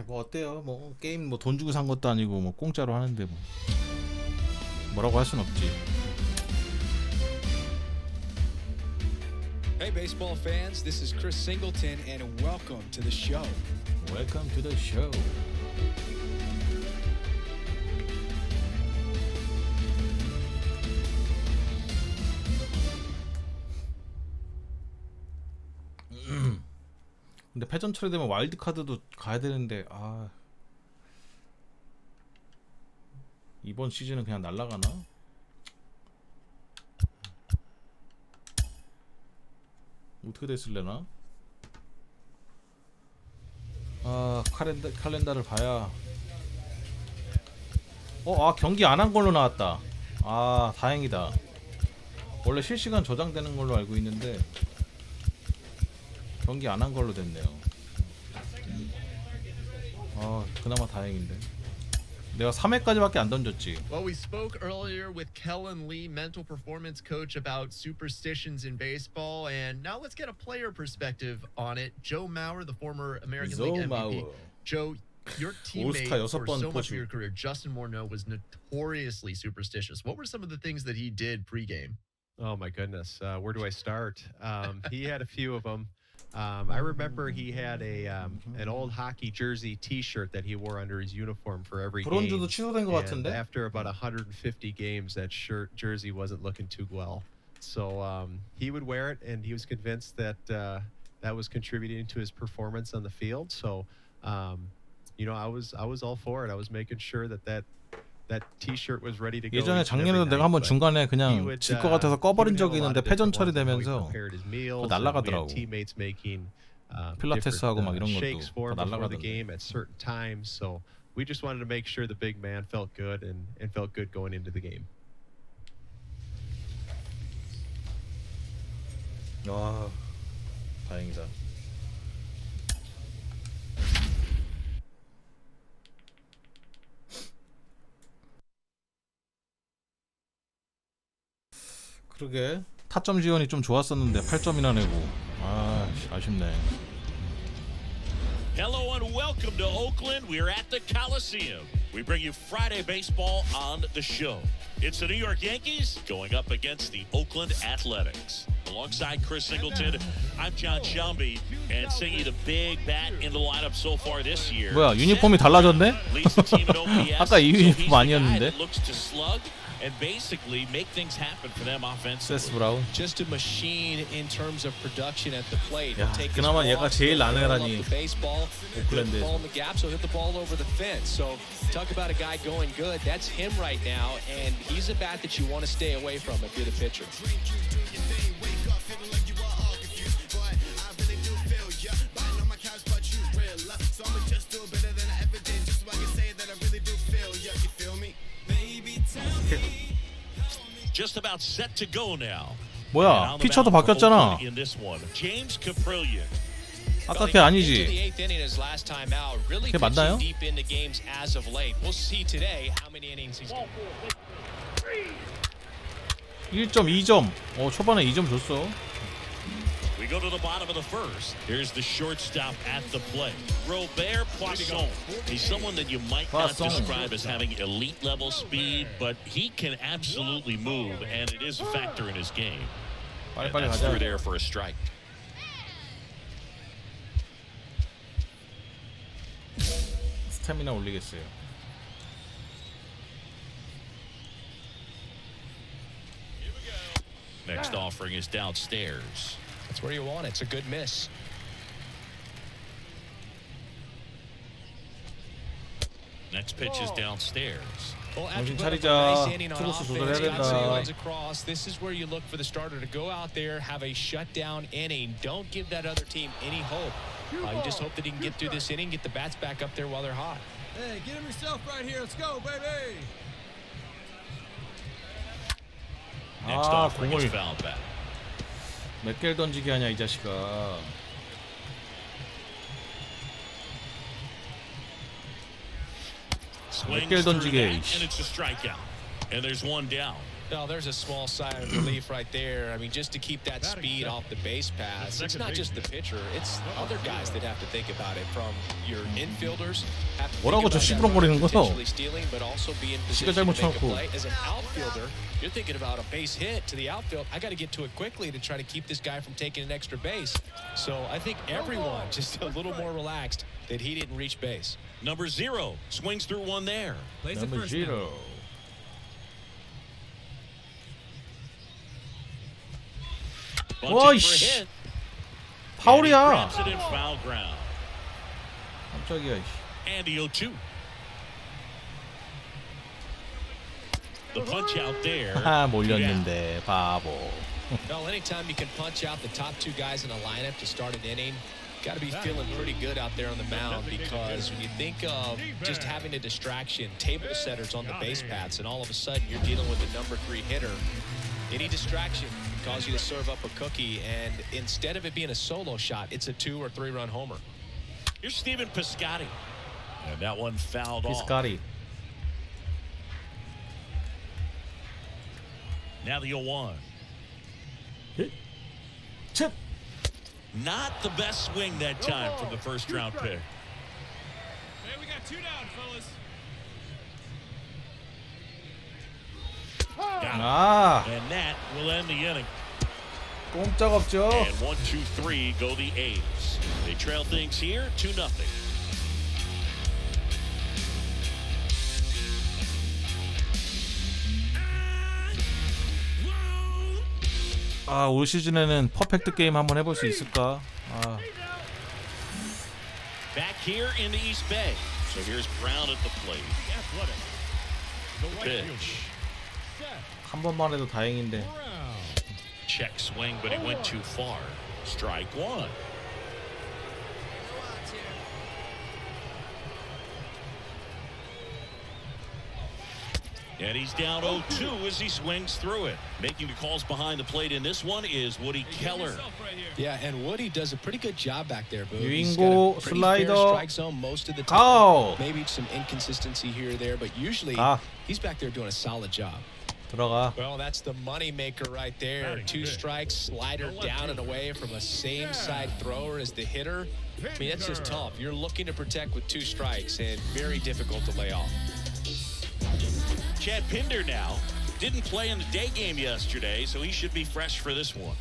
뭐 어때요? 뭐 게임 뭐 돈 주고 산 것도 아니고 뭐 공짜로 하는데 뭐 뭐라고 할 순 없지. Hey baseball fans, this is Chris Singleton and welcome to the show. Welcome to the show. 근데 패전 처리되면 와일드 카드도 가야 되는데 아 이번 시즌은 그냥 날라가나? 어떻게 됐을래나? 아 칼렌다를 봐야. 아 경기 안 한 걸로 나왔다. 아 다행이다. 원래 실시간 저장되는 걸로 알고 있는데 경기 안 한 걸로 됐네요. 아 그나마 다행인데. 내가 3회까지밖에 안 던졌지. Well, we spoke earlier with Kellen Lee, mental performance coach, about superstitions in baseball, and now let's get a player perspective on it. Joe Mauer, the former American League MVP. Joe, your teammate for so much of your career, Justin Morneau, was notoriously superstitious. What were some of the things that he did pregame? Oh my goodness, where do I start? He had a few of them. I remember he had an old hockey jersey T-shirt that he wore under his uniform for every game. 브론즈도 취소된 것 And 같은데? after about 150 games, that jersey wasn't looking too well. So he would wear it, and he was convinced that that was contributing to his performance on the field. So you know, I was all for it. I was making sure that T-shirt was ready to go. 예전에 작년에도 내가 한번 중간에 그냥 질 것 같아서 꺼버린 적이 있는데 패전 처리되면서 날라가더라고. 필라테스하고 막 이런 것도 다 날라가던데. at certain times. So we just wanted to make sure the big man felt good and felt good going into the game. 와 다행이다. 그러게 타점 지원이 좀 좋았었는데 8점이나 내고 아쉽네. Hello and welcome to Oakland. We're at the Coliseum. We bring you Friday baseball on the show. It's the New York Yankees going up against the Oakland Athletics. Alongside Chris Singleton, I'm John Shambi, and singing a big bat in the lineup so far this year. 뭐야 유니폼이 달라졌네? 아까 이 유니폼 아니었는데? And basically make things happen for them offensively. 세스 브라운. Just a machine in terms of production at the plate. 야, 그나마 얘가 제일 나네라니. 오클랜드. Ball in the gap, so hit the ball over the fence. So talk about a guy going good. That's him right now, and he's a bat that you want to stay away from if you're the pitcher. Just about set to go now. 뭐야 피처도 바뀌었잖아. 아까 걔 아니지? 걔 맞나요? 1.2점. 초반에 2점 줬어. We go to the bottom of the first. Here's the shortstop at the plate, Robert Poisson. He's someone that you might not describe as having elite level speed, but he can absolutely move, and it is a factor in his game. 빨리 That's 가자. through there for a strike. 스태미나 올리겠어요. Next offering is downstairs. That's where you want it. It's a good miss. Next pitch is downstairs. Well, after 정신 putting up a 차리자. nice inning on 투구수 offense, 조절해야 got some 된다. runs across. This is where you look for the starter to go out there, have a shutdown inning. Don't give that other team any hope. You just hope that he can get through this inning, get the bats back up there while they're hot. Hey, get him yourself right here. Let's go, baby. Next 아, offering is 공을 foul back. 몇 개를 던지게 하냐 이 자식아. Swings 개를 through 던지게, that, 이씨. and it's a strikeout. And there's one down. No, there's a small sigh of relief right there. I mean, just to keep that speed off the base pass. It's not just the pitcher. It's other guys that have to think about it. From your infielders have to 뭐라고 저 think about that 시끄렁거리는 runner 거요? potentially stealing, but also be in 시간 position 잘못 to make a 쳐놓고. play. As an outfielder, you're thinking about a base hit to the outfield. I got to get to it quickly to try to keep this guy from taking an extra base. So I think everyone just a little more relaxed that he didn't reach base. Number 0 swings through one there. Number 0. Bunted for a 와이씨. hit. 파울이야. And he grabs it in foul ground. 깜짝이야. 이씨. And the 0-2. The punch out there. 하 몰렸는데 바보. Well, anytime you can punch out the top two guys in a lineup to start an inning, got to be feeling pretty good out there on the mound, because when you think of just having a distraction, table setters on the base paths, and all of a sudden you're dealing with the number 3 hitter, any distraction can cause you to serve up a cookie, and instead of it being a solo shot, it's a 2 or 3 run homer. Here's Steven Piscotty. And that one fouled off. Piscotty. Now the 0-1. 칩. Not the best swing that time from the first round pick. Hey, we got 2 down, fellas. 아, And that will end the inning. 꼼짝없죠. And 1-2-3 go the A's. They trail things here 2-0. 아, 올 시즌에는 퍼펙트 게임 한번 해볼 수 있을까? 아, Back here in the East Bay. So here's Brown at the plate. Pitch. 한 번만 해도 다행인데. Check swing, but he went too far. Strike 1. And he's down 0-2 as he swings through it. Making the calls behind the plate in this one is Woody Keller. Yeah, and Woody does a pretty good job back there, Boo. 유인고, He's got a pretty fair 슬라이더. strike zone most of the time. 가오. Maybe some inconsistency here or there, but usually 가. he's back there doing a solid job. 들어가. Well, that's the money maker right there. 2 strikes, slider down and away from a same side thrower as the hitter. I mean, that's just tough. You're looking to protect with 2 strikes and very difficult to lay off. Chad Pinder now didn't play in the day game yesterday, so he should be fresh for this one.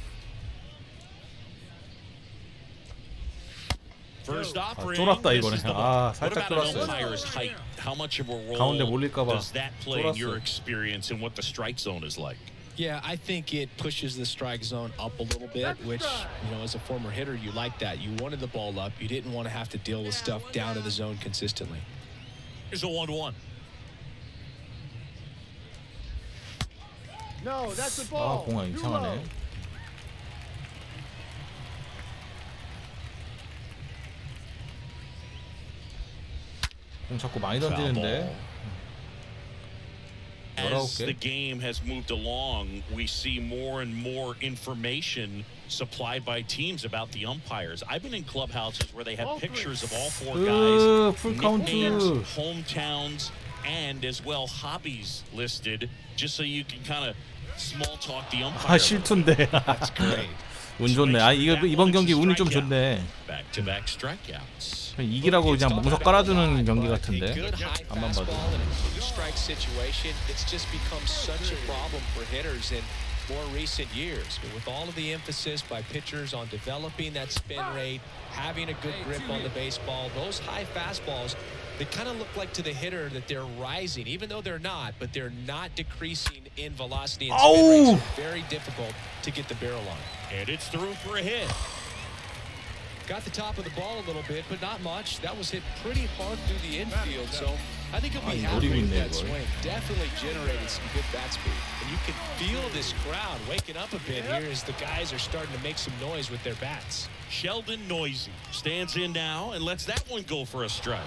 First offering. 쫄았다 this 이거네. is the 아, ball. What 살짝 about an 쫄았어요. umpire's height? How much of a 가운데 role 몰릴까봐 does that play in your 쫄았어. experience and what the strike zone is like? Yeah, I think it pushes the strike zone up a little bit, which, you know, as a former hitter, you like that. You wanted the ball up. You didn't want to have to deal with stuff down to the zone consistently. Here's a 1-1. No, that's the 아, ball. 공아 이상하네. 공 자꾸 많이 던지는데. As the game has moved along, we see more and more information supplied by teams about the umpires. I've been in clubhouses where they have pictures of all 4 guys, 풀 카운트. nicknames, hometowns, and as well hobbies listed, just so you can kind of small talk the umpire. 아, 실투인데. That's great. 운 좋네. 아, 이번 경기 운이 좀 좋네. Back-to-back strikeouts. 이기라고 그냥 멍석 깔아주는 경기 같은데. 안만 봐도. Strike situation, it's just become such a problem for hitters, and more recent years. But with all of the emphasis by pitchers on developing that spin rate, having a good grip on the baseball, those high fastballs, they kind of look like to the hitter that they're rising, even though they're not, but they're not decreasing in velocity and spin rates. It's very difficult to get the barrel on. And it's through for a hit. Got the top of the ball a little bit, but not much. That was hit pretty hard through the infield, so I think he'll be happy with that swing. Definitely generated some good bat speed. And you can feel this crowd waking up a bit here as the guys are starting to make some noise with their bats. Sheldon Noisy stands in now and lets that one go for a strike.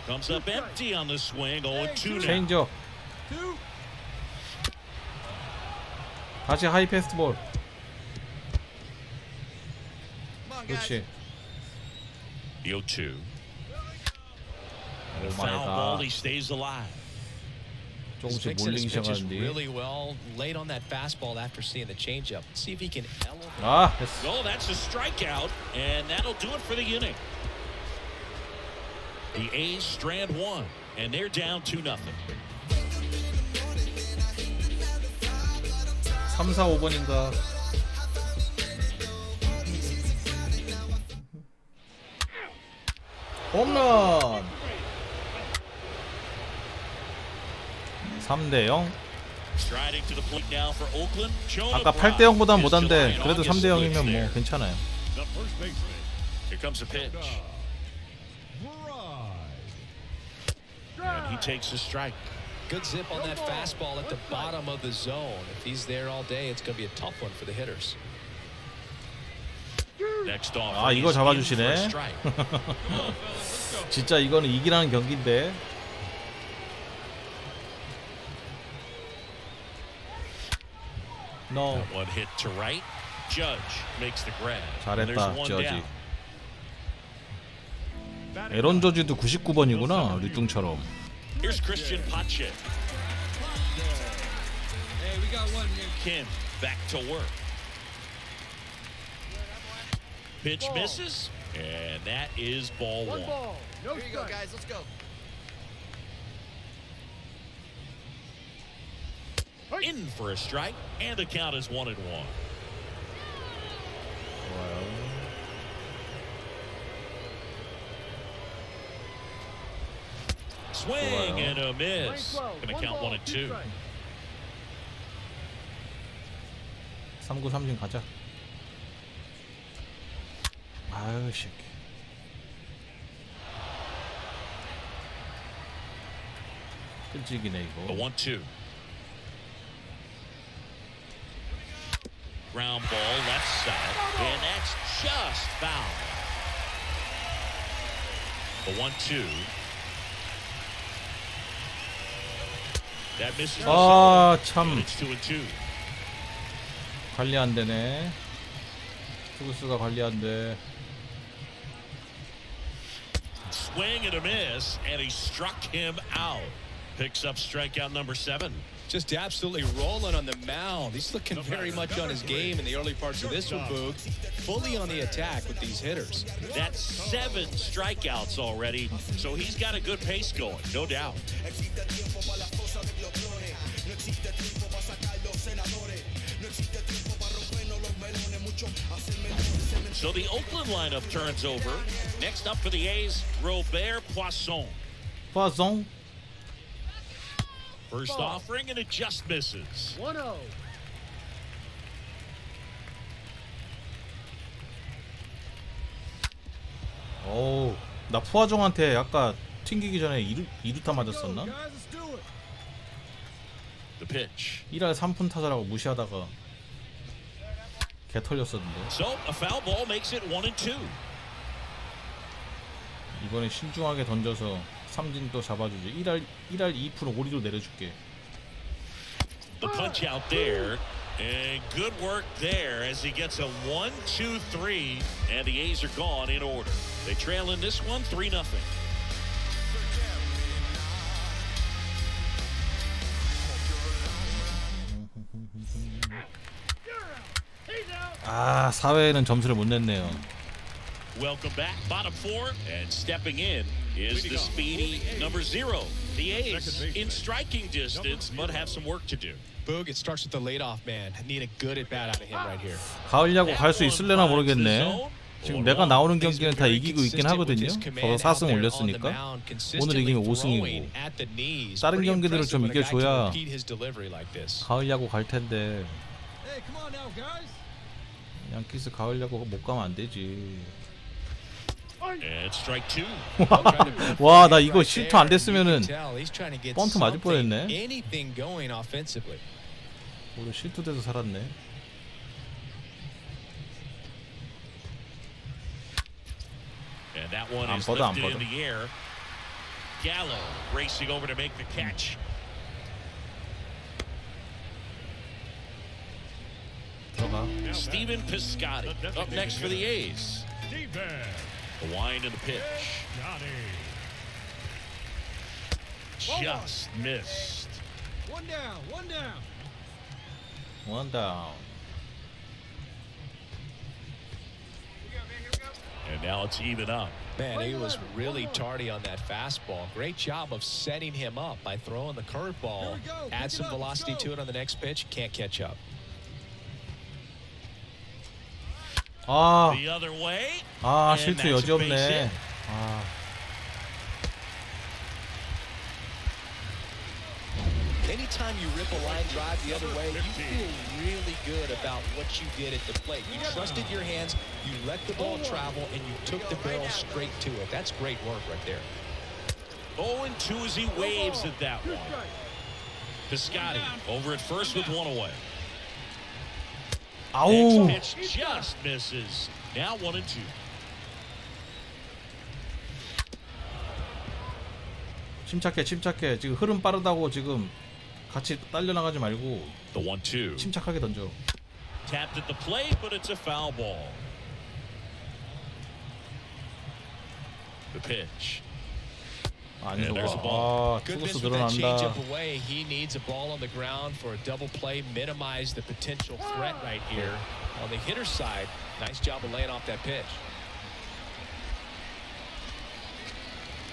Comes up empty on the swing. 0-2 now. 체인지업. 다시 하이 패스트볼. 그렇지. 0-2. Foul ball, he stays alive. 조금씩 몰리기 시작하는데. Really well late on that fastball after seeing the changeup. See if he can elevate. Oh, that's a strikeout, and that'll do it for the inning. The A's strand one, and they're down 2-0. 3, 4, 5번인가. 홈런. 3대0. 아까 8대0보단 못한데 그래도 3대0이면 뭐 괜찮아요. Here comes a pitch. And he takes a strike. Good zip on that fastball at the bottom of the zone. If he's there all day, it's going to be a tough one for the hitters. Next off. 아, 이거 잡아주시네. 진짜 이거는 이기라는 경기인데. No. One hit to right. Judge makes the grab. 잘했다, 저지. 에런 저지도 99번이구나, 류뚱처럼. Here's Christian Pache. Hey, we got one here. Kim back to work. Pitch misses, and that is ball one. Here you go, guys. Let's go. In for a strike, and the count is 1-1. Swing and a miss. Gonna count 1-2. 3구 3진 가자. 아유 새끼. 끈질기네 이거. The 1-2. Ground ball left side, and that's just foul. The 1-2. That misses. 아, 참. It's 2-2. 관리 안 되네. 투구수가 관리 안 돼. Swing and a miss, and he struck him out. Picks up strikeout number 7. Just absolutely rolling on the mound. He's looking very much on his game in the early parts of this one, Boog. Fully on the attack with these hitters. That's 7 strikeouts already, so he's got a good pace going, no doubt. So the Oakland lineup turns over. Next up for the A's, Robert Poisson. Poisson. First offering, and it just misses. 1-0. 오, 나 푸아종한테 아까 튕기기 전에 2루타 맞았었나? The pitch. 1할 3푼 타자라고 무시하다가 개 털렸었는데. So a foul ball makes it 1-2. 이번에 신중하게 던져서 삼진 또 잡아주지. 1할 2푼 5리로 내려줄게. The punch out there, and good work there as he gets a 1-2-3, and the A's are gone in order. They trail in this one 3-0. 아, 4회에는 점수를 못 냈네요. Welcome back, bottom 4, and stepping in is the speedy number 0, The A's in striking distance, but have some work to do. Boog, it starts with the leadoff man. Need a good at bat out of him right here. 가을 야구 갈 수 있을래나 모르겠네. 지금 내가 나오는 경기는 다 이기고 있긴 하거든요. 저도 4승 올렸으니까 오늘 이기면 5승이고 다른 경기들을 좀 이겨줘야 가을 야구 갈 텐데 양키스 가을 야구 못 가면 안 되지. 와, 나 이거 실투 안 됐으면은 번트 맞을 뻔했네. 오늘 실투 돼서 살았네. And that one 안 is 뻗어, 안 lifted 뻗어. in the air. Gallo racing over to make the catch. 들어가. Steven Piscotty up next for the A's. The wind and the pitch. Just missed. One down, one down. One down. And now it's even up. Man, he was really tardy on that fastball. Great job of setting him up by throwing the curveball. Add some velocity to it on the next pitch. Can't catch up. The other way. 실투 여지 없네. Anytime you rip a line drive the other way, you feel really good about what you did at the plate. You trusted your hands, you let the ball travel, and you took the barrel straight to it. That's great work right there. 0-2 as he waves at that one. Piscotty over at first with one away. 아우. Next pitch just misses. Now 1-2. 침착해. 지금 흐름 빠르다고 지금 같이 딸려나가지 말고 The 1-2. 침착하게 던져. Tapped at the plate, but it's a foul ball. The pitch. 아니고. 투구수 Change up 늘어난다. away. He needs a ball on the ground for a double play. Minimize the potential threat right here. On the hitter's side, nice job of laying off that pitch.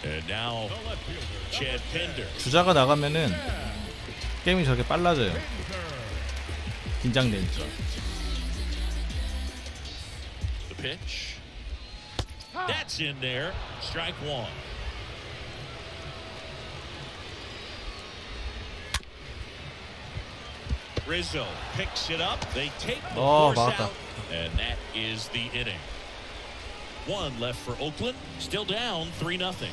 And now Chad Pinder. 주자가 나가면은 게임이 저렇게 빨라져요. 긴장되니까. The pitch. That's in there. Strike one. Rizzo picks it up. They take the force 막았다. out, and that is the inning. One left for Oakland. Still down 3-0.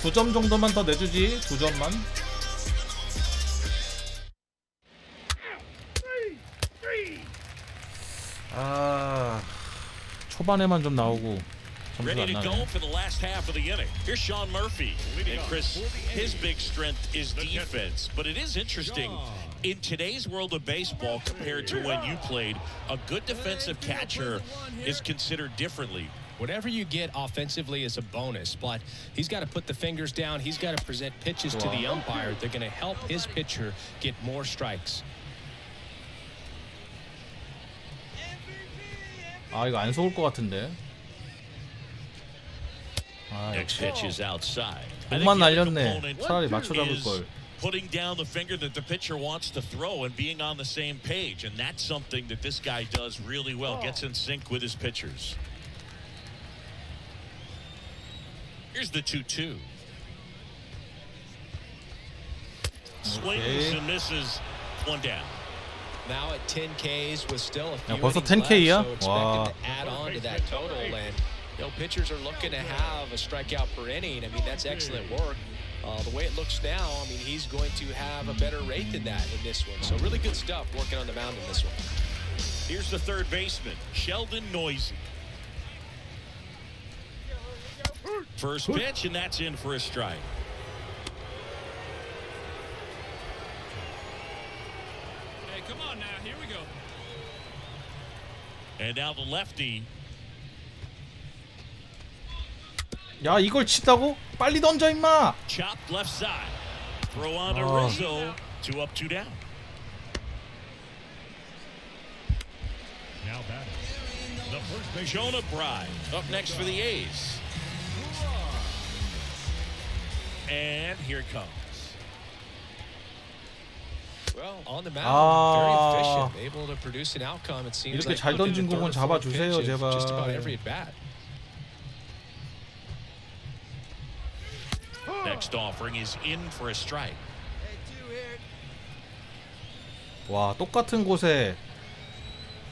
2점 정도만 더 내주지. 2점만. 초반에만 좀 나오고 점수가 Ready 안 to 나네. go for the last half of the inning. Here's Sean Murphy. And Chris, his big strength is defense. But it is interesting, in today's world of baseball compared to when you played, a good defensive catcher is considered differently. Whatever you get offensively is a bonus, but he's got to put the fingers down. He's got to present pitches to the umpire. They're going to help his pitcher get more strikes. 이거 안 속을 것 같은데. Next pitch is outside. 몸만 날렸네. 차라리 맞춰 잡을 걸. Putting down the finger that the pitcher wants to throw and being on the same page, and that's something that this guy does really well. Gets in sync with his pitchers. Here's the 2-2. Swings and misses. One down. Now at 10 Ks with still a few 벌써 innings 10K야? left, so 와. expected to add on to that total. And pitchers are looking to have a strikeout per inning. I mean, that's excellent work. The way it looks now, I mean, he's going to have a better rate than that in this one. So really good stuff working on the mound in this one. Here's the third baseman, Sheldon Noisy. First pitch, and that's in for a strike. Hey, come on now. Here we go. And now the lefty. 야, 이걸 치다고? 빨리 던져 임마. Chopped left side. Throw on to Rizzo. 2 up, 2 down. Now batting, the Jonah Bride up next for the A's. And here it comes. Well, on the mound, very efficient, able to produce an outcome. It seems 이렇게 like 잘 던진 공은 잡아주세요, just about 제발. every at bat. Next offering is in for a strike. 와, 똑같은 곳에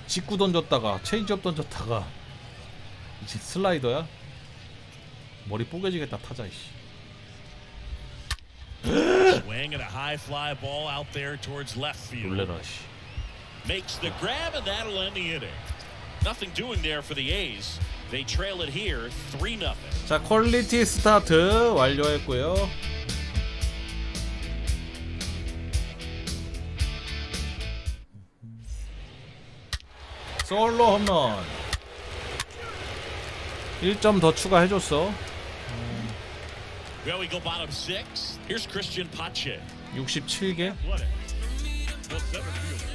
직구 던졌다가 체인지업 던졌다가 이제 슬라이더야? 머리 뽀개지겠다 타자 이씨. Swing and a high fly ball out there towards left field. 놀래라 씨. Makes the grab and that'll end the inning. Nothing doing there for the A's. They trail it here 3-0. 자, 퀄리티 스타트 완료했고요. 솔로 홈런 1점 더 추가해줬어. Well, we go bottom 6. Here's Christian Pache. 67개.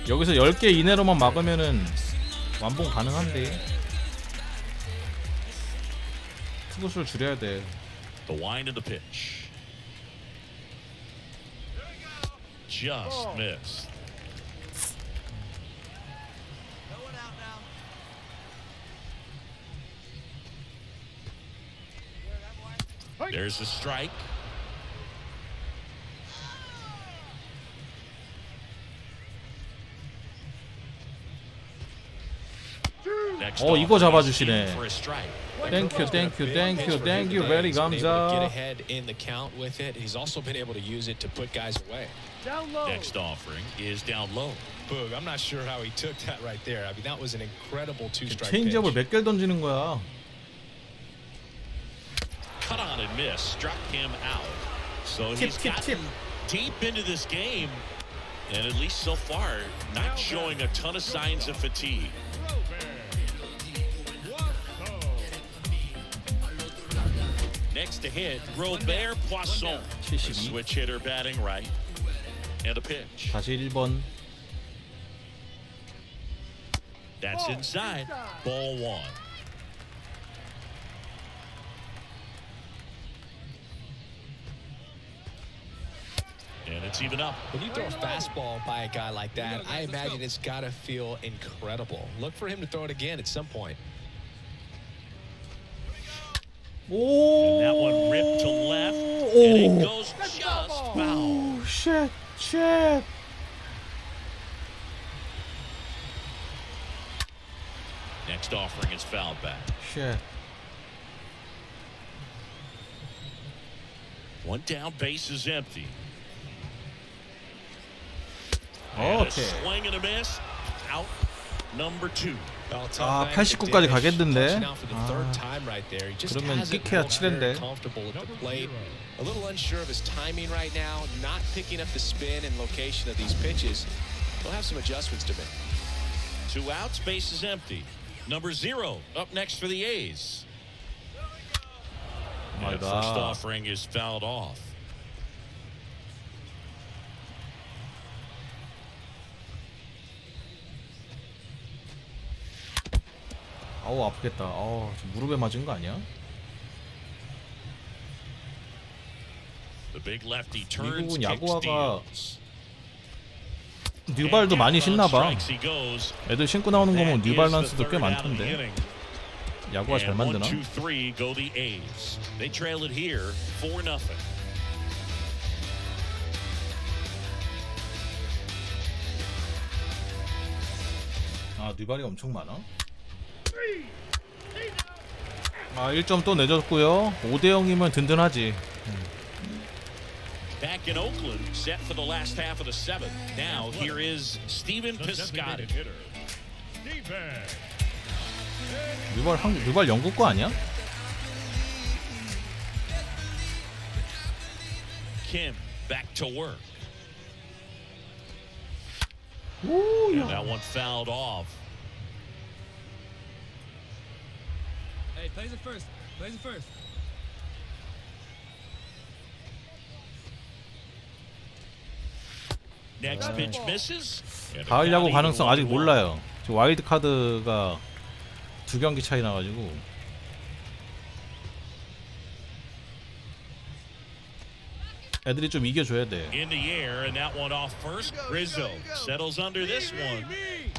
여기서 10개 이내로만 막으면은 완봉 가능한데 투구수를 줄여야 돼. The wind of the pitch. Just missed. There's a strike. 이거 잡아주시네. 땡큐 땡큐 땡큐 땡큐 베리 감사. Get ahead in the count with it. He's also been able to use it to put guys away. Next offering is down low. Boog, I'm not sure how he took that right there. I mean, that was an incredible two-strike 체인지업을 pitch. 몇 개를 던지는 거야. Cut on and miss, struck him out. So he's gotten deep into this game, and at least so far, not showing a ton of signs of fatigue. Next to hit, Robert Poisson. Switch hitter batting right. And a pitch. 다시 1번. That's inside. Ball 1. And it's even up. When you throw a fastball by a guy like that, I imagine it's got to feel incredible. Look for him to throw it again at some point. And that one ripped to left, and it goes just foul. Shit, shit. Next offering is fouled back. Shit. One down, base is empty. Okay. A swing and a miss. Out number 2. 아, 89까지 가겠는데. 그러면 끽해야 7인데. A little unsure of his timing right now, not picking up the spin and location of these pitches. He'll have some adjustments to make. 2 outs, base is empty. Number 0 up next for the A's. My First offering is fouled off. 아우 아프겠다. 무릎에 맞은 거 아니야? The big lefty turns, 미국은 kicks, 야구화가 deals. 뉴발도 많이 신나 봐. 애들 신고 나오는 거 보면 뉴발 란스도 꽤 많던데. 야구가 잘 만드나? 1, 2, 3 go the A's. They trail it here 4-0. 아, 뉴발이 엄청 많아? 아, 1점 또 내줬고요. 5대0이면 든든하지. Back in Oakland, set for the last half of the 7th. Now here is Steven Piscotty. 뉴발 영국 거 아니야? Kim back to work. Ooh, and that one fouled off. Hey, plays it first. Plays it first. Next pitch misses. 가을 야구 가능성 아직 몰라요. 와일드 카드가 두 경기 차이 나가지고 애들이 좀 이겨줘야 돼. In the air, and that one off first. Rizzo settles under this one,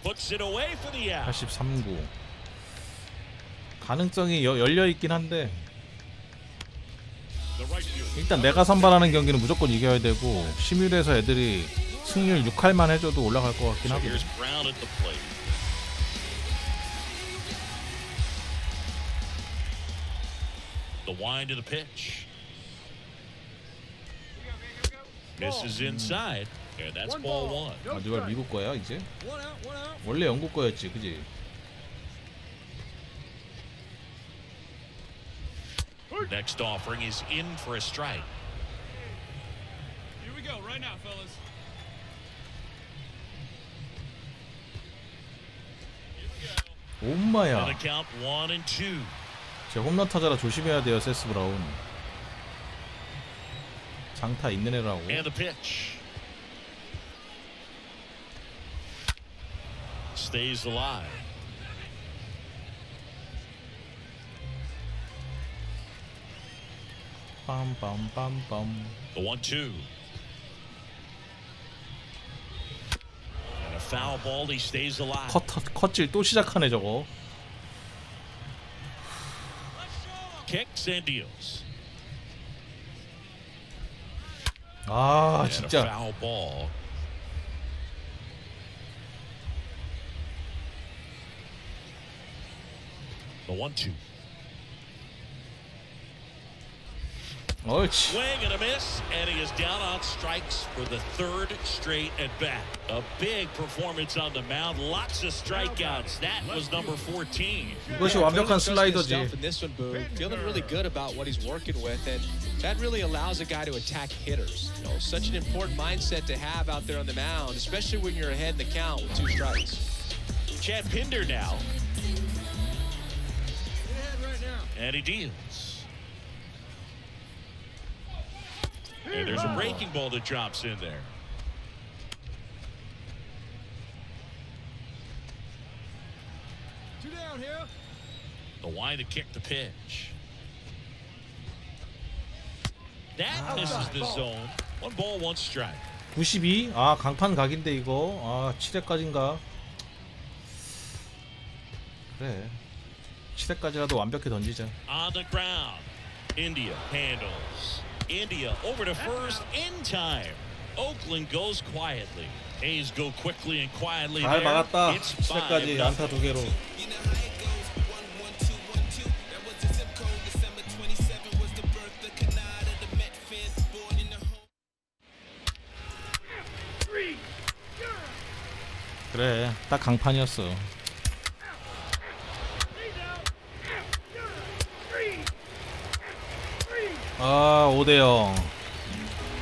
puts it away for the out. 83구. 가능성이 열려 있긴 한데 일단 내가 선발하는 경기는 무조건 이겨야 되고 시뮬에서 애들이 승률 6할만 해줘도 올라갈 것 같긴 하거든. The wind of the pitch. Misses inside. And that's ball one. 아, 누가 미국 거야 이제? 원래 영국 거였지, 그지? Next offering is in for a strike. Here we go, right now, fellas. 엄마야. And the count 1-2. 제 홈런 타자라 조심해야 돼요, 세스 브라운. 장타 있는 애라고. And the pitch. Stays alive. 빰빰빰빰. The 1-2. And a foul ball. He stays alive. 컷질 또 시작하네 저거. Kicks and deals. 아 And a 진짜. foul ball. The 1-2. 옳지. Swing and a miss, and he is down on strikes for the third straight at bat. A big performance on the mound, lots of strikeouts. That was number 14. 이것이 완벽한 슬라이더지. In this one, Boo, feeling really good about what he's working with, and that really allows a guy to attack hitters. You know, such an important mindset to have out there on the mound, especially when you're ahead in the count with 2 strikes. Chad Pinder now, and he deals. And there's a breaking ball that drops in there. Two down here. The wind to kick the pitch. That misses the zone. 1 ball, 1 strike. 92? 아 강판 각인데 이거. 아 7회까지인가? 그래 7회까지라도 완벽히 던지자. On the ground. India handles. India over to first in time. Oakland goes quietly. A's go quickly and quietly. 잘 막았다. It's 7회까지 안타 2개로. 그래 딱 강판이었어. 아 5대0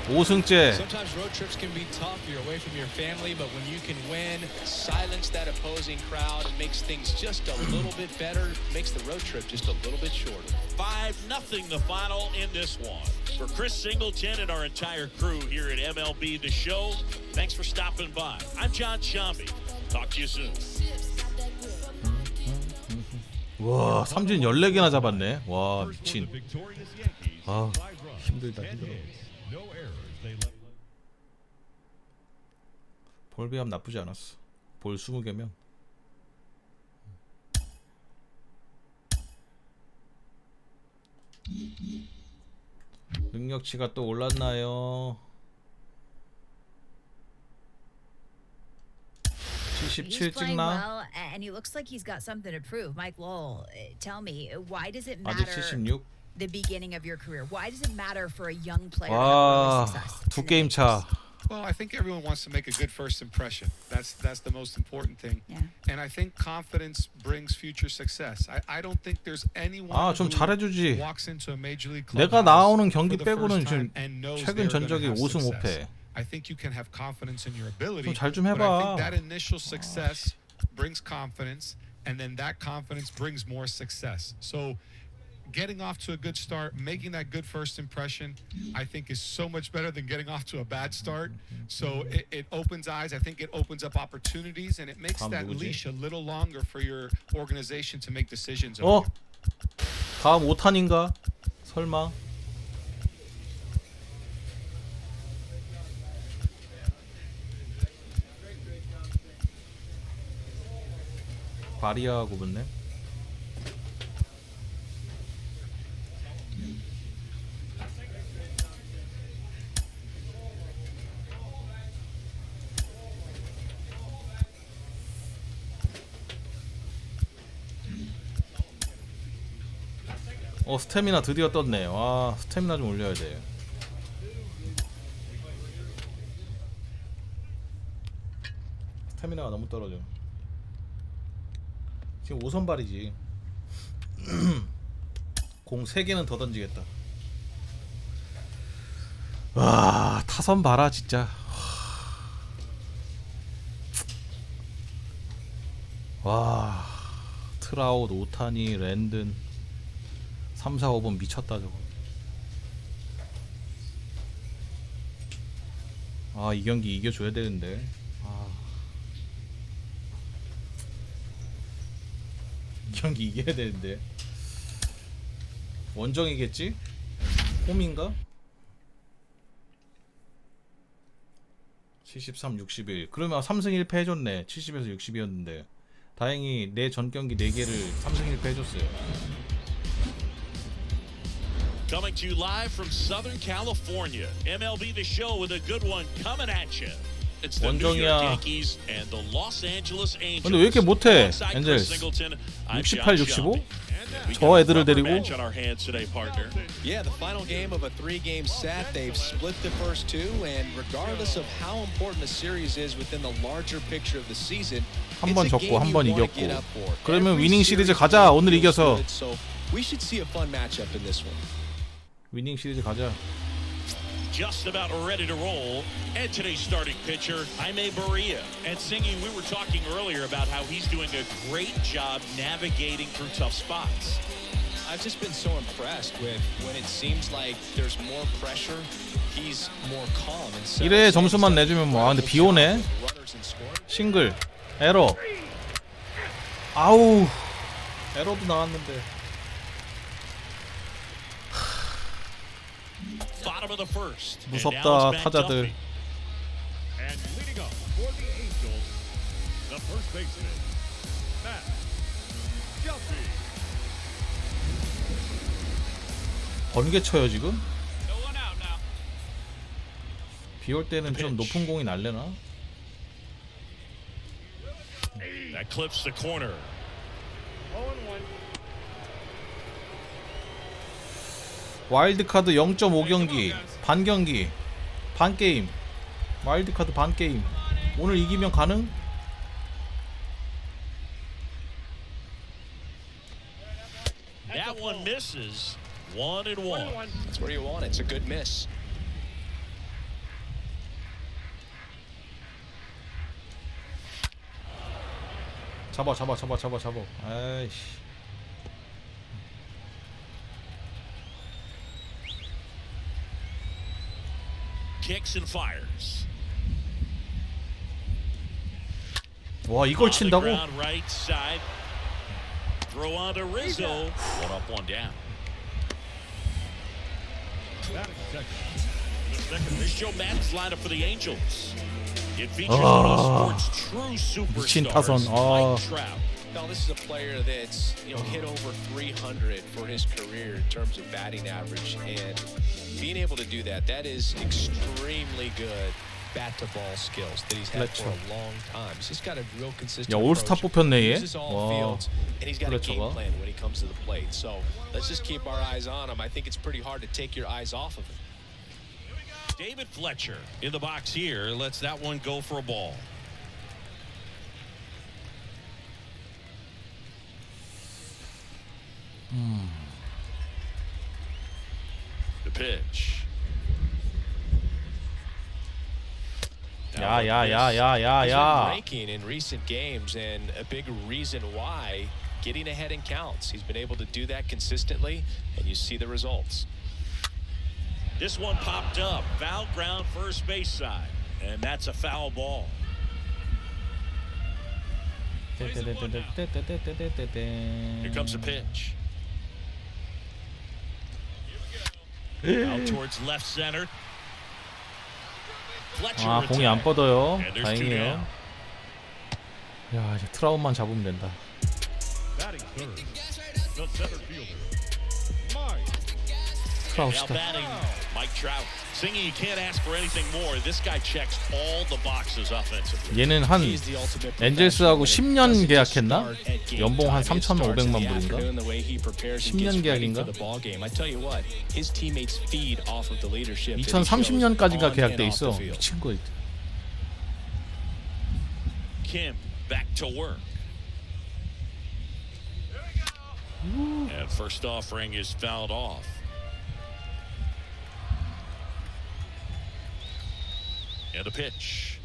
5승째. Sometimes road trips can be tough. You're away from your family, but when you can win, silence that opposing crowd, it makes things just a little bit better. Makes the road trip just a little bit shorter. 5-0 the final in this one. For Chris Singleton and our entire crew here at MLB The Show, thanks for stopping by. I'm John Shambi. Talk to you soon. 와 삼진 14개나 잡았네. 와 미친. 아 힘들다. 볼 비하면 나쁘지 않았어. 볼 20개면. 능력치가 또 올랐나요? 77 He's playing 찍나? well, and he looks like he's got something to prove. Mike Lowell, tell me, why does it 아직 matter 76. the beginning of your career? Why does it matter for a young player to 와, have early success? 두 게임 차. Well, I think everyone wants to make a good first impression. That's the most important thing. Yeah. And I think confidence brings future success. I don't think there's anyone 아, 좀 who 잘해주지. walks into a major league 내가 clubhouse 나오는 경기 for the 빼고는 first time 지금 and knows 최근 they're gonna 전적이 have 5승 success. 5패. I think you can have confidence in your ability. 좀 잘 좀 But I 해봐. think that initial success brings confidence, and then that confidence brings more success. So getting off to a good start, making that good first impression, I think is so much better than getting off to a bad start. So it opens eyes. I think it opens up opportunities, and it makes that leash a little longer for your organization to make decisions. 다음 5탄인가? 설마? 바리아하고 붙네. 스태미나 드디어 떴네. 와, 스태미나 좀 올려야 돼. 스태미나가 너무 떨어져. 지금 5선발이지. 공 3개는 더 던지겠다. 와, 타선 봐라 진짜. 와, 트라웃, 오타니, 랜든 3, 4, 5번 미쳤다 저거. 아, 이 경기 이겨줘야 되는데. 이 경기 이겨야 되는데. 원정이겠지? 홈인가? 73, 61. 그러면 3승 1패 해줬네. 70에서 60이었는데 다행히 내 전 경기 4개를 3승 1패 해줬어요. Coming to you live from Southern California. MLB The Show with a good one coming at you. It's the New York Yankees and the Los Angeles Angels. 근데 왜 이렇게 못해? 엔젤스 68, 65? 저 애들을 데리고. Yeah, the final game of a 3-game set. They've split the first two, and regardless of how important the series is within the larger picture of the season, 한 번 졌고 한 번 이겼고. 그러면 위닝 시리즈 가자. 오늘 이겨서. We should see a fun matchup in this one. 위닝 시리즈 가자. Just about ready to roll. And today's starting pitcher, Jaime Barria. And Singing, we were talking earlier about how he's doing a great job navigating through tough spots. I've just been so impressed with when it seems like there's more pressure, he's more calm. And so 1회 점수만 내주면 뭐. 아, 근데 비 오네. 싱글. 에러. 아우. 에러도 나왔는데. 무섭다 타자들. 번개 쳐요 지금? 비 올 때는 좀 높은 공이 날래나? That clips the corner. 와일드카드 0.5경기 반경기 반게임. 와일드카드 반게임. 오늘 이기면 가능? That one misses. 1-1. That's where you want it. It's a good miss. 잡아. 아이씨. Kicks and fires. 와, 이걸 친다고? Right side. Throw on to Rizzo. One up, one down. Here's Joe Madden's lineup for the Angels. It features one of sports' true superstars, Mike Trout. No, this is a player that's hit over 300 for his career in terms of batting average, and being able to do that is extremely good bat to ball skills that he's had for a long time. He's just got a real consistent 야, 올스타 뽑혔네 얘. 와. And he's got a game plan when he comes to the plate. So let's just keep our eyes on him. I think it's pretty hard to take your eyes off of him. David Fletcher in the box here lets that one go for a ball. The pitch. 야. Ranking in recent games, and a big reason why getting ahead in counts. He's been able to do that consistently, and you see the results. This one popped up. Foul ground first base side. And that's a foul ball. Here comes a pitch. Out towards left center. 아, 공이 안 뻗어요. 다행이에요. 야, 이제 트라우만 잡으면 된다. 트라우스다. Mike Trout. Singing, you can't ask for anything more. This guy checks all the boxes offensively. 얘는 한 엔젤스하고 10년 계약했나? 연봉 한 3,500만 불인가? 10년 계약인가? 2030년까지가 계약돼 있어. 미친 거. Kim back to work. And first offering is fouled off. And a pitch.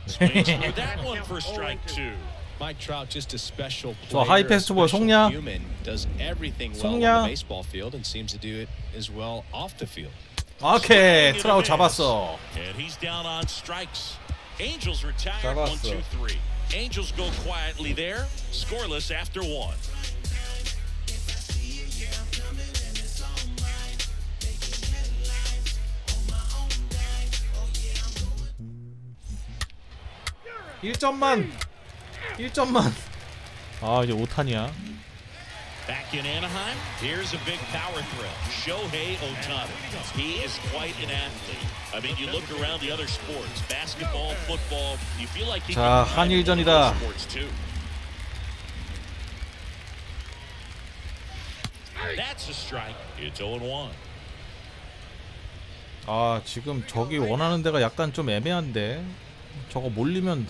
Swings through that one for strike two. Mike Trout just a special 저 player, 하이 패스트볼 속냐? human, does everything well 속냐? on the baseball field and seems to do it as well off the field. 오케이, 트라우 잡았어. And he's down on strikes. Angels retired. 잡았어. 1, 2, 3. Angels go quietly there, scoreless after one. 일점만. 아, 이제 5탄이야. Back in Anaheim, here's a big power thrill. Shohei Ohtani. He is quite an athlete. I mean, you look around the other sports, basketball, football, you feel like he 자, can 한일전이다. sports too. That's a strike. It's 0-1. 아, 지금 저기 원하는 데가 약간 좀 애매한데. 저거 몰리면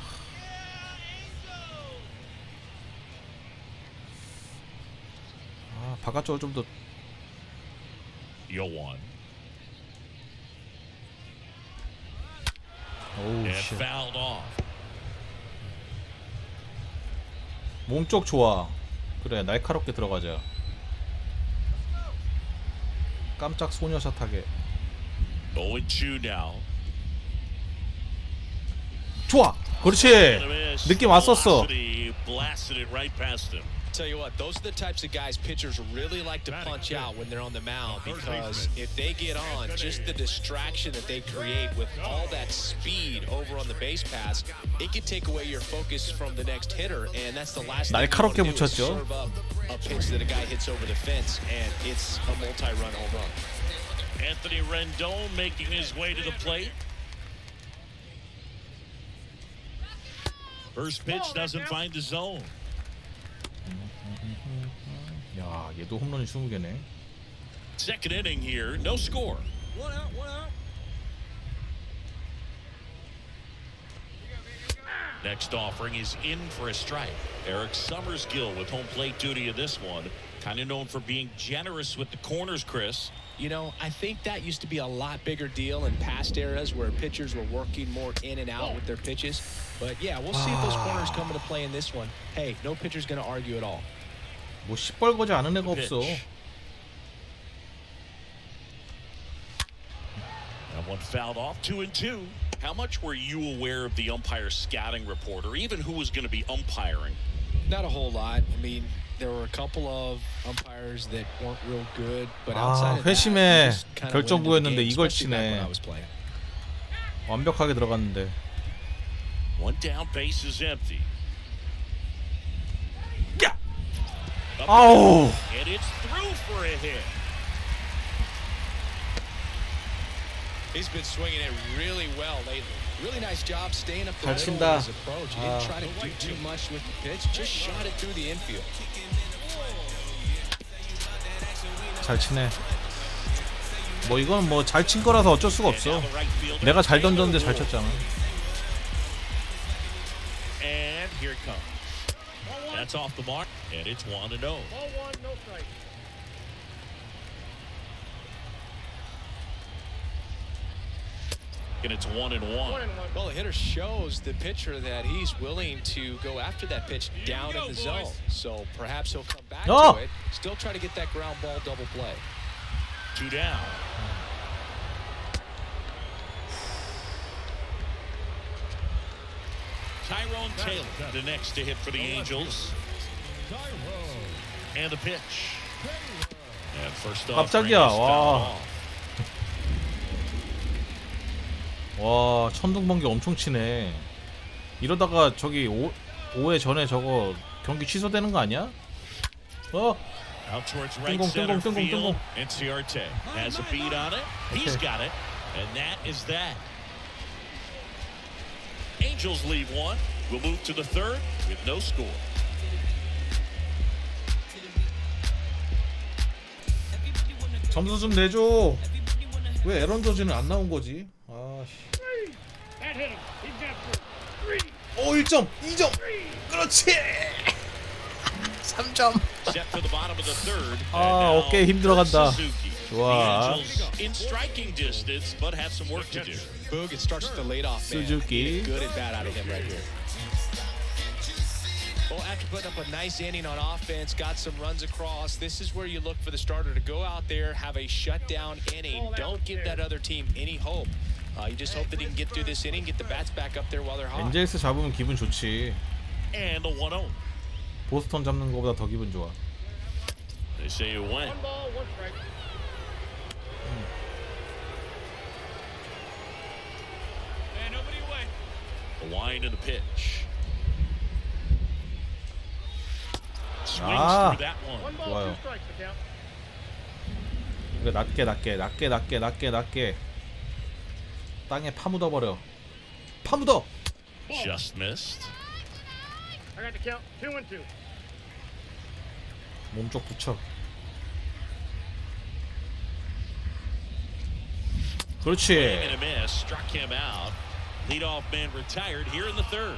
아, 바깥쪽으로 좀 더. Yo-1. 오우, And 쉣. fouled off. 몸쪽 좋아. 그래, 날카롭게 들어가자. 깜짝 소녀샷하게. 0-2 now. 좋아. 그렇지. 느낌 왔었어. Blasted it right past him. Tell you what, those are the types of guys pitchers really like to punch out when they're on the mound, because if they get on, just the distraction that they create with all that speed over on the base pass, it can take away your focus from the next hitter, and that's the last thing you want to do is serve up a pitch that a guy hits over the fence, and it's a multi-run home run. Anthony Rendon making his way to the plate. First pitch doesn't find the zone. 야, 얘도 홈런이 20개네. Second inning here, no score. One out, one out. Next offering is in for a strike. Eric Summersgill with home plate duty in this one. Kind of known for being generous with the corners, Chris. You know, I think that used to be a lot bigger deal in past eras where pitchers were working more in and out with their pitches. But yeah, we'll see if those corners come into play in this one. Hey, no pitcher's going to argue at all. 뭐 시뻘거지 않은 애가 없어. That one fouled off. 2-2. How much were you aware of the umpire scouting report, or even who was going to be umpiring? Not a whole lot. I mean, there were a couple of umpires that weren't real good, but outside of that, 회심의 just kind of 결정구였는데 went into the game, 이걸 especially back when 치네. I was playing. 완벽하게 들어갔는데. One down, base is empty. 야! 아우! And it's through for a hit. He's been swinging it really well lately. Really nice job staying up the 잘 middle 친다. with his approach. He didn't try to do too much with the pitch. Just shot it through the infield. 잘 치네. 뭐 이건 뭐 잘 친 거라서 어쩔 수가 없어. 내가 잘 던졌는데 잘 쳤잖아. And here it comes. That's off the mark, and it's 1-0. Ball one, no strike. And it's 1-1. Well, the hitter shows the pitcher that he's willing to go after that pitch down in the zone. So perhaps he'll come back to it. Still try to get that ground ball double play. 2 down. Tyrone Taylor, the next to hit for the Angels. And the pitch. And first off, 깜짝이야. 와, 천둥번개 엄청 치네. 이러다가 저기 5회 전에 저거 경기 취소되는 거 아니야? Out towards right center field. Inciarte has a beat on it. He's got it. And that is that. Angels leave one. We'll move to the third with no score. 점수 좀 내줘. 왜 에런 저지는 안 나온 거지? 아 씨. 오 1점, 2점. 그렇지. 3점. 아 어깨 힘들어간다. 좋아. In striking distance, but have some work to do. Boog, it starts with the leadoff man. Suzuki. Good and bad out of him right here. Well, after putting up a nice inning on offense, got some runs across, this is where you look for the starter to go out there, have a shutdown inning. Don't give that other team any hope. You just hope that he can get through this inning, get the bats back up there while they're hot. 엔젤스 잡으면 기분 좋지. And the 1-0. 보스턴 잡는 거보다 더 기분 좋아. They say you win. The wind and the pitch. Swings through that one. 좋아요. 이거 낮게 땅에 파묻어 버려. 파묻어. Just missed. I got the count. 2-2. 몸쪽 붙여. 그렇지. Swing and a miss, struck him out. Leadoff man retired here in the third.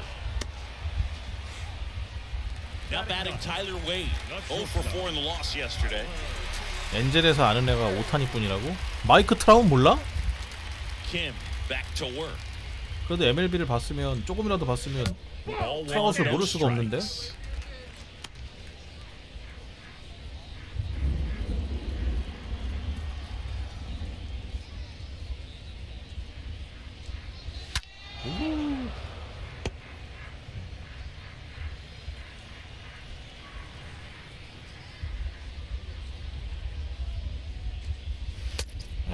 Now batting Tyler Wade. 0 for 4 in the loss yesterday. 엔젤에서 아는 애가 오타니뿐이라고? 마이크 트라운 몰라? Kim back to work. 그래도 MLB를 봤으면 조금이라도 봤으면 트라웃을 모를 수가 없는데.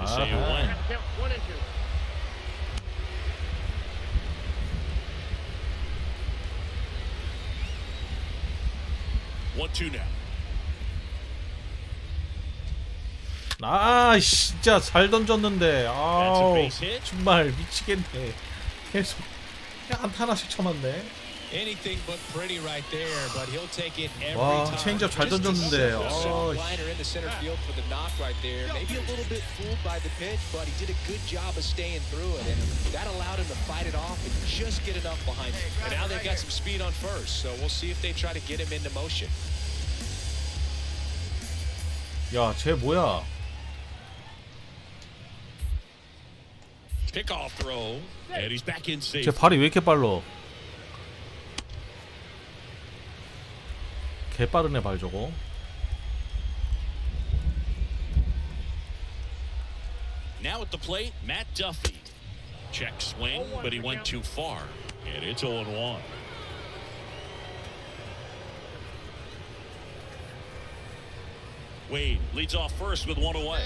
So you win. 1-2 now. 아 진짜 잘 던졌는데. 아우 정말 미치겠네. 계속 안타 하나씩 쳐맞네. Anything but pretty right there, but he'll take it every 와 time. 체인지업 잘 던졌는데. Liner in the center field for the knock right there. Maybe a little bit fooled by the pitch, but he did a good job of staying through it, and that allowed him to fight it off and just get enough behind him. And now they've got some speed on first, so we'll see if they try to get him into motion. 야, 쟤 뭐야? Pickoff throw, and he's back in safe. 쟤 발이 왜 이렇게 빨라? 개 빠르네 발 저거. Now at the plate, Matt Duffy. Check swing, but he went too far, and it's 0-1. Wade leads off first with 1 away.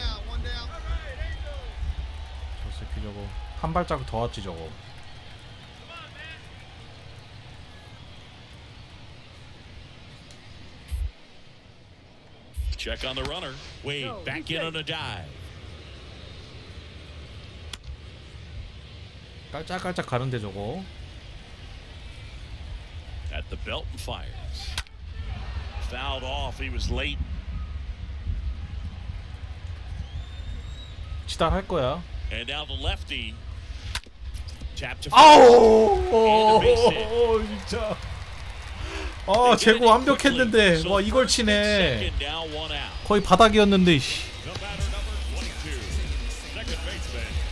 저 새끼 저거 한 발자국 더 왔지 저거. Check on the runner. Wade back in on a dive. 깔짝깔짝 가는데 저거. At the belt and fires. Fouled off. He was late. 치달할 거야. And now the lefty. Tap to 아우! 진짜. 아, 제고 완벽했는데. 와, 이걸 치네. 거의 바닥이었는데.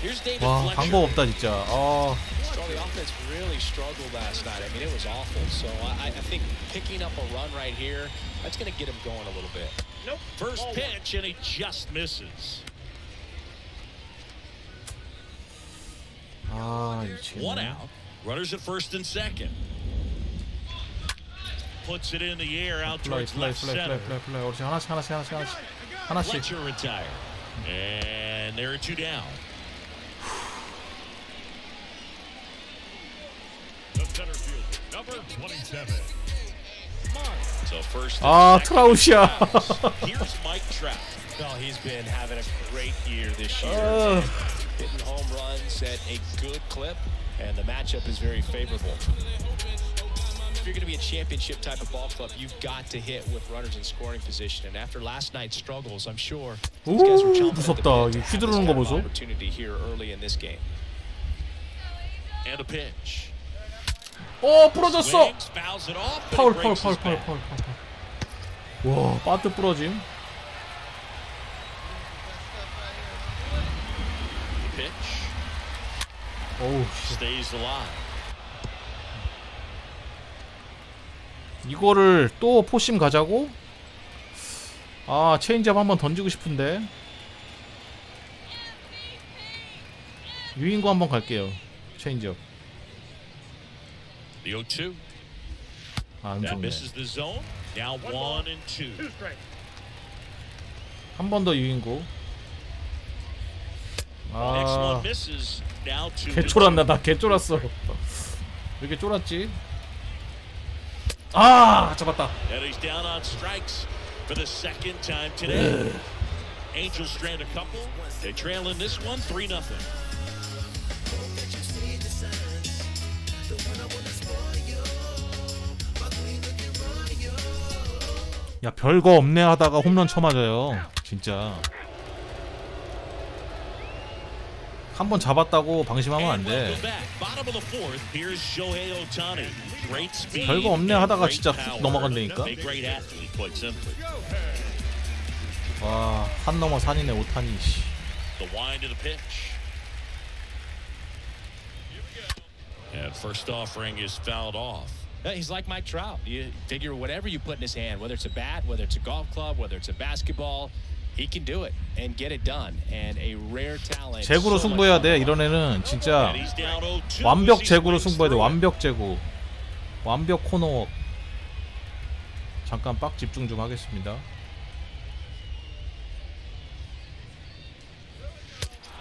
Here's 와, 방법 없다 진짜. 아. So the offense really struggled last night. I mean, it was awful. So I think picking up a run right here, that's going to get him going a little bit. Nope. First pitch, and he just misses. 아, 미치겠네. One out. Runners at first and second. Puts it in the air out towards left center. 옳지. 하나씩. Fletcher retired. And there are two down. The center fielder, number 27. So first. 트라우시야. Here's Mike Trout. Well, he's been having a great year this year. Hitting home runs at a good clip, and the matchup is very favorable. If you're going to be a championship type of ball club, you've got to hit with runners in scoring position. And after last night's struggles, I'm sure these guys were chomping at the bit to have this kind of opportunity here early in this game. And a pitch. 부러졌어. Swings, fouls it off, but 파울. it breaks his bat. 와, 바트 부러짐. Pitch. 오우. Stays alive. 이거를 또 포심 가자고? 아, 체인지업 한번 던지고 싶은데. 유인구 한번 갈게요. 체인지업. The 0-2. 안 That 좋네. misses the zone. Now 1-2. 한 번 더 유인구. Next 아, one misses. Now 2. 개쫄았나? 나 개쫄았어. 왜 이렇게 쫄았지? 아, 잡았다. And he's down on strikes for the second time today. Angels strand a couple. They trail in this one 3-0. 야, 별거 없네 하다가 홈런 쳐맞아요. 진짜. 한 번 잡았다고 방심하면 안 돼. 별거 없네 하다가 진짜 훅 넘어간다니까. 와, 산 넘어 산이네 오타니. 씨. The wind of the pitch. And first offering is fouled off. He's like Mike Trout. You figure whatever you put in his hand, whether it's a bat, whether it's a golf club, whether it's a basketball, he can do it and get it done. And a rare talent. 제구로 승부해야 돼. 이런 애는 진짜 완벽 제구로 승부해야 돼. 완벽 제구. 완벽 코너웍. 잠깐 빡 집중 좀 하겠습니다.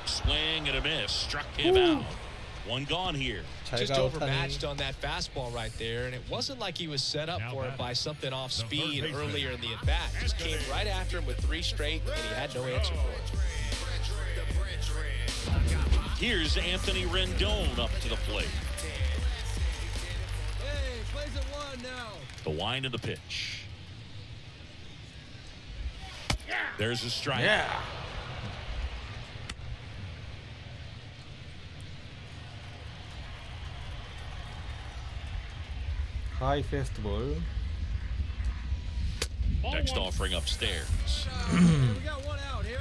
Swing and a miss. Struck him out. One gone here. Just overmatched on that fastball right there, and it wasn't like he was set up for it by something off speed earlier in the at-bat. Just came right after him with 3 straight, and he had no answer for it. Here's Anthony Rendon up to the plate. Hey, plays at 1 now. The wind of the pitch. There's a strike. Yeah. 하이 페스티벌. Next offering upstairs. We got 1 out here.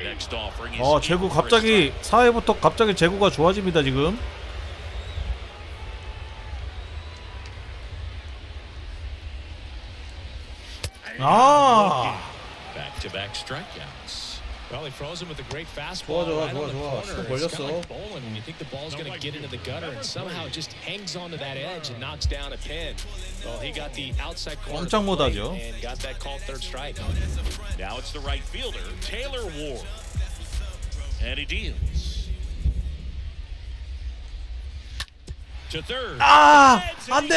Next offering is 제구 갑자기 4회부터 갑자기 제구가 좋아집니다 지금. back-to-back strikeouts. Well, he froze him with a great fastball. Right on the corner. It's kind of like bowling when you think the ball's going to get into the gutter and somehow it just hangs onto that edge and knocks down a pin. Well, he got the outside corner 꼼짝 못하죠. and got that called third strike. Now it's the right fielder, Taylor Ward. And he deals. To third. 안 돼.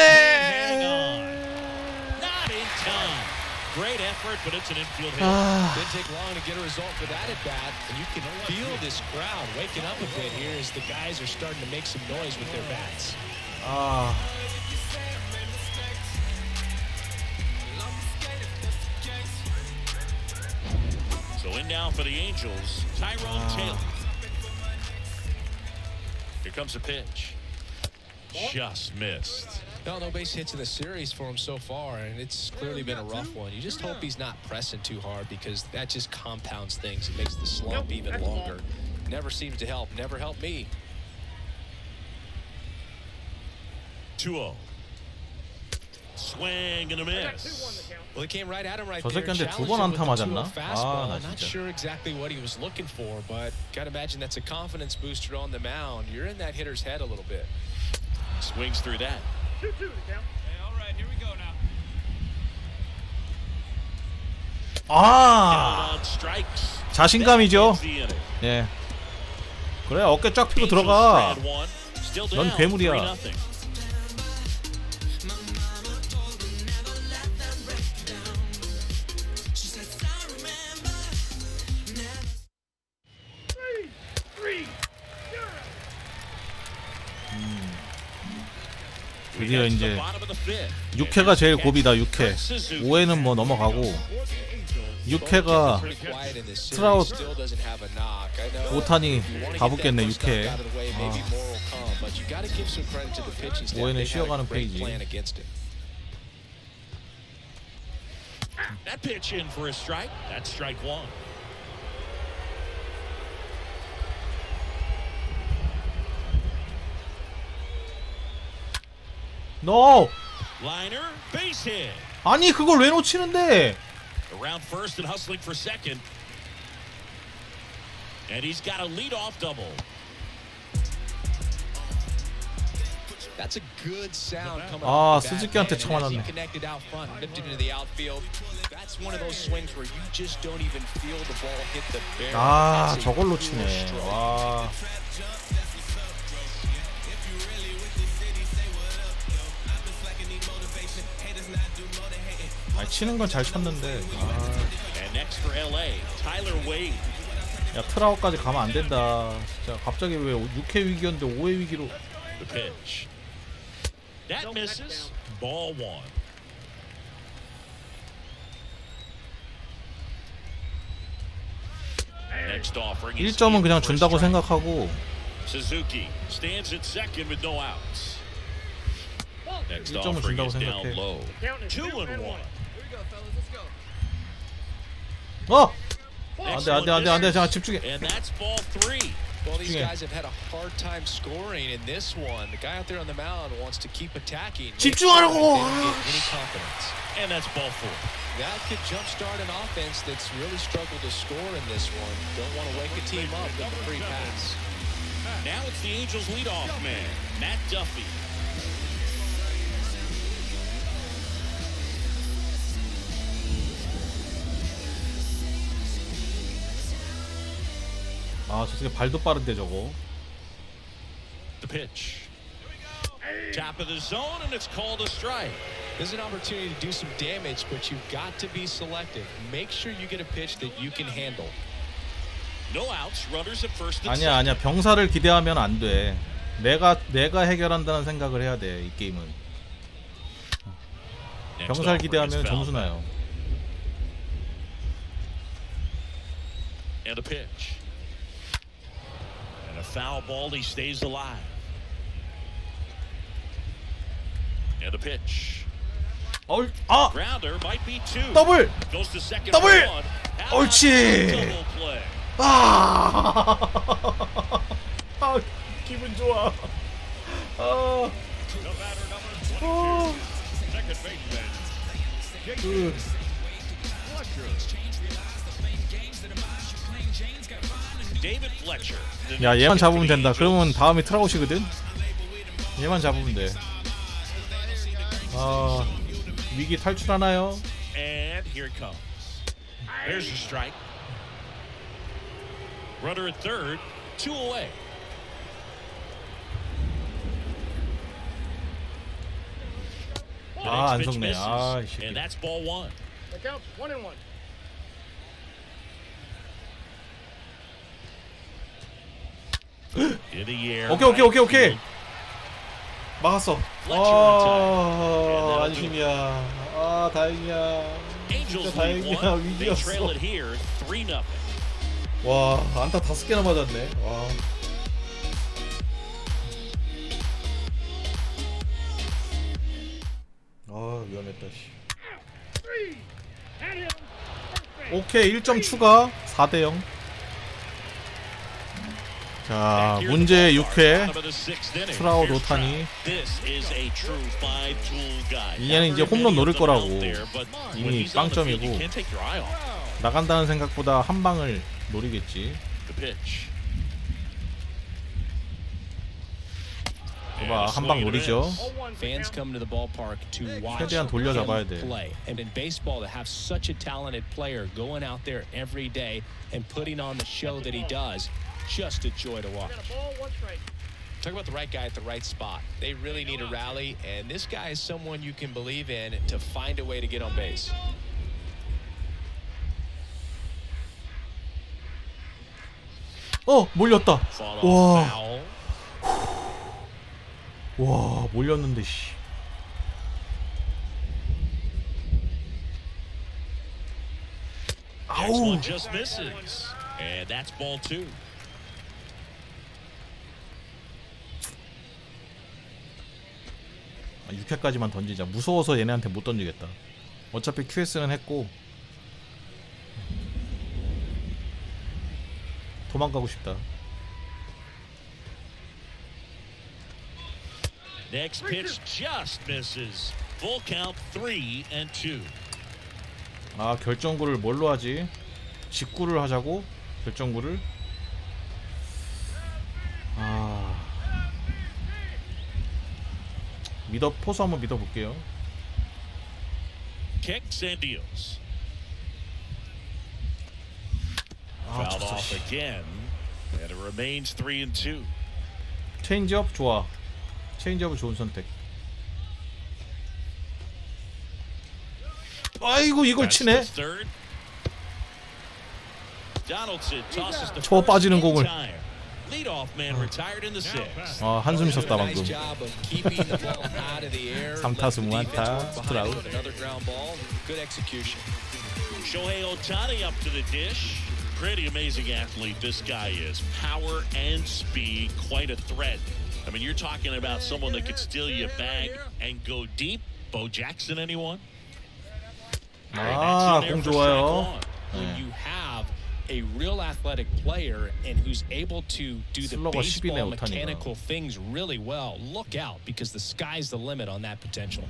Not in time. Great effort, but it's an infield hit. Didn't take long to get a result for that at bat, and you can feel this crowd waking up a bit here as the guys are starting to make some noise with their bats. So in now for the Angels, Tyrone Taylor. Here comes a pitch. Just missed. No base hits in the series for him so far, and it's clearly been a rough one. You just hope he's not pressing too hard because that just compounds things. It makes the slump even longer. Never seems to help. Never helped me. 2-0. Swing and a miss. Well, he came right at him right 저 there. 새끼한테 두 번 안타 맞았나? 아, 나 I'm not 진짜. sure exactly what he was looking for, but gotta imagine that's a confidence booster on the mound. You're in that hitter's head a little bit. Swings through that. 2-2 the count. Hey, all right, here we go now. 아, On strikes. 자신감이죠. The inning. 예. 그래, 어깨 쫙 펴고 들어가. Strand one. Still 넌 down 괴물이야. 3-0. 드디어 이제 6회가 제일 고비다. 6회 5회는 뭐 넘어가고 6회가 트라웃 오타니 가붙겠네. 6회 5회는 쉬어가는 페이지. That pitch in for a strike. That's strike one. No! Liner, base hit. 아니 그걸 왜 놓치는데? Around first and hustling for second. And he's got a leadoff double. That's a good sound coming 아, off the bat. 스즈키한테 쳐 And as he 맞았네. connected out front, lifted into the outfield. That's one of those swings where you just don't even feel the ball hit the barrel. 아, That's a 저걸 cool 놓치네. stroke. 와. 아니, 치는 건 잘 쳤는데. And next for LA, Tyler Wade. 야, 트라우까지 가면 안 된다. 진짜 갑자기 왜 6회 위기였는데 5회 위기로. The pitch. That misses. Ball one. Next offering is 1점은 in 그냥 for a 준다고 strike. 생각하고. Suzuki stands at second with no outs. Next 1점은 offering 준다고 is down 생각해. low. 2-1. Here we go, fellas. Let's go. 어! Next 안돼 one 안돼. 자, misses. 집중해. And that's ball three. Well, these 집중해. guys have had a hard time scoring in this one. The guy out there on the mound wants to keep attacking. 집중하라고! They don't get any confidence. And that's ball four. That could jumpstart an offense that's really struggled to score in this one. Don't want to wake a team up with a free pass. Now it's the Angels leadoff man, Matt Duffy. 아, 저 새끼 발도 빠른데 저거. The pitch. Top of the zone, and it's called a strike. There's an opportunity to do some damage, but you've got to be selective. Make sure you get a pitch that you can handle. No outs, runners at first and 아니야 아니야. 병사를 기대하면 안 돼. 내가 해결한다는 생각을 해야 돼. 이 게임은. 병사를 기대하면 점수 나요. And a pitch. And a foul ball, he stays alive. And a pitch. 아! Grounder might be two. 더블! Goes to second 더블! for one. How about 옳지! the double play? 아! 아, 기분 좋아. 아. Second baseman. David Fletcher. 야, 얘만 잡으면 된다. 그러면 다음이 트라우시거든. 얘만 잡으면 돼. 아, 위기 탈출하나요? And here it comes. There's a strike. Runner at third, 2 away. 아, 안 Pitch 속네. misses, 아, 이 새끼. and that's ball one. The count's 1-1. In the air. 오케이. 막았어. 아, 안심이야. 아, 다행이야. 진짜 Angels lead 다행이야. one. They trail 위기였어. it here, 3-0. 와, 안타 5개나 맞았네. 와. 위험했다. 씨. 오케이 1점 추가 4대0. 자 문제 6회 트라우드 오타니. 이제는 이제 홈런 노릴 거라고. 이미 빵점이고 나간다는 생각보다 한 방을 노리겠지. 봐봐 한 방 노리죠. Fans come to the ballpark to watch 최대한 돌려잡아야 돼. play. And in baseball, to have such a talented player going out there every day and putting on the show that he does, just a joy to watch. Talk about the right guy at the right spot. They really need a rally, and this guy is someone you can believe in to find a way to get on base. 몰렸다. 와 몰렸는데 씨. Next one just misses. And that's ball 2. 아, 6회까지만 던지자. 무서워서 얘네한테 못 던지겠다. 어차피 QS는 했고 도망가고 싶다. Next pitch just misses. Full count 3-2. 아 결정구를 뭘로 하지? 직구를 하자고? 결정구를? 포수 한번 믿어볼게요. Kicks and deals. Fouled off again, and it remains 3-2. 체인지업 좋아. 체인지업은 좋은 선택. 아이고 이걸 치네. 저 빠지는 공을. 아 한숨 쉬었다 방금. 3타수 무안타 스트라우드. Shohei Ohtani up to the dish. Pretty amazing athlete this guy is. Power and speed, quite a threat. I mean, you're talking about someone that could steal you a bag and go deep. Bo Jackson, anyone? 공 좋아요. When you have a real athletic player and who's able to do the baseball mechanical things really well, look out because the sky's the limit on that potential.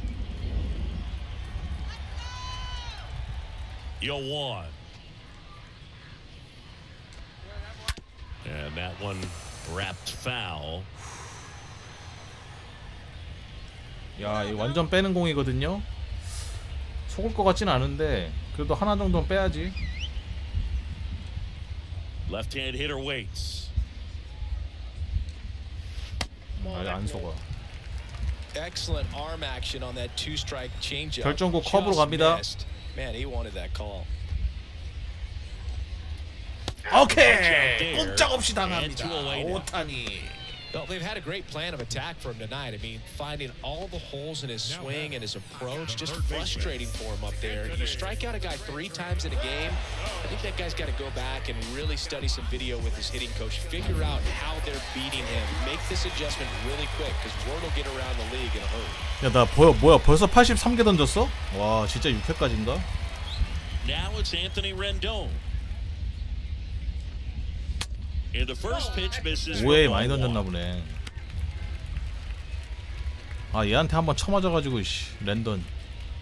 0-1. And that one wrapped foul. 야, 이거 완전 빼는 공이거든요. 속을 것 같진 않은데 그래도 하나 정도는 빼야지. Left-hand hitter waits. 안 속아. Excellent arm action on that two-strike changeup. 결정구 컵으로 갑니다. Man, he wanted that call. 오케이. 꼼짝없이 당합니다. 오타니. Well, they've had a great plan of attack for him tonight. I mean, finding all the holes in his swing and his approach, just frustrating for him up there. You strike out a guy 3 times in a game, I think that guy's got to go back and really study some video with his hitting coach, figure out how they're beating him, make this adjustment really quick, because word will get around the league in a hurry. 야, 나 뭐야? 벌써 83개 던졌어? 와, 진짜 6회까지인가? Now it's Anthony Rendon. In the first pitch misses. 5회 많이 던졌나 보네. 아, 얘한테 한번 쳐맞아가지고 랜던.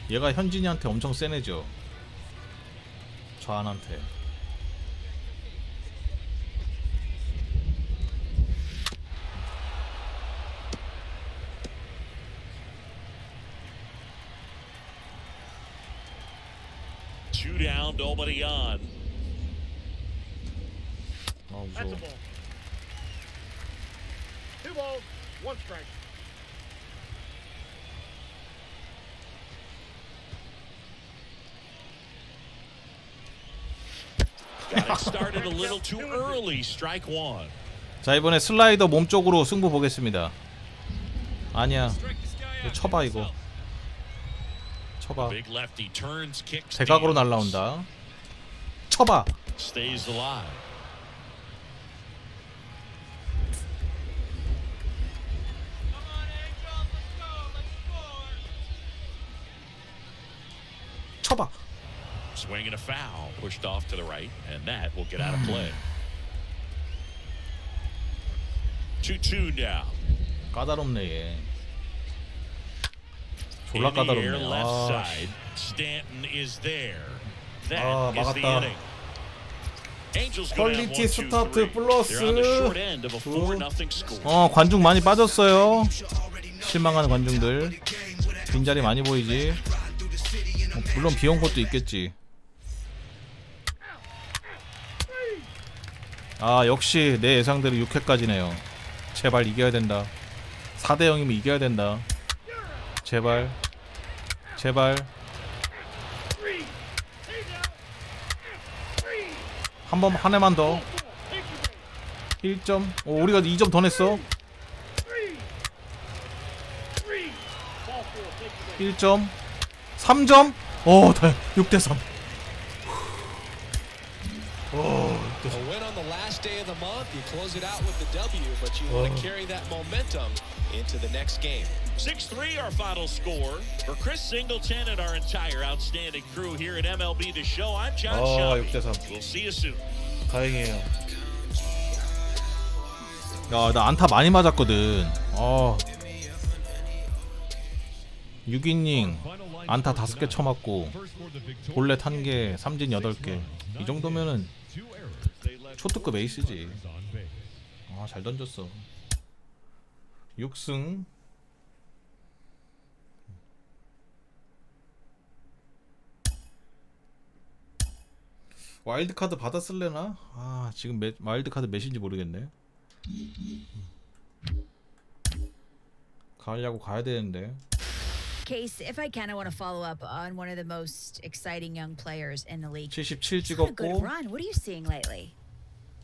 얘가 현진이한테 엄청 센 애죠. 좌한한테. Two down, nobody on. That's a ball. 2 balls, 1 strike. Got it started a little too early. Strike 1. 자, 이번에 슬라이더 몸쪽으로 승부 보겠습니다. 아니야. 이거 쳐봐 이거. 쳐봐. 대각으로 날라온다. 쳐봐. Stays alive. 쳐봐. Swing and a foul pushed off to the right, and that will get out of play. 2-2 now. 까다롭네 얘. 졸라 In the air, 까다롭네. left 아, side. Stanton is there. That 아, is the 막았다. inning. Angels go down 퀄리티 1-2-3. 스타트 플러스. They're on the short end of a 4-0 score. 관중 많이 빠졌어요. 실망하는 관중들. 빈자리 많이 보이지. 물론 비온 것도 있겠지. 아, 역시 내 예상대로 6회까지네요. 제발 이겨야 된다. 4대 0이면 이겨야 된다. 제발. 제발. 한 해만 더. 1점. 오, 우리가 2점 더 냈어. 1점. 3점. 오, 6대3. A win on the last day of the month. You close it out with the W, but you want to carry that momentum into the next game. 6-3 our final score. For Chris Singleton and our entire outstanding crew here at MLB The Show, I'm John Shambi. 6대3. We'll see you soon. 다행이에요. 야, 나 안타 많이 맞았거든. 6이닝 안타 5개 쳐맞고 볼넷 1개, 삼진 8개. 이 정도면은 초특급 에이스지. 잘 던졌어. 6승. 와일드카드 받았을래나? 지금 와일드카드 몇인지 모르겠네. 가을 야구 가야 되는데. Case, if I can, I want to follow up on one of the most exciting young players in the league. 77 He's had a good 찍었고. run. What are you seeing lately?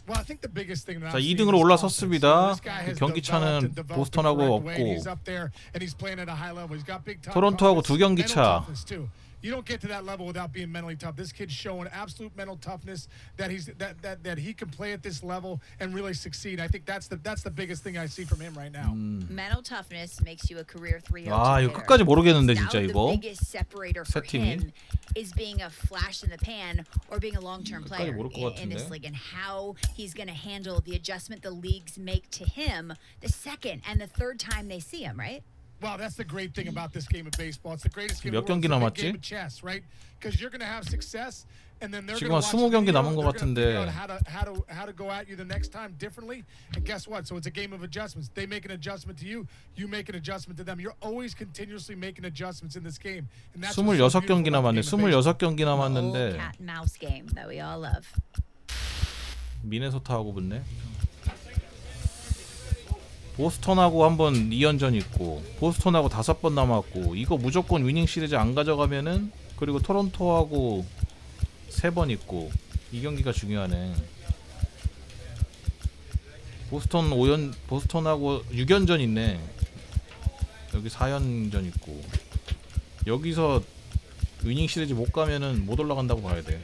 Well, I think the biggest thing that 자, I've seen 2등으로 is 올라섰습니다. confidence. This guy has 경기 차는 developed 보스턴하고 the correct way, and 없고 he's up there and he's playing at a high level. He's got big time 토론토하고 두 경기 confidence, 차. mental toughness too. You don't get to that level without being mentally tough. This kid's showing absolute mental toughness that he can play at this level and really succeed. I think that's the biggest thing I see from him right now. Mental toughness makes you a career 302 이거 hitter. 끝까지 모르겠는데 Now 진짜 the 이거. biggest separator for 세 팀이. him is being a flash in the pan or being a long-term 끝까지 player 모를 것 in this 같은데. league, and how he's going to handle the adjustment the leagues make to him the second and the third time they see him, right? Wow, that's the great thing about this game of baseball. It's the greatest game 몇 of the world. 경기 It's a big 남았지? game of chess, right? Because you're going to have success, and then they're 지금 going 한 to 20경기 남은 것 figure 같은데. out how to go at you the next time differently. And guess what? So it's a game of adjustments. They make an adjustment to you, you make an adjustment to them. You're always continuously making adjustments in this game. And that's what's so 26경기 beautiful about the 남았네. game of baseball. 26경기 남았는데 Cat and mouse game that we all love. 미네소타하고 붙네. 보스턴하고 한번 2연전 있고 보스턴하고 5번 남았고 이거 무조건 위닝 시리즈 안 가져가면은 그리고 토론토하고 3번 있고 이 경기가 중요하네. 보스턴하고 6연전 있네. 여기 4연전 있고 여기서 위닝 시리즈 못 가면은 못 올라간다고 봐야 돼.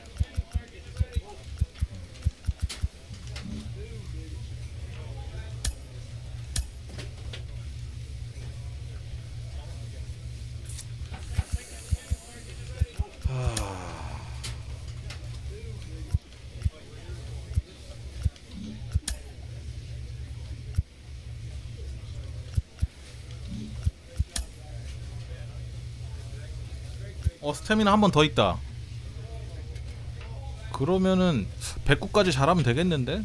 스태미나 한 번 더 있다. 그러면은 109까지 잘하면 되겠는데?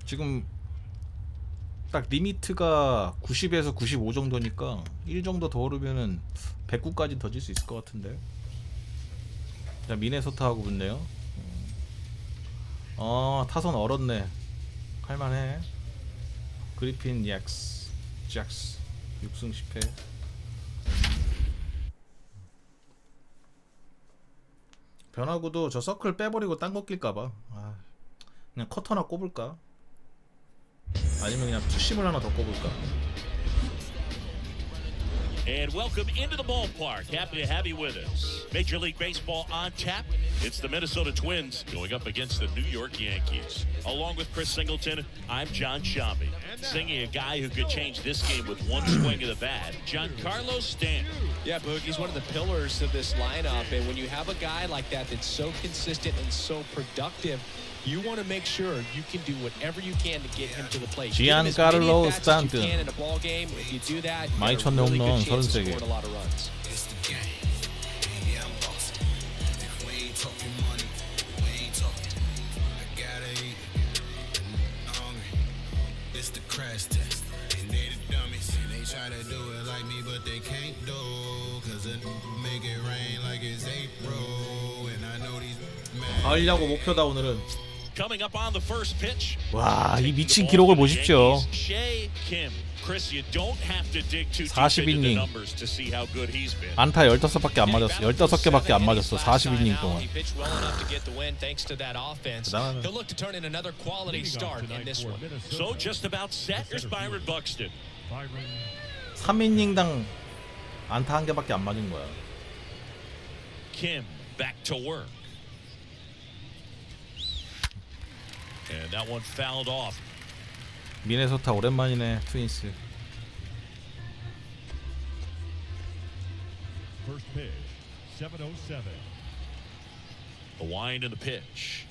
지금 딱 리미트가 90에서 95 정도니까 1 정도 더 오르면은 109까지 더 질 수 있을 것 같은데. 자, 미네소타하고 붙네요. 타선 얼었네. 할만해. 그리핀 잭스 6승 10패. 변화구도 저 서클 빼버리고 딴 거 낄까봐. 그냥 컷 하나 꼽을까? 아니면 그냥 투심을 하나 더 꼽을까? And welcome into the ballpark. Happy to have you with us. Major League Baseball on tap. It's the Minnesota Twins going up against the New York Yankees. Along with Chris Singleton, I'm John Shambi. Singing a guy who could change this game with one swing of the bat, Giancarlo Stanton. Yeah, Boog, he's one of the pillars of this lineup. And when you have a guy like that that's so consistent and so productive, you want to make sure you can do whatever you can to get him to the plate. Giancarlo Stanton. In a ball game, if you do that, you 많이 have a 쳤네 really 홈런 good chance of 33개. scoring a lot of runs. 가을야구 목표다 오늘은. Coming up on the first pitch. 와, 이 미친 기록을 보십시오. Chris, you don't have to dig too deep into the numbers to see how good he's been. 안타 15밖에 안 맞았어. 15개밖에 안 맞았어. 42이닝 동안. He pitched well enough to get the win thanks to that offense. He'll look to turn in another quality start in this one. So just about set. Here's Byron Buxton. 3이닝당 안타 1개밖에 안 맞은 거야. Kim back to work. And that one fouled off. 미네소타 오랜만이네. 트윈스. First pitch, 7:07. The wind and the pitch.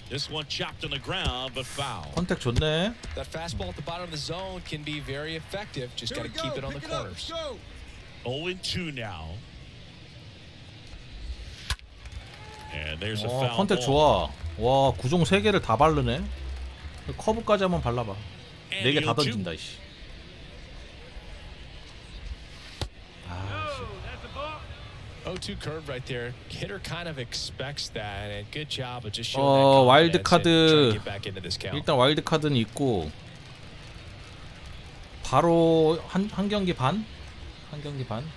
This one chopped on the ground, but foul. 컨택 좋네. That fastball at the bottom of the zone can be very effective. Just got to keep it on the corners. 0-2 now. And there's a foul 컨택 좋아. 와, 구종 3개를 다 바르네. 커브까지 한번 발라봐. 4개 다 던진다 이씨. 아, 0-2 curve right there. Hitter kind of expects that, and good job of just showing that 와일드 confidence and trying 카드. to get back into this count. 일단 와일드 카드는 있고 바로 한 경기 반? 한 경기 반?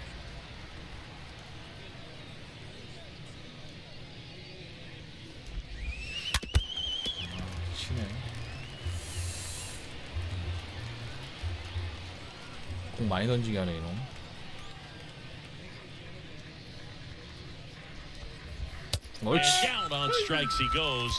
치네. 공 많이 던지게 하네 이놈. And down on strikes he goes.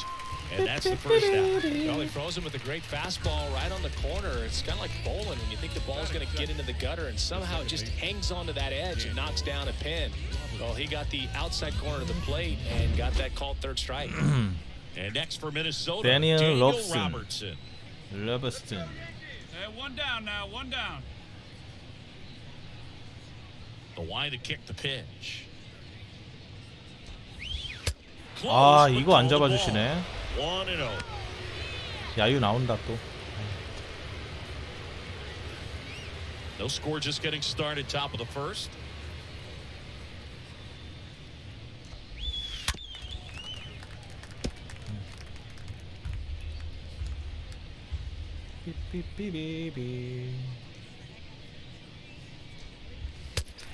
And that's the first out. Well, he froze him with a great fastball right on the corner. It's kind of like bowling when you think the ball's going to get into the gutter and somehow it just hangs onto that edge and knocks down a pin. Well, he got the outside corner of the plate and got that called third strike. And next for Minnesota, Daniel Robertson. Robertson. One down now, one down. The wind to kick the pitch. 아, 이거 안 잡아주시네. 1-0. 야유 나온다 또. No score, just getting started. Top of the first.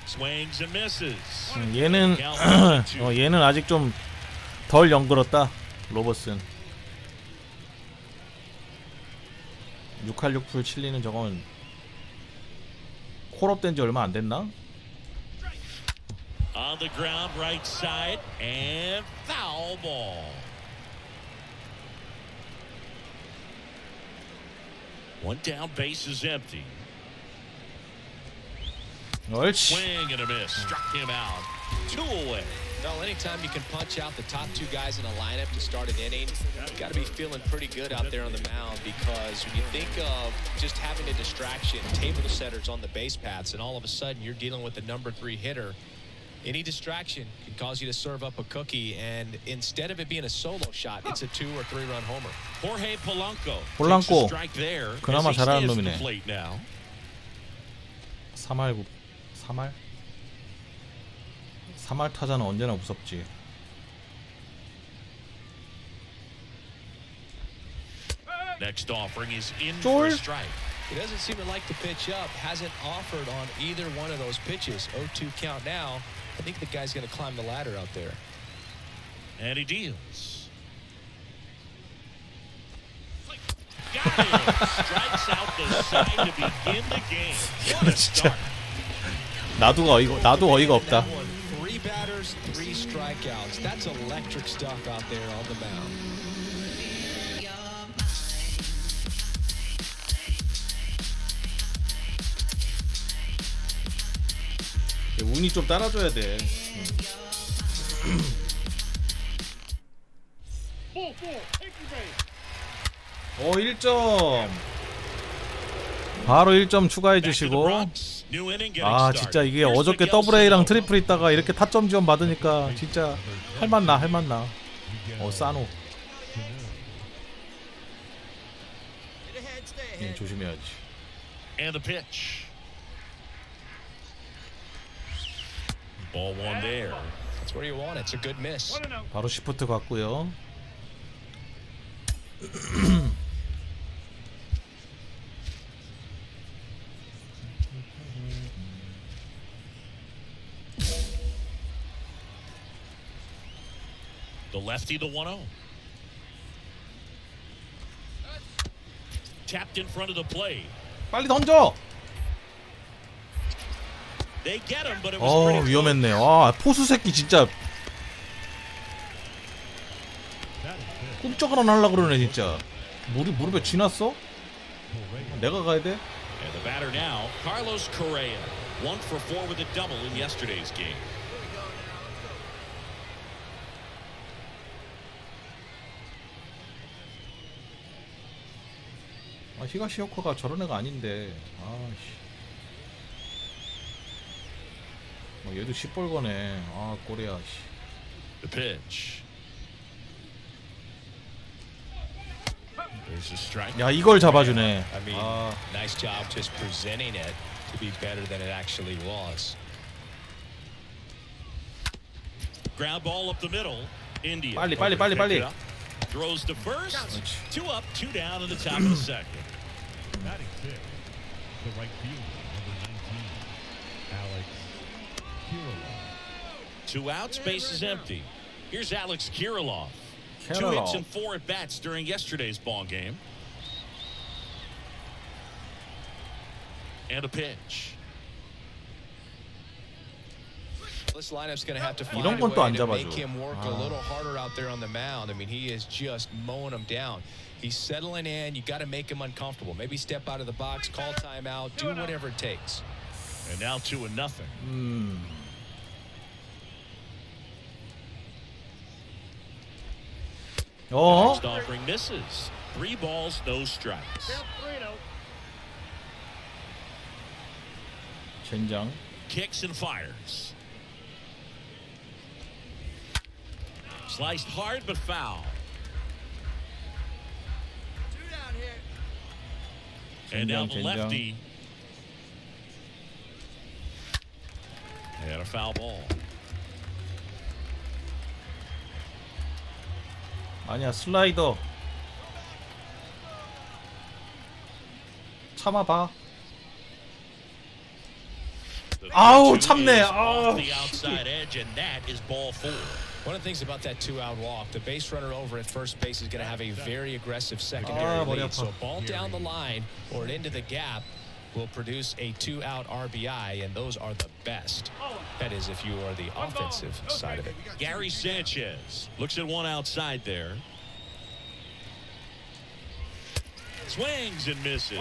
Swings and misses. 얘는 얘는 아직 좀 덜 연그렀다. 로버슨. 6할 6풀 칠리는 저건 콜업 된 지 얼마 안 됐나? On the ground, right side, and foul ball. One down, base is empty. 옳지. Swing and a miss, struck him out. 2 away. Well, anytime you can punch out the top 2 guys in a lineup to start an inning, you got to be feeling pretty good out there on the mound, because when you think of just having a distraction, table setters on the base paths, and all of a sudden you're dealing with the number 3 hitter, any distraction can cause you to serve up a cookie, and instead of it being a solo shot, it's a 2 or 3 run homer. Jorge Polanco. 폴랑코. Strike there. 그나마 잘하는 놈이네. 3할 3할 타자는 언제나 무섭지. Next offering is in for a strike. He doesn't seem to like to pitch up. Hasn't offered on either one of those pitches. 0-2 count now. I think the guy's going to climb the ladder out there. And he deals. Got him. Strikes out the sign to begin the game. What a 진짜 start. 나도 어이가 없다. 3 batters, 3 strikeouts. That's electric stuff out there on the mound. 운이 좀 따라줘야 돼. 1점. 바로 1점 추가해 주시고. 아 진짜 이게 어저께 더블 A랑 트리플 있다가 이렇게 타점 지원 받으니까 진짜 할만나. 싸노. 조심해야지. And the pitch. Ball one there. That's where you want it. It's a good miss. 바로 시프트 갔고요. The lefty, the 1-0. Tapped in front of the plate. 빨리 던져. They get him, but it was pretty 위험했네. 아 포수 새끼 진짜 꿈쩍을 안 하려고 그러네 진짜. 무릎에 쥐났어? 내가 가야 돼? And the batter now, Carlos Correa, 1 for 4 with a double in yesterday's game. 히가시오카가 저런 애가 아닌데. 아씨. 얘도 시뻘거네. 꼬리야. 씨. The pitch. There's a strike. 야 이걸 잡아주네. I mean, nice job just presenting it to be better than it actually was. Ground ball up the middle. India. 빨리. Throws to first. 2 up, 2 down in the top of the second. Batting 6, the right fielder, number 19, Alex Kiermeier. 2 outs, base is empty. Here's Alex Kiermeier. 2 hits and 4 at bats during yesterday's ball game. And a pitch. This lineup's going to have to find 이런 a 건 또 way 안 to 잡아줘. make him work a little harder out there on the mound. I mean, he is just mowing them down. He's settling in. You got to make him uncomfortable. Maybe step out of the box, call timeout, do whatever it takes. And now 2-0. Next offering misses. 3 balls, no strikes. 젠장. Kicks and fires. Sliced hard but foul. And now the lefty. And a foul ball. 아니야 슬라이더. 참아봐. 아우 참네. The outside edge, and that is ball 4. One of the things about that 2-out walk, the base runner over at first base is going to have a very aggressive secondary lead. So a ball down the line or into the gap will produce a 2-out RBI, and those are the best. That is if you are the offensive side of it. Gary Sanchez looks at 1 outside there. Swings and misses.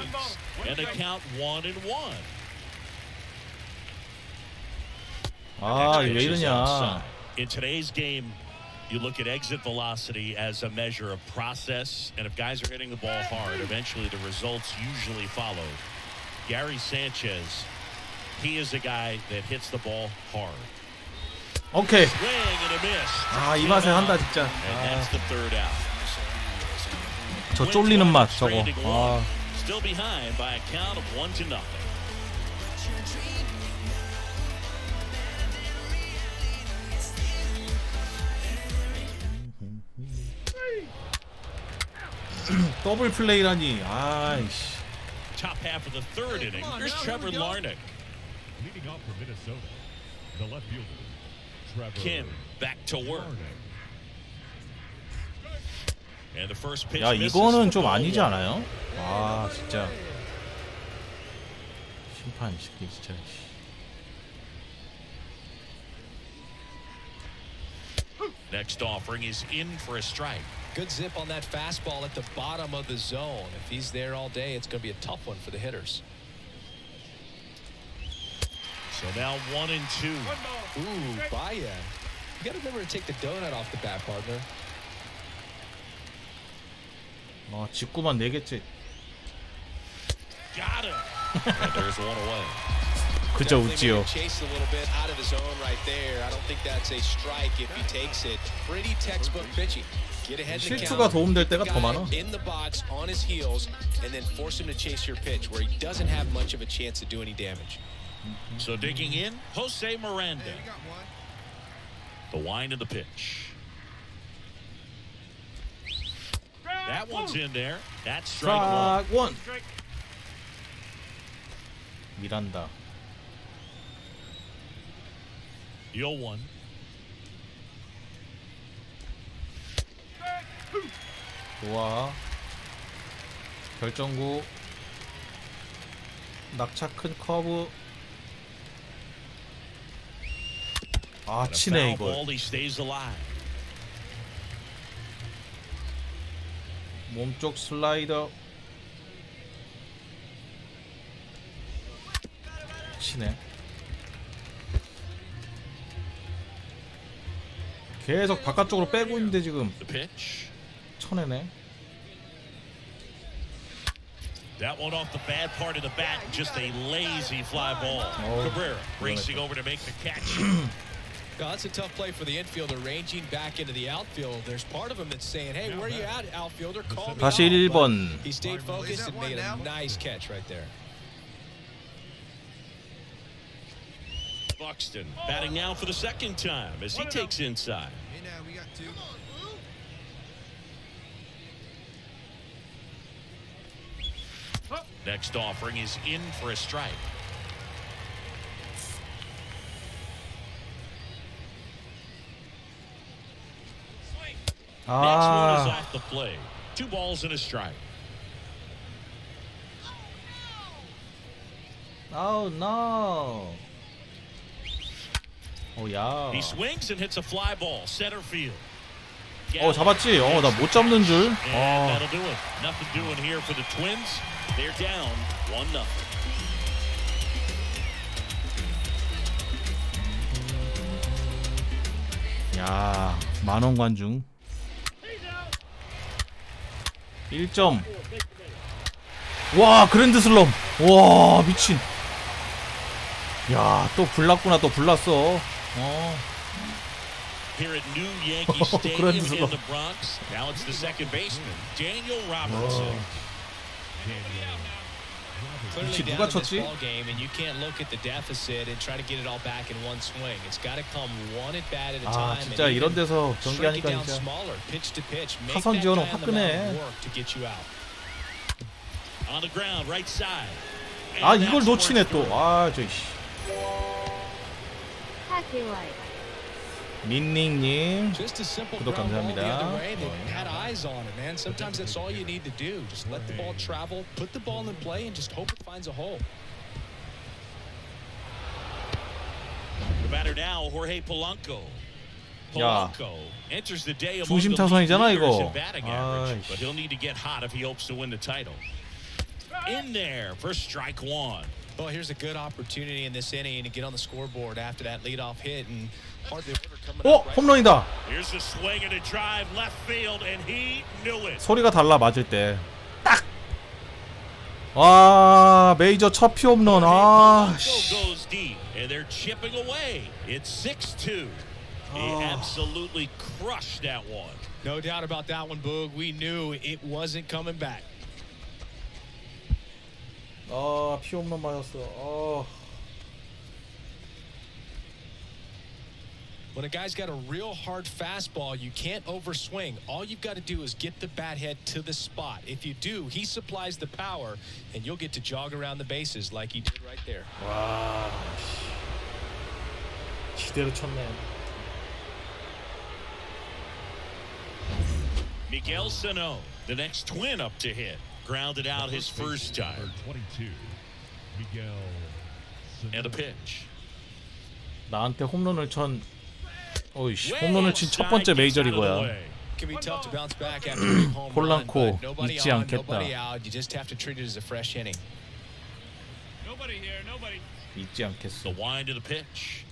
And the count 1-1. 왜 이러냐. In today's game, you look at exit velocity as a measure of process, and if guys are hitting the ball hard, eventually the results usually follow. Gary Sanchez, he is a guy that hits the ball hard. 오케이. Swing and a miss. 이 맛에 한다 진짜. And that's the 3rd out. 저 쫄리는 맛 저거. Still behind by a count of 1-0. 더블 플레이라니. 아이씨. Top half of the 3rd inning. Here's Trevor Larnach. Leading off for Minnesota, the left fielder, Trevor Kim back to work. And the first pitch 야 misses 이거는 for 좀 ball 아니지 1. 않아요? 진짜. 심판 이 새끼 진짜. Next offering is in for a strike. Good zip on that fastball at the bottom of the zone. If he's there all day, it's going to be a tough one for the hitters. So now 1-2. Ooh, Baia. You got to remember to take the donut off the bat, partner. 직구만 4개째. Got him. And there's one away. 그저 웃지요. Chase a little bit out of the zone right there. I don't think that's a strike if he takes it. Pretty textbook pitching. Get ahead in the 실투가 도움될 때가 더 많아. in the box on his heels and then force him to chase your pitch where he doesn't have much of a chance to do any damage. So digging in, Jose Miranda. The wind of the pitch. That one's in there. That's strike one. 미란다. 0-1. 좋아. 결정구. 낙차 큰 커브. 치네 이거. Ball, he stays alive. 몸쪽 슬라이더. 치네. 계속 바깥쪽으로 빼고 있는데 지금 쳐내네. That one off the bad part of the bat, just a lazy fly ball. Cabrera racing over to make the catch. That's a tough play for the infielder, ranging back into the outfield. There's part of him that's saying, hey, where are you at, outfielder? Call me 다시 out. 1번. He stayed focused and made a nice catch right there. Buxton batting now for the second time as he takes inside. Hey, now we got two. Next offering is in for a strike. Next one is off the plate. 2 balls and a strike. Oh no. 야. He swings and hits a fly ball center field. 잡았지. 나 못 잡는 줄. And that'll do it. Nothing doing here for the Twins. They're down 1-0. 야, 만원 관중. 1점. 와, 그랜드 슬럼. 와, 미친. 야, 또 불났구나. 또 불났어. Here at New Yankee Stadium in the Bronx. Now it's the second baseman, Daniel Robertson. Clearly down in this ball game, and you can't look at the deficit and try to get it all back in one swing. It's got to come one at bat at a time. 진짜 이런 데서 경기하니까 down 진짜 smaller, pitch to pitch. Make 타선 that 지원은 guy on the mound 화끈해. work to get you out. On the ground, right side. 이걸 놓치네 또. 저이씨. 민닝님 구독 감사합니다. Had eyes on it, man. Sometimes that's all you need to do. Just let the ball travel, put the ball in play, and just hope it finds a hole. The batter now, Jorge Polanco. Polanco enters the day among 중심 the 타선이잖아 leaders 이거. in batting average, but he'll need to get hot if he hopes to win the title. In there for strike one. Well, here's a good opportunity in this inning to get on the scoreboard after that leadoff hit, and hardly ever coming up right. 홈런이다. Here's a swing and a drive left field, and he knew it. 소리가 달라 맞을 때. 딱. 와, 메이저 첫 피홈런. Goes deep, and they're chipping away. It's 6-2. He absolutely crushed that one. No doubt about that one, Boog. We knew it wasn't coming back. 피홈런 맞았어. When a guy's got a real hard fastball, you can't overswing. All you've got to do is get the bat head to the spot. If you do, he supplies the power, and you'll get to jog around the bases like he did right there. 와, 지대로 쳤네. Miguel Sano, the next Twin up to hit. Grounded out his first time. 22. And a pitch. 나한테 홈런을 친 어이씨 홈런을 친 첫 번째 메이저리거야. Can be tough to bounce back after a home run, 폴랑코 but nobody 잊지 on, 않겠다. nobody out. You just have to treat it as a fresh inning. Nobody here, nobody. 잊지 않겠어. The wind of the pitch.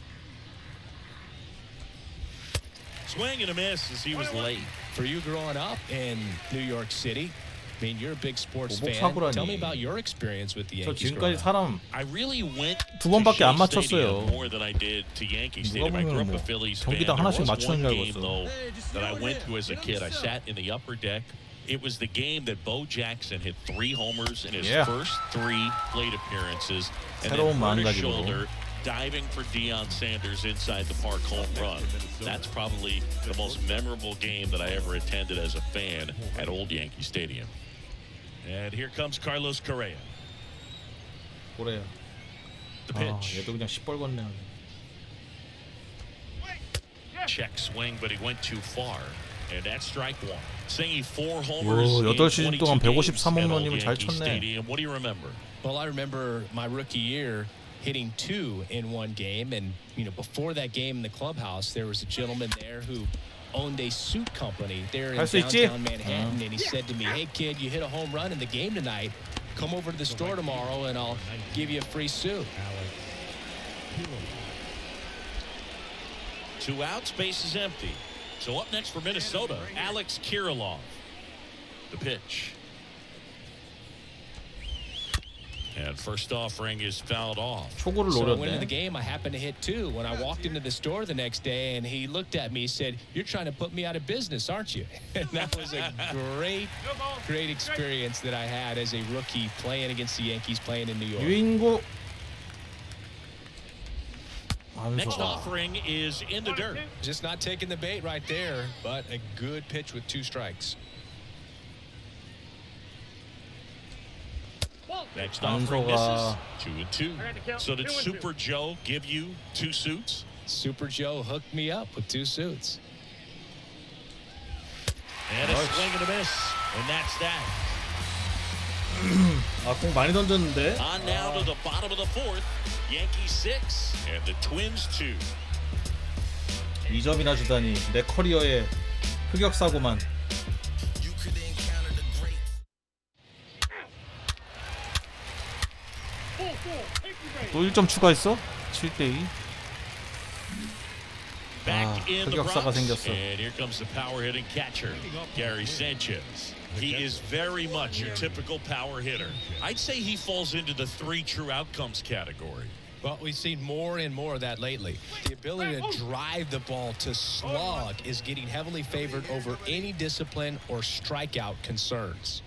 Swing and a miss as he was late. For you growing up in New York City, I mean, you're a big sports 오복 fan. 사고라니. Tell me about your experience with the 저 Yankees. 지금까지 사람 I really went 두 번밖에 안 to Shea Stadium 맞췄어요. more than I did to Yankee 누가 Stadium. I grew 보면 up a 뭐 Phillies fan. 경기당 There 하나씩 was 맞추는 one 줄 game 알았어. though that I went to as a kid. I sat in the upper deck. It was the game that Bo Jackson hit 3 homers in his first 3 plate appearances, and then 새로운 hurt his 마음가짐으로. shoulder diving for Deion Sanders inside the park home run. That's probably the most memorable game that I ever attended as a fan at Old Yankee Stadium. And here comes Carlos Correa. 그래요. The 아, pitch. 얘도 그냥 시뻘겋네. Check swing, but he went too far. And that's strike 1. Singing 4 homers 오, in 8시즌 22 동안 games 153 at Old 홈런이면 잘 Yankee 쳤네. Stadium. What do you remember? Well, I remember my rookie year hitting 2 in one game, and you know, before that game in the clubhouse, there was a gentleman there who owned a suit company there in 할 수 있지? downtown Manhattan, and he said to me, "Hey kid, you hit a home run in the game tonight. Come over to the store tomorrow, and I'll give you a free suit." 2 outs, base is empty. So up next for Minnesota, Alex Kirilloff. The pitch. And first offering is fouled off. 초구를 So I went into 노렸네. the game. I happened to hit 2 when I walked into the store the next day, and he looked at me, said, "You're trying to put me out of business, aren't you?" And that was a great experience that I had as a rookie playing against the Yankees, playing in New York. 유인구. Next 안소가. offering is in the dirt. Just not taking the bait right there, but a good pitch with 2 strikes. Next offering 안소가. misses. 2 and 2. So did Super Joe give you 2 suits? Super Joe hooked me up with 2 suits. And a swing and a miss. And that's that. 아, 공 많이 던졌는데. On now to the bottom of the 4th. Yankees 6 and the Twins 2. 2점이나 주다니 내 커리어에 흑역 사고만. 또 1점 추가했어? 7대2. Back in the 흑역사가 Bronx. 생겼어. And here comes the power hitting catcher, Gary Sanchez. He is very much your typical power hitter. I'd say he falls into the 3 true outcomes category. Well, we've seen more and more of that lately. The ability to drive the ball to slug is getting heavily favored over any discipline or strikeout concerns.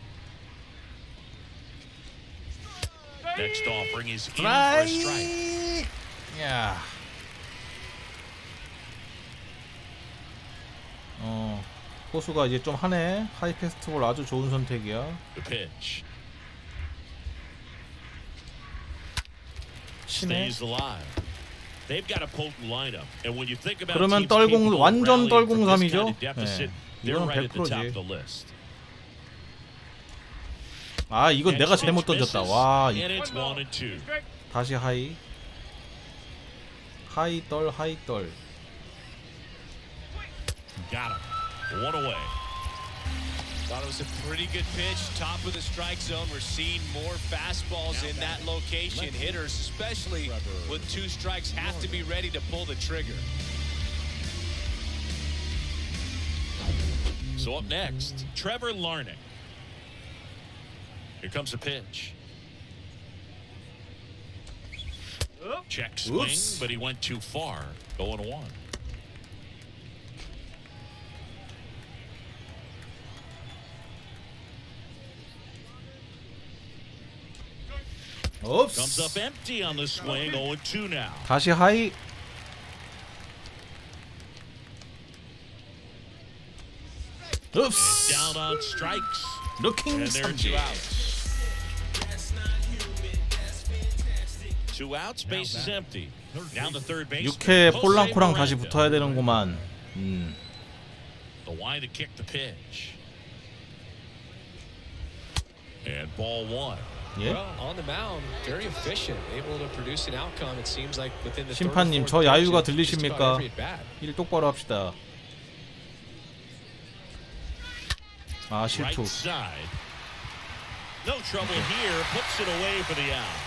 Next offering is in for a strike. 야. 호수가 이제 좀 하네. 하이 패스트볼 아주 좋은 선택이야. The pitch. 치네. Stays alive. They've got a potent lineup, and when you think about 그러면 teams capable of 완전 rallying from this kind 떨공삼이죠? of deficit, 네. they're 이거는 right at the top 100%지. of the list. 아, 이건 내가 잘못 던졌다. 와, And it's 1 and 2. 다시 하이. 하이떨 하이떨. Got him. 1 away. Thought it was a pretty good pitch, top of the strike zone. We're seeing more fastballs in that location. Hitters, especially with 2 strikes, have to be ready to pull the trigger. So up next, Trevor Larnach. Here comes a pitch. Check swing, Oops. but he went too far. 0-1. Comes up empty on the swing. 0-2 now. 다시 하이. Oops. Down on strikes. Looking And there are 2 outs. 2 outs, base is empty. Down the third base. 6회 폴랑코랑 다시 붙어야 되는구만. The wind to kick the pitch. And ball 1. 예? Well, on the mound, very efficient, able to produce an outcome. It seems like within the 심판님 저 야유가 들리십니까? 일 똑바로 합시다. 아 실투. No trouble here, puts it away for the out.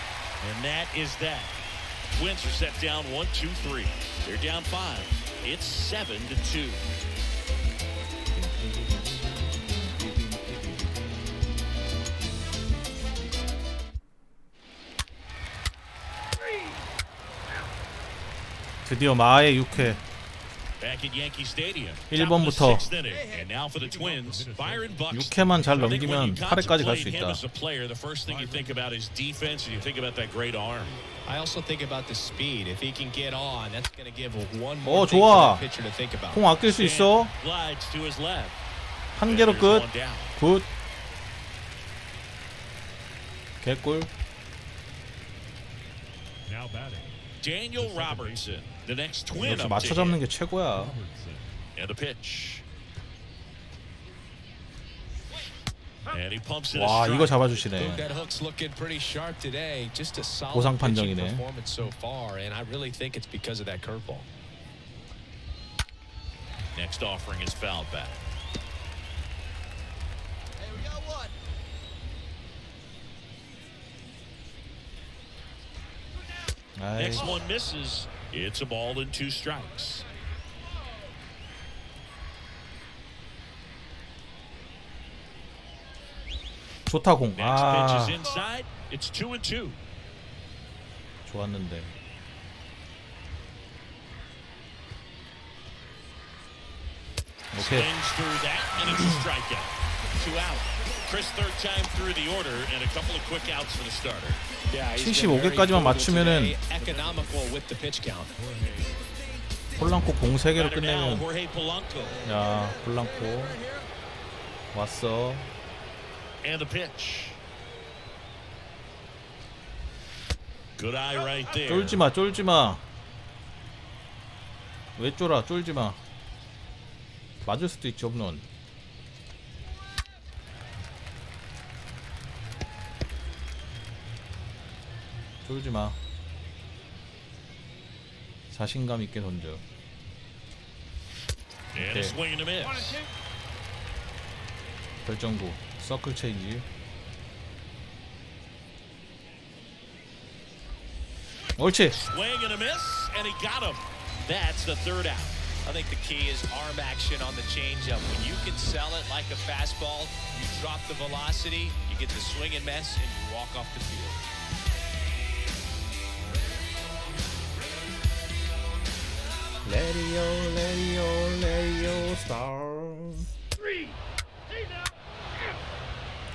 And that is that. Twins are set down 1-2-3. They're down 5. It's 7-2. 드디어 마의 6회. Back at Yankee Stadium. 1번부터 And now for the Twins, Byron Buxton. 6회만 잘 넘기면 8회까지 갈 수 있다. As a player, the first thing you think about is defense, and you think about that great arm. I also think about the speed. If he can get on, that's going to give one 어 more thing for 좋아. the pitcher to think about. 공 아낄 수 있어. Glides to his left. 한 개로 끝. 굿. 개꿀. Now batting. Daniel Robertson, the next twin 역시 up 맞춰 to 잡는 him. 게 최고야. And a pitch. And he pumps it. 와 이거 잡아주시네. That hook's looking pretty sharp today. Just a solid 보상 pitching 판정이네. performance so far, and I really think it's because of that curveball. Next offering is fouled back. Hey, we got one. 아이. Next one misses. It's a ball and 2 strikes. 좋다 공. Next 아 pitch is inside. It's 2-2. 좋았는데. 오케이. Swings through that, and it's a strikeout. 2 out. Chris, third time through the order, and a couple of quick outs for the starter. Yeah, he's been very 75개까지만 frugal 맞추면은 today, economical with the pitch count. 폴랑코 공 3개로 Batter now, 끝내면. Jorge Polanco. 야 폴랑코 왔어. And the pitch. Good eye right there. 쫄지마 쫄지마. 왜 쫄아 쫄지마. 맞을 수도 있지 홈런. 쫄지마. 자신감 있게 던져. And a swing and a miss. 결정구 서클 체인지. 옳지. Swing and a miss, and he got him. That's the third out. I think the key is arm action on the changeup. When you can sell it like a fastball, you drop the velocity, you get the swing and miss, and you walk off the field. 레디오 스타.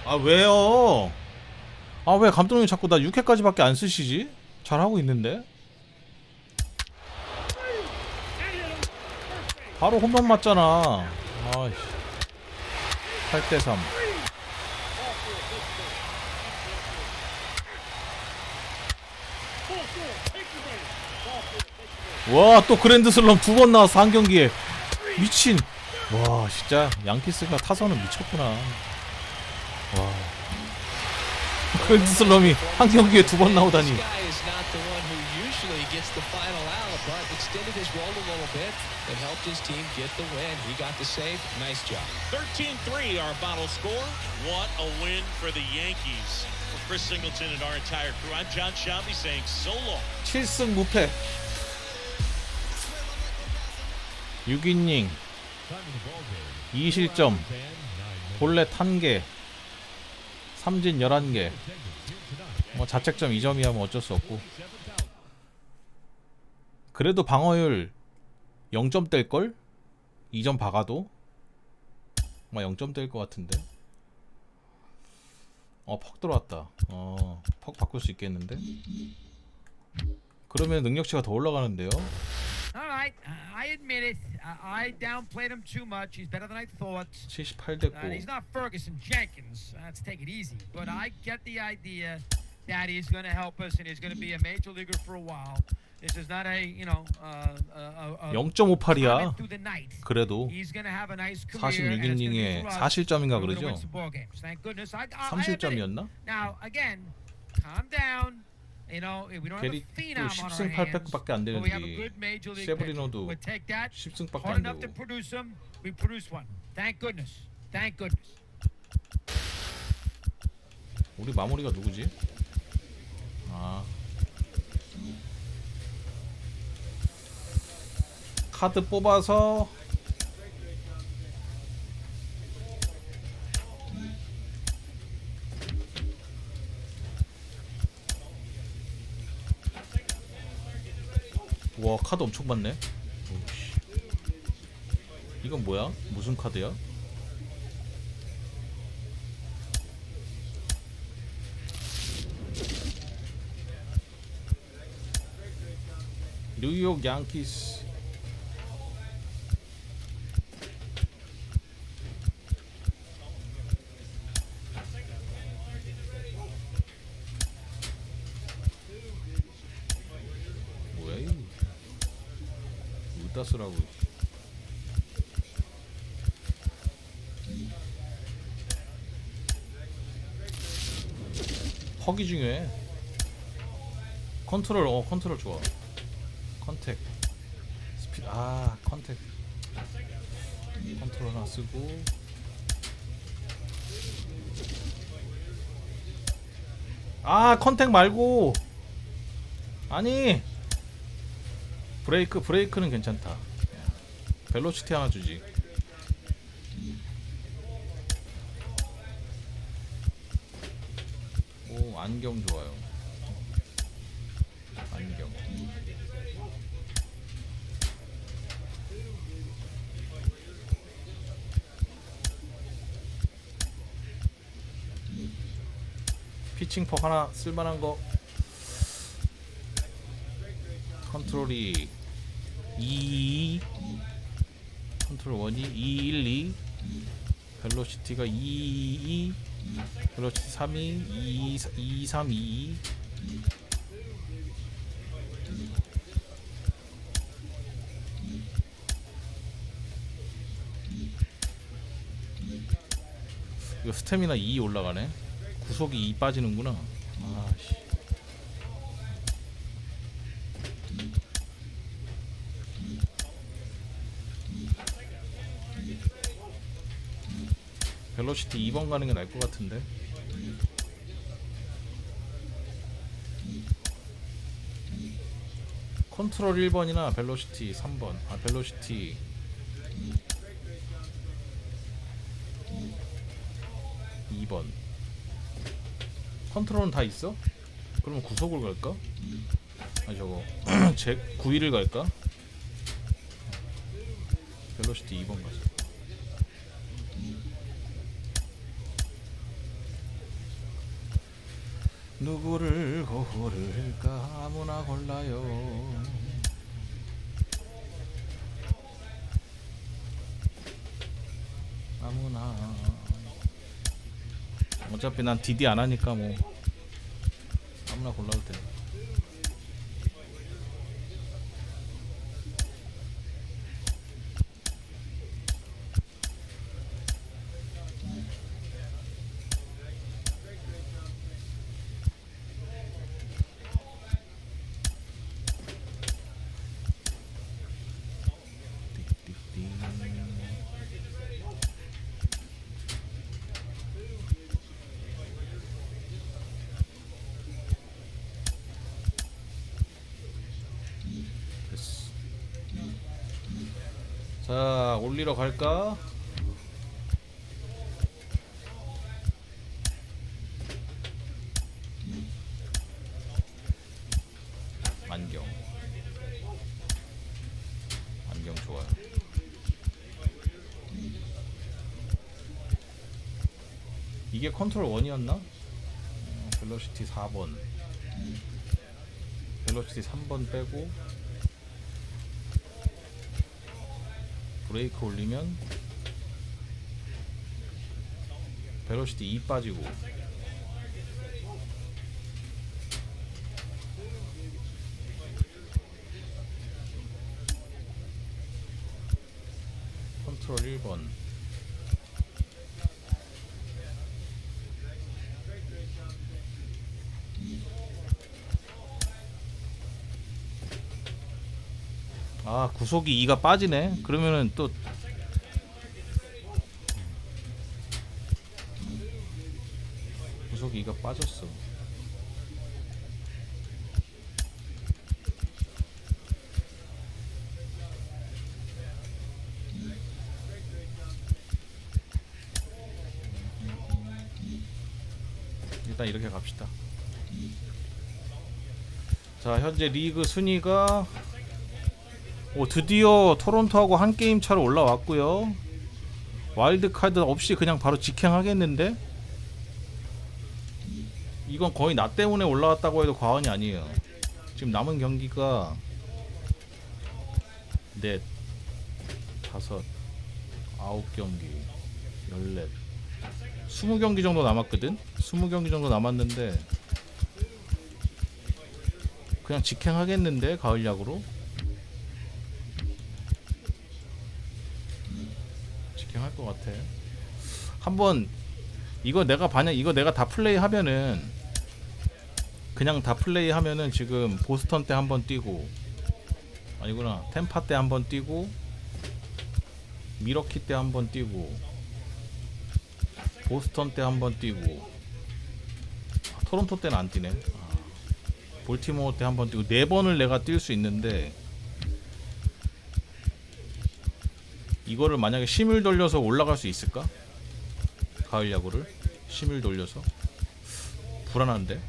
아 왜요? 아 왜 감독님 자꾸 나 6회까지밖에 안 쓰시지? 잘하고 있는데. 바로 홈런 맞잖아. 아이씨. 8대3. 와, 또 그랜드슬럼 2번 나와서 한 경기에. 미친. 와, 진짜 양키스가 타선은 미쳤구나. 와. 그랜드슬럼이 한 경기에 2번 나오다니. This guy is not the one who usually gets the final out, but extended his role a little bit and helped his team get the win. He got the save. Nice job. 13-3 our final score. What a win for the Yankees. For Chris Singleton and our entire crew, I'm John Shambi saying so long. 7승 무패. 6이닝 2실점 볼넷 1개 삼진 11개. 뭐 자책점 2점이야 뭐 어쩔 수 없고. 그래도 방어율 0점대일걸? 2점 박아도? 아마 0점대일 것 같은데. 퍽 들어왔다. 퍽 바꿀 수 있겠는데? 그러면 능력치가 더 올라가는데요? All right, I admit it. I downplayed him too much. He's better than I thought. 78대 9. He's not Ferguson Jenkins. Let's take it easy. But I get the idea that he's going to help us and he's going to be a major leaguer for a while. This is not a, 0.58이야. through the night. 그래도 He's going to have a nice career. 46이닝에 4실점인가 그러죠? Thank goodness. I 3실점이었나? Now, again, calm down. You know, we don't have a 게리 또 phenom on our 10승 hands, 8패밖에 안 but we have a 되는데 good major league pitcher. 세브리노도 We'll take that. 10승밖에 Hard 안 enough to 되고. produce them. We produced one. Thank goodness. Thank goodness. 우리 마무리가 누구지? 아, 카드 뽑아서 와, 카드 엄청 많네. 오씨. 이건 뭐야? 무슨 카드야? 뉴욕 양키스. 뭐야 이거? 으따스라고. 퍽이 중요해. 컨트롤, 컨트롤 좋아. 컨택 스피드, 컨택 컨트롤 하나 쓰고. 컨택 말고, 아니 브레이크는 괜찮다. 벨로시티 하나 주지. 오, 안경 좋아요. 안경. 피칭퍽 하나 쓸만한 거. 컨트롤이 2, 컨트롤 1이 212, 벨로시티가 222, 벨로시티 32, 2322. 이거 스태미나 2 올라가네. 구속이 2 빠지는구나. 아씨. 벨로시티 2번 가는 게 나을 것 같은데. 컨트롤 1번이나 벨로시티 3번. 벨로시티 2번. 컨트롤은 다 있어? 그러면 구속을 갈까? 저거 제 9위를 갈까? 벨로시티 2번 가자. 누구를 고를까? 아무나 골라요. 아무나. 어차피 난 DD 안 하니까 뭐 아무나 골라도 돼. 자, 올리러 갈까? 안경. 안경 좋아요. 이게 컨트롤 1이었나? 벨로시티 4번. 벨로시티 3번 빼고 브레이크 올리면 벨로시티 2 빠지고. 컨트롤 1번. 아 구속이 2가 빠지네. 그러면은 또 구속이 2가 빠졌어. 일단 이렇게 갑시다. 자 현재 리그 순위가 드디어 토론토하고 한 게임 차로 올라왔고요. 와일드카드 없이 그냥 바로 직행하겠는데? 이건 거의 나 때문에 올라왔다고 해도 과언이 아니에요. 지금 남은 경기가 4, 5, 9경기 14 20경기 정도 남았거든? 20경기 정도 남았는데 그냥 직행하겠는데 가을 야구로? 직행할 것 같아. 한번 이거 내가 다 플레이 하면은 그냥 다 플레이 하면은 지금 보스턴 때 한번 뛰고 아니구나 템파 때 한번 뛰고 미러키 때 한번 뛰고 보스턴 때 한번 뛰고 토론토 때는 안 뛰네. 볼티모어 때 한번 뛰고 4번을 내가 뛸 수 있는데 이거를 만약에 심을 돌려서 올라갈 수 있을까? 가을 야구를 심을 돌려서 불안한데.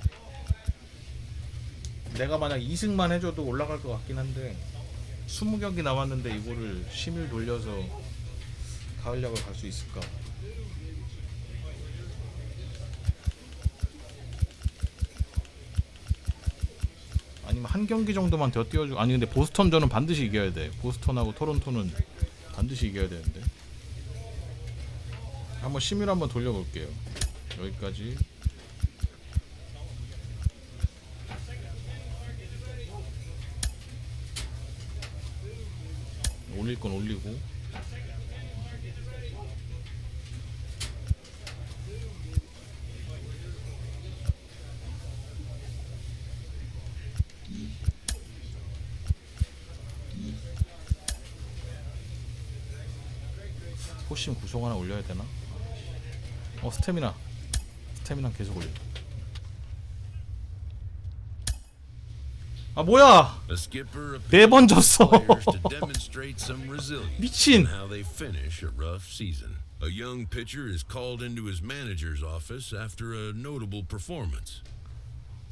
내가 만약 2승만 해줘도 올라갈 것 같긴 한데 20경기 남았는데 이거를 심을 돌려서 가을 야구를 갈 수 있을까? 아니면 한 경기 정도만 더 띄워주고. 아니 근데 보스턴전은 반드시 이겨야 돼. 보스턴하고 토론토는 반드시 이겨야 되는데. 한번 심의를 한번 돌려볼게요. 여기까지. 올릴 건 올리고. 포심 구속 하나 올려야 되나? 스태미나 계속 올려. 아 뭐야? 4번 졌어. 미친. A young pitcher is called into his manager's office after a notable performance.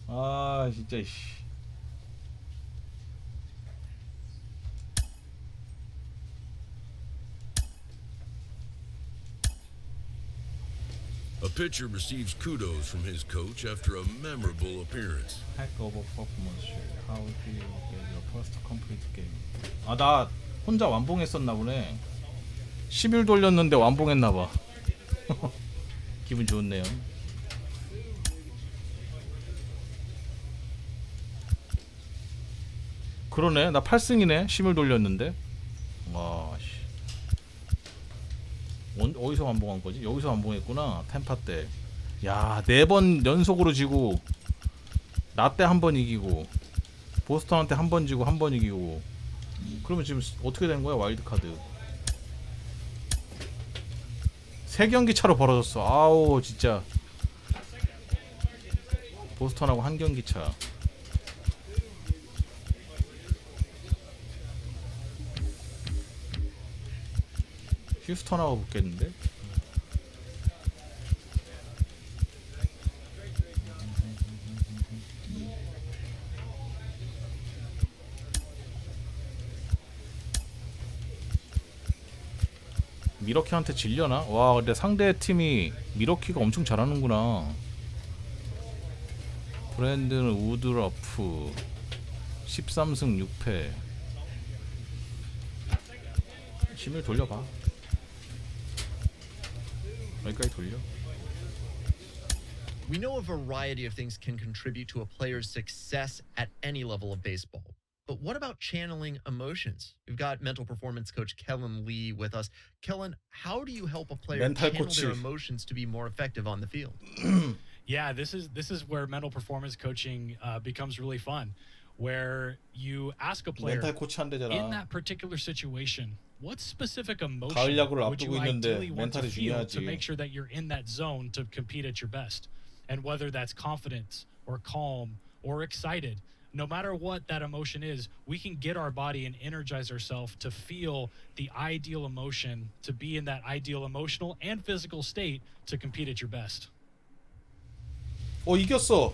아 진짜 씨. A pitcher receives kudos from his coach after a memorable appearance. Heck of a performance. How do you get your first complete game? 아 나 혼자 완봉했었나 보네. 10일 돌렸는데 완봉했나 봐. 기분 좋네요. 그러네. 나 8승이네. 10일 돌렸는데. 와 씨. 어디서 완봉한 거지? 여기서 완봉했구나. 템파 때. 야, 4번 연속으로 지고 나 때 한 번 이기고 보스턴한테 한 번 지고 한 번 이기고. 그러면 지금 어떻게 된 거야? 와일드 카드. 3경기 차로 벌어졌어. 아우, 진짜. 보스턴하고 1경기 차. 휴스턴하고 붙겠는데? 미러키한테 질려나? 와 근데 상대 팀이 미러키가 엄청 잘하는구나. 브랜든 우드러프 13승 6패. 힘을 돌려봐. 여기까지 돌려. We know a variety of things can contribute to a player's success at any level of baseball. But what about channeling emotions? We've got mental performance coach Kellen Lee with us. Kellen, how do you help a player channel their emotions to be more effective on the field? Yeah, this is where mental performance coaching becomes really fun. where you ask a player 멘탈 코치 한 in 대잖아. that particular situation, what specific emotion 가을 야구를 would you 앞두고 있는데 ideally want to 멘탈이 feel to 중요하지. make sure that you're in that zone to compete at your best? And whether that's confidence or calm or excited, no matter what that emotion is, we can get our body and energize ourselves to feel the ideal emotion, to be in that ideal emotional and physical state to compete at your best. 이겼어.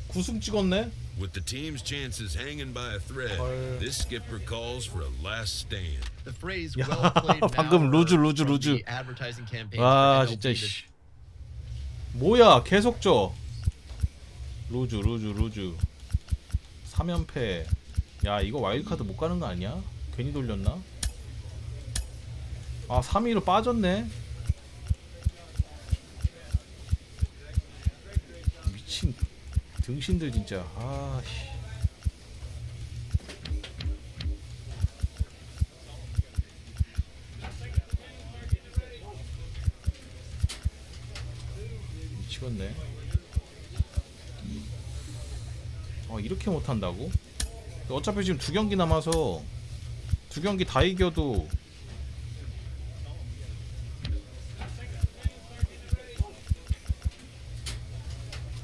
9승 찍었네. With the team's chances hanging by a thread, this skipper calls for a last stand. The phrase 야, well played 방금 now 루즈 from the advertising campaigns 와 for 진짜 MLB. 씨. 뭐야 계속 져. 루즈 3연패. 야 이거 와일드카드 못 가는 거 아니야? 괜히 돌렸나? 아 3위로 빠졌네. 미친 등신들 진짜. 아씨. 미치겠네. 이렇게 못한다고? 어차피 지금 2경기 남아서 2경기 다 이겨도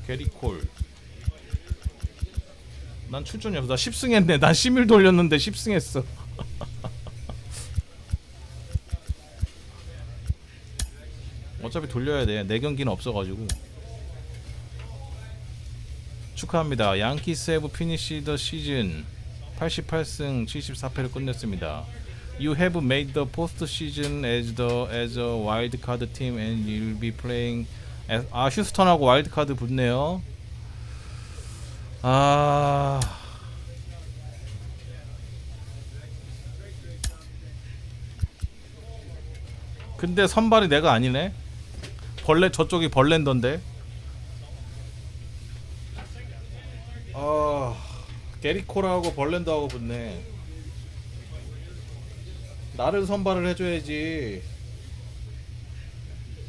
게리콜 난 출전이 없어. 나 10승 했네. 난 11 돌렸는데 10승 했어. 어차피 돌려야 돼. 4경기는 없어가지고. 축하합니다. 양키스 have finished the season 88승 74패를 끝냈습니다. You have made the postseason as a wild card team and you'll be playing as, 휴스턴하고 와일드 카드 붙네요. 근데 선발이 내가 아니네. 저쪽이 벌렌더인데. 게리코라하고 벌렌더하고 붙네. 나를 선발을 해줘야지.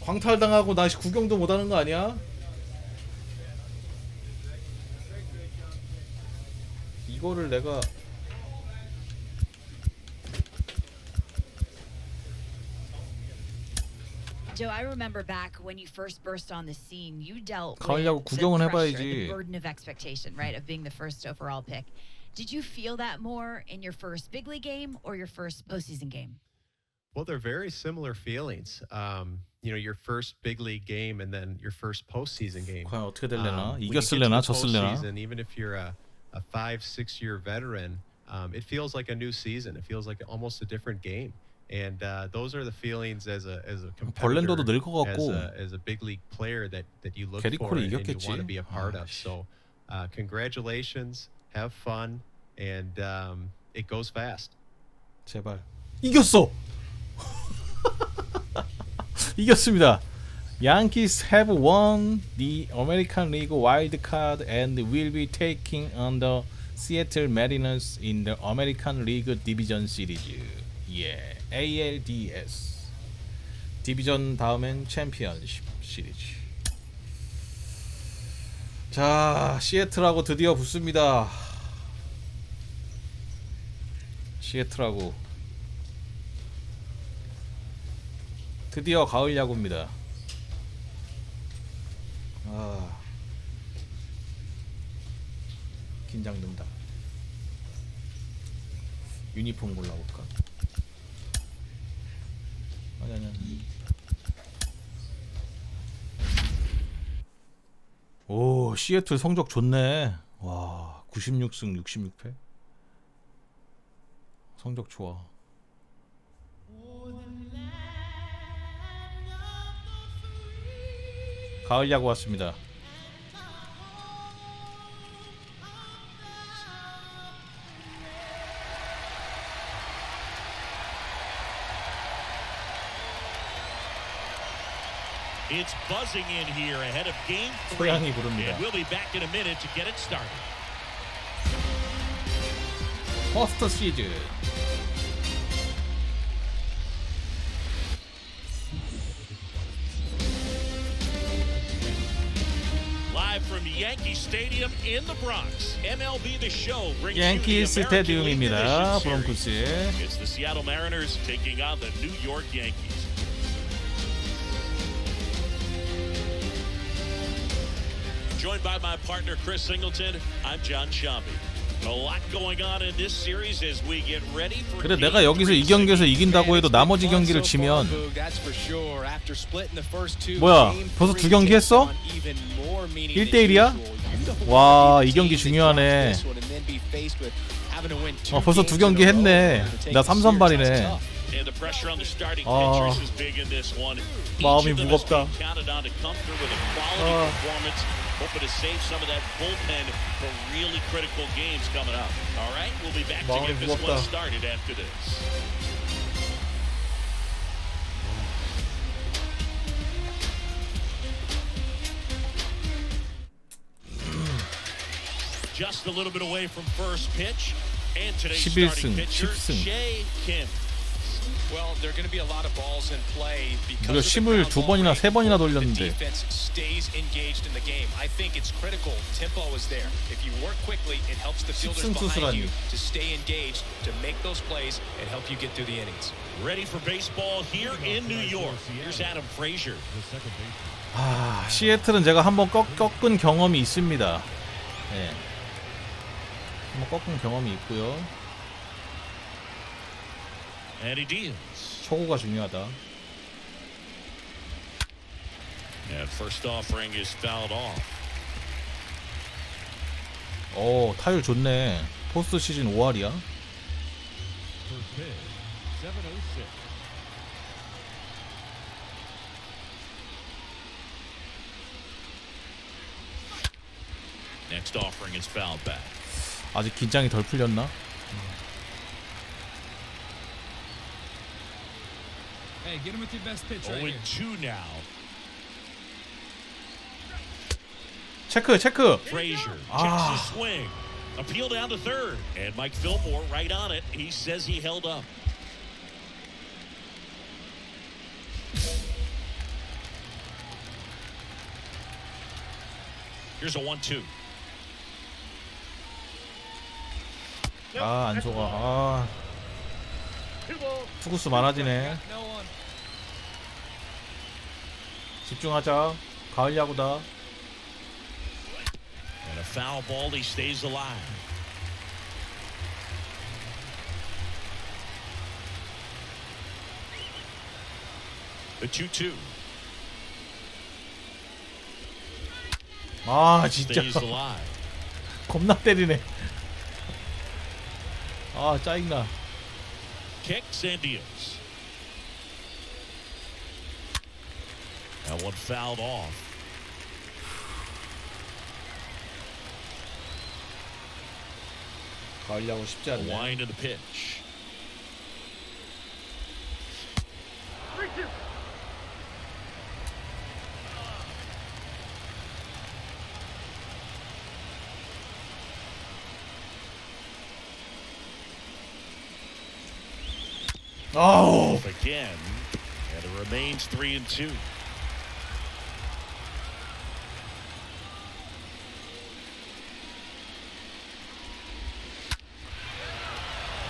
광탈당하고 나 구경도 못하는 거 아니야? 이거를 내가 Joe, I remember back when you first burst on the scene, you dealt 가을 with 야구 the 구경은 pressure, 해봐야지. the burden of expectation, right, of being the first overall pick. Did you feel that more in your first big league game or your first postseason game? Well, they're very similar feelings. You know, your first big league game and then your first postseason game. 과연 어떻게 될래나? When you get to 이겼을래나? the 졌을래나? postseason, even if you're a 5-6 year veteran, it feels like a new season. It feels like almost a different game. And those are the feelings as a 벌렌더도 늘 것 competitor, 같고. as a big league player that you look 게리콜이 for and you 이겼겠지. want to be a part of. So, congratulations, have fun, and it goes fast. 제발. 이겼어. 이겼습니다. Yankees have won the American League wild card and will be taking on the Seattle Mariners in the American League Division Series. 예, ALDS. 디비전 다음엔 챔피언십 시리즈. 자, 시애틀하고 드디어 붙습니다. 시애틀하고 드디어 가을 야구입니다. 긴장된다. 유니폼 골라볼까? 아니. 오, 시애틀 성적 좋네. 와, 96승 66패. 성적 좋아. 가을 야구 왔습니다. It's buzzing in here ahead of game 3. 소양이 부릅니다. And we'll be back in a minute to get it started. 퍼스트 시즌. Live live from Yankee Stadium in the Bronx. MLB The Show brings Yankee you the American League 스타디움입니다. Division 브론코스. Series. It's the Seattle Mariners taking on the New York Yankees. Joined by my partner Chris Singleton, I'm John Shambi. A lot going on in this series as we get ready for. 그래 내가 여기서 이 경기에서 이긴다고 해도 나머지 경기를 치면 뭐야 벌써 2경기 했어? 1대1이야? 와 이 경기 중요하네. 벌써 2경기 했네. 나 3선발이네. 아 마음이 무겁다. Hoping to save some of that bullpen for really critical games coming up. All right, we'll be back to get this one started after this. Just a little bit away from first pitch, and today's starting pitcher, Jae Kim. Well, there are going to be a lot of balls in play 무려 because 심을 2번이나 3번이나 the 돌렸는데 defense stays engaged in the game. I think it's critical. Tempo is there. If you work quickly, it helps the fielders behind you to stay engaged, to make those plays, and help you get through the innings. Ready for baseball here in New York. Here's Adam Frazier. 아 시애틀은 제가 한번 꺾은 경험이 있습니다. 네. 한번 꺾은 경험이 있고요. And he deals. 초구가 중요하다. And first offering is fouled off. 오 타율 좋네. 포스트 시즌 5할이야. First pitch, 706. Next offering is fouled back. 아직 긴장이 덜 풀렸나? Hey, get him with your best pitch right here. 0-2 now. 체크. Frazier checks his swing. Appeal down to third. And Mike Fillmore right on it. He says he held up. Here's a 1-2. 안 속아. 투구수 많아지네. 집중하자. 가을 야구다. And a foul ball, he stays alive. The 2-2. 진짜 겁나 때리네. 짜증나. Kicks and deals. That one fouled off. 가을 야구 쉽지 A 않네. wind of the pitch. Oh! Again, and it remains 3-2.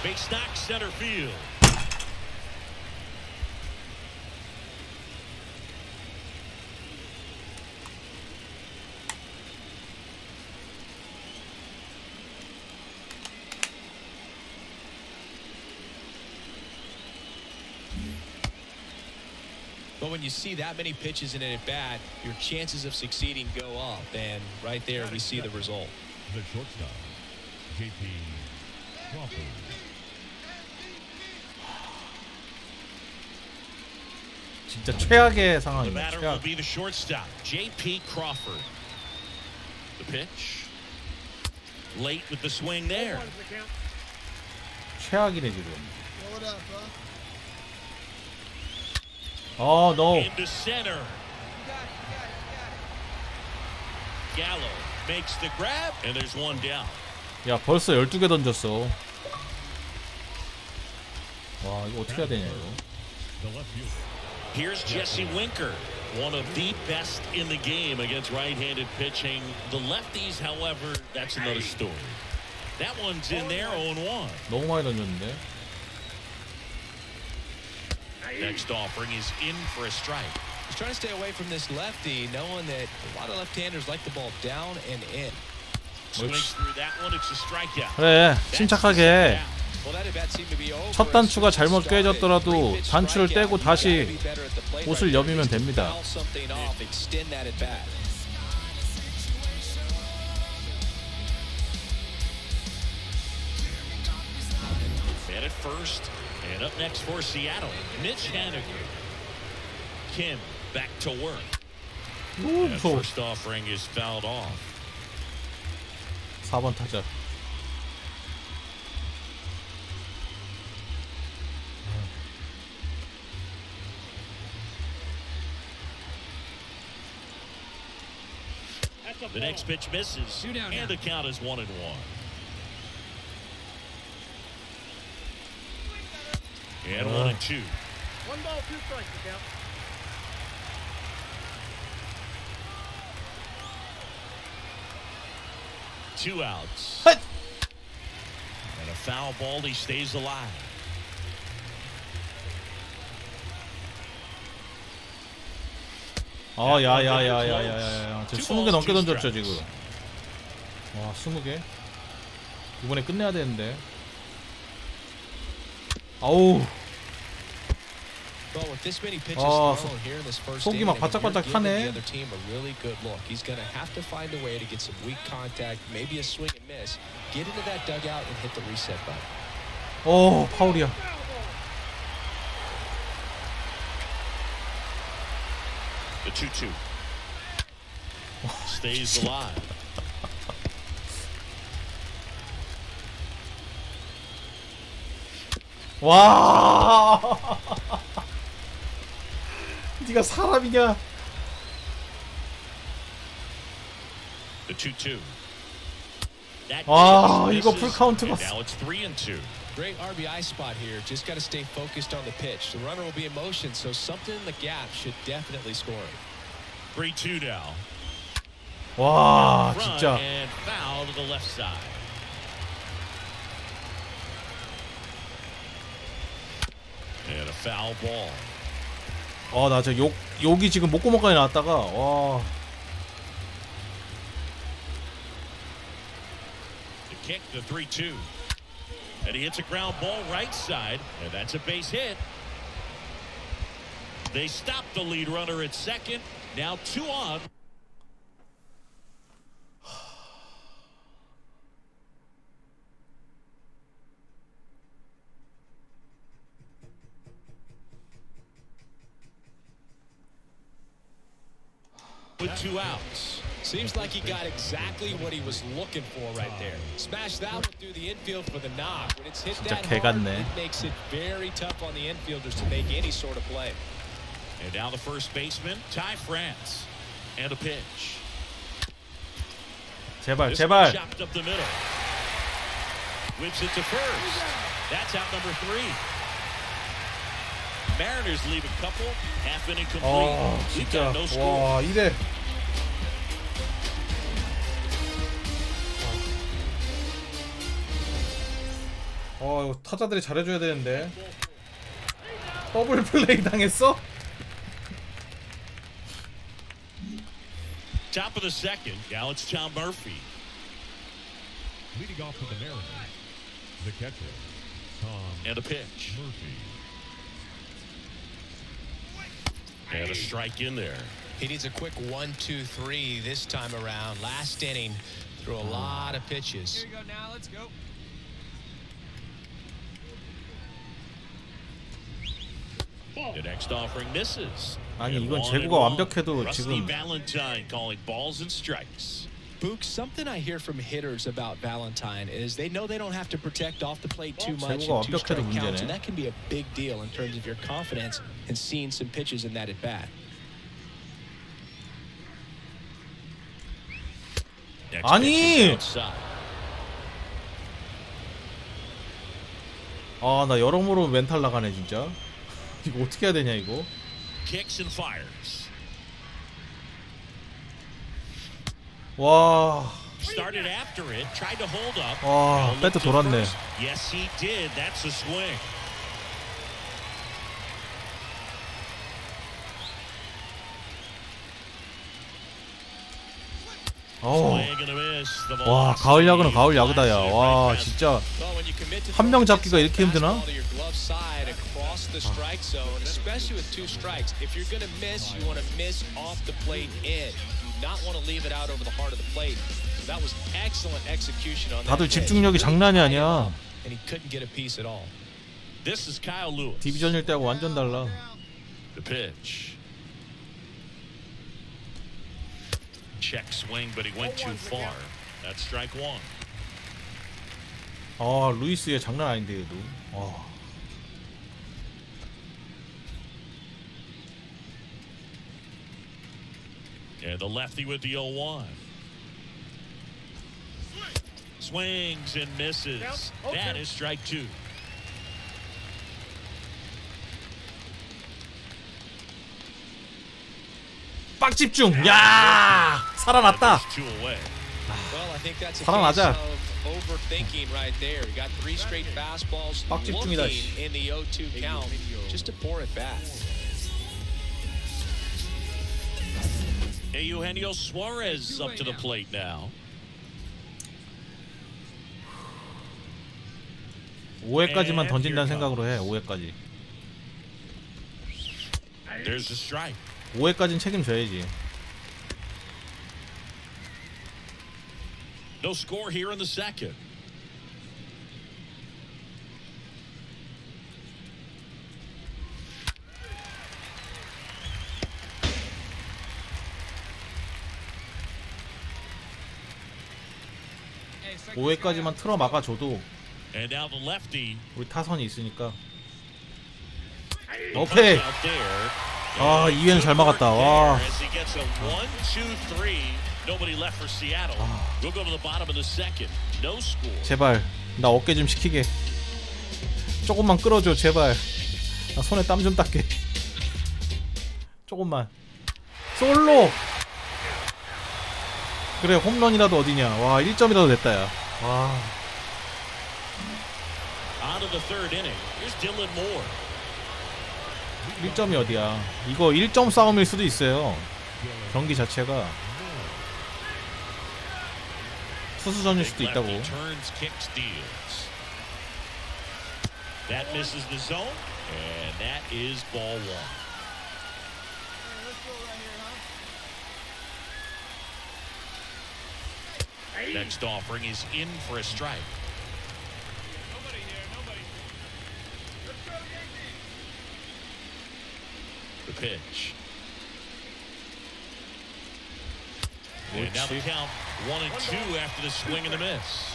Base knock center field. But when you see that many pitches in an at-bat, your chances of succeeding go up. And right there, we see the result. The shortstop, J.P. Crawford. 진짜 최악의 The 상황이야. batter will 최악. be the shortstop, J.P. Crawford. The pitch. Late with the swing there. 최악이네 지금. No. Into center. Gallo makes the grab, and there's one down. 야 벌써 12개 던졌어. 와 이거 어떻게 해야 되냐 이거. Here's Jesse Winker. One of the best in the game against right-handed pitching. The lefties, however, that's another story. That one's in there, 0-1. 너무 많이 던졌는데. Next offering is in for a strike. He's trying to stay away from this lefty, knowing that a lot of left-handers like the ball down and in. Swings through that one. It's a strikeout. 그래, 침착하게. Well, that at bat seemed to be over. 첫 단추가 잘못 깨졌더라도 단추를 떼고 다시 옷을 여미면 됩니다. Something off, extend that at bat. Man at first, and up next for Seattle, Mitch Haniger. Kim back to work. And first offering is fouled off. 4번 타자. The next pitch misses, and the count is 1-1. And 1-2. 1 ball, 2 strikes, count. Two outs. And a foul ball. He stays alive. 야야야야야야야. 지금 20개 넘게 던졌죠 지금. 와 20개. 이번에 끝내야 되는데. 아우. Well, with this many pitches thrown here in this first 속이 inning, 막 바짝바짝 you're giving 타네. the other team a really good look. He's going to have to find a way to get some weak contact, maybe a swing and miss, get into that dugout and hit the reset button. 오 파울이야. The 2-2. Stays alive. 와. 네가 사람이냐? The 2-2. 와, 이거 풀 카운트가. Now it's 3-2. Great RBI spot here. Just got to stay focused on the pitch. The runner will be in motion, so something in the gap should definitely score. 3-2 now. 와, 진짜. And foul to the left side. And a foul ball. 나 저 욕이 지금 목구멍까지 나왔다가 와. The kick, the 3-2. And he hits a ground ball right side, and that's a base hit. They stop the lead runner at second. Now 2 on. With 2 outs. Seems like he got exactly what he was looking for right there. Smash that one through the infield for the knock. When it's hit that hard, it makes it very tough on the infielders to make any sort of play. And now the first baseman, Ty France. And a pitch. 제발, This 제발. one chopped up the middle. Whips it to first. That's out number 3. Mariners leave a couple. Half inning complete. We've got no score. 와, 이래. 이거 타자들이 잘해줘야 되는데. 더블 플레이 당했어? Top of the second. Now it's Tom Murphy. Leading off for the Mariners, the catcher, Tom And a pitch. Murphy. And a strike in there. He needs a quick 1-2-3 this time around. Last inning, threw a lot of pitches. Here we go now. Let's go. The next offering misses. 아니 And 이건 1-1. 제구가 완벽해도 Rusty 지금 Valentine calling balls and strikes. Book, something I hear from hitters about Valentine is they know they don't have to protect off the plate too much in 2-strike counts, and that can be a big deal in terms of your confidence and seeing some pitches in that at bat. 아니! 나 여러모로 멘탈 나가네 진짜. 이거 어떻게 해야 되냐 이거. Kicks and fires. 와. Started after it, tried to hold up. 와, 배트 돌았네. Yes, he did. That's a swing. 와, 가을 야구는 가을 야구다야. 와, 진짜 한 명 잡기가 이렇게 힘드나? 다들 집중력이 장난이 아니야. 디비전일 때하고 완전 달라. The pitch. Check swing, but he went too far. That's strike one. 아, 루이스 얘 장난 아닌데 얘도. And the lefty with the 0-1. Swings and misses. That is strike two. 빡 집중. 야, 살아났다. 살아나자. 빡 집중이다. Eugenio Suarez up to the plate now. 5회까지만 던진다는 생각으로 해. 5회까지. There's a strike. 5회까지는 책임져야지. No score here in the second. 오 5회까지만 틀어 막아줘도 And now the lefty. 우리 타선이 있으니까. 오케이. 아, 2회는 잘 막았다. 와. 제발 나 어깨 좀 식히게. 조금만 끌어줘 제발. 나 손에 땀 좀 닦게. 조금만. 솔로. 그래, 홈런이라도 어디냐. 와, 1점이라도 냈다 야. 와. 1점이 어디야. 이거 1점 싸움일 수도 있어요. 경기 자체가 수수전일 수도 있다고. That misses the zone, and that is ball one. Next offering is in for a strike. The pitch. And now the count 1-2 after the swing and the miss.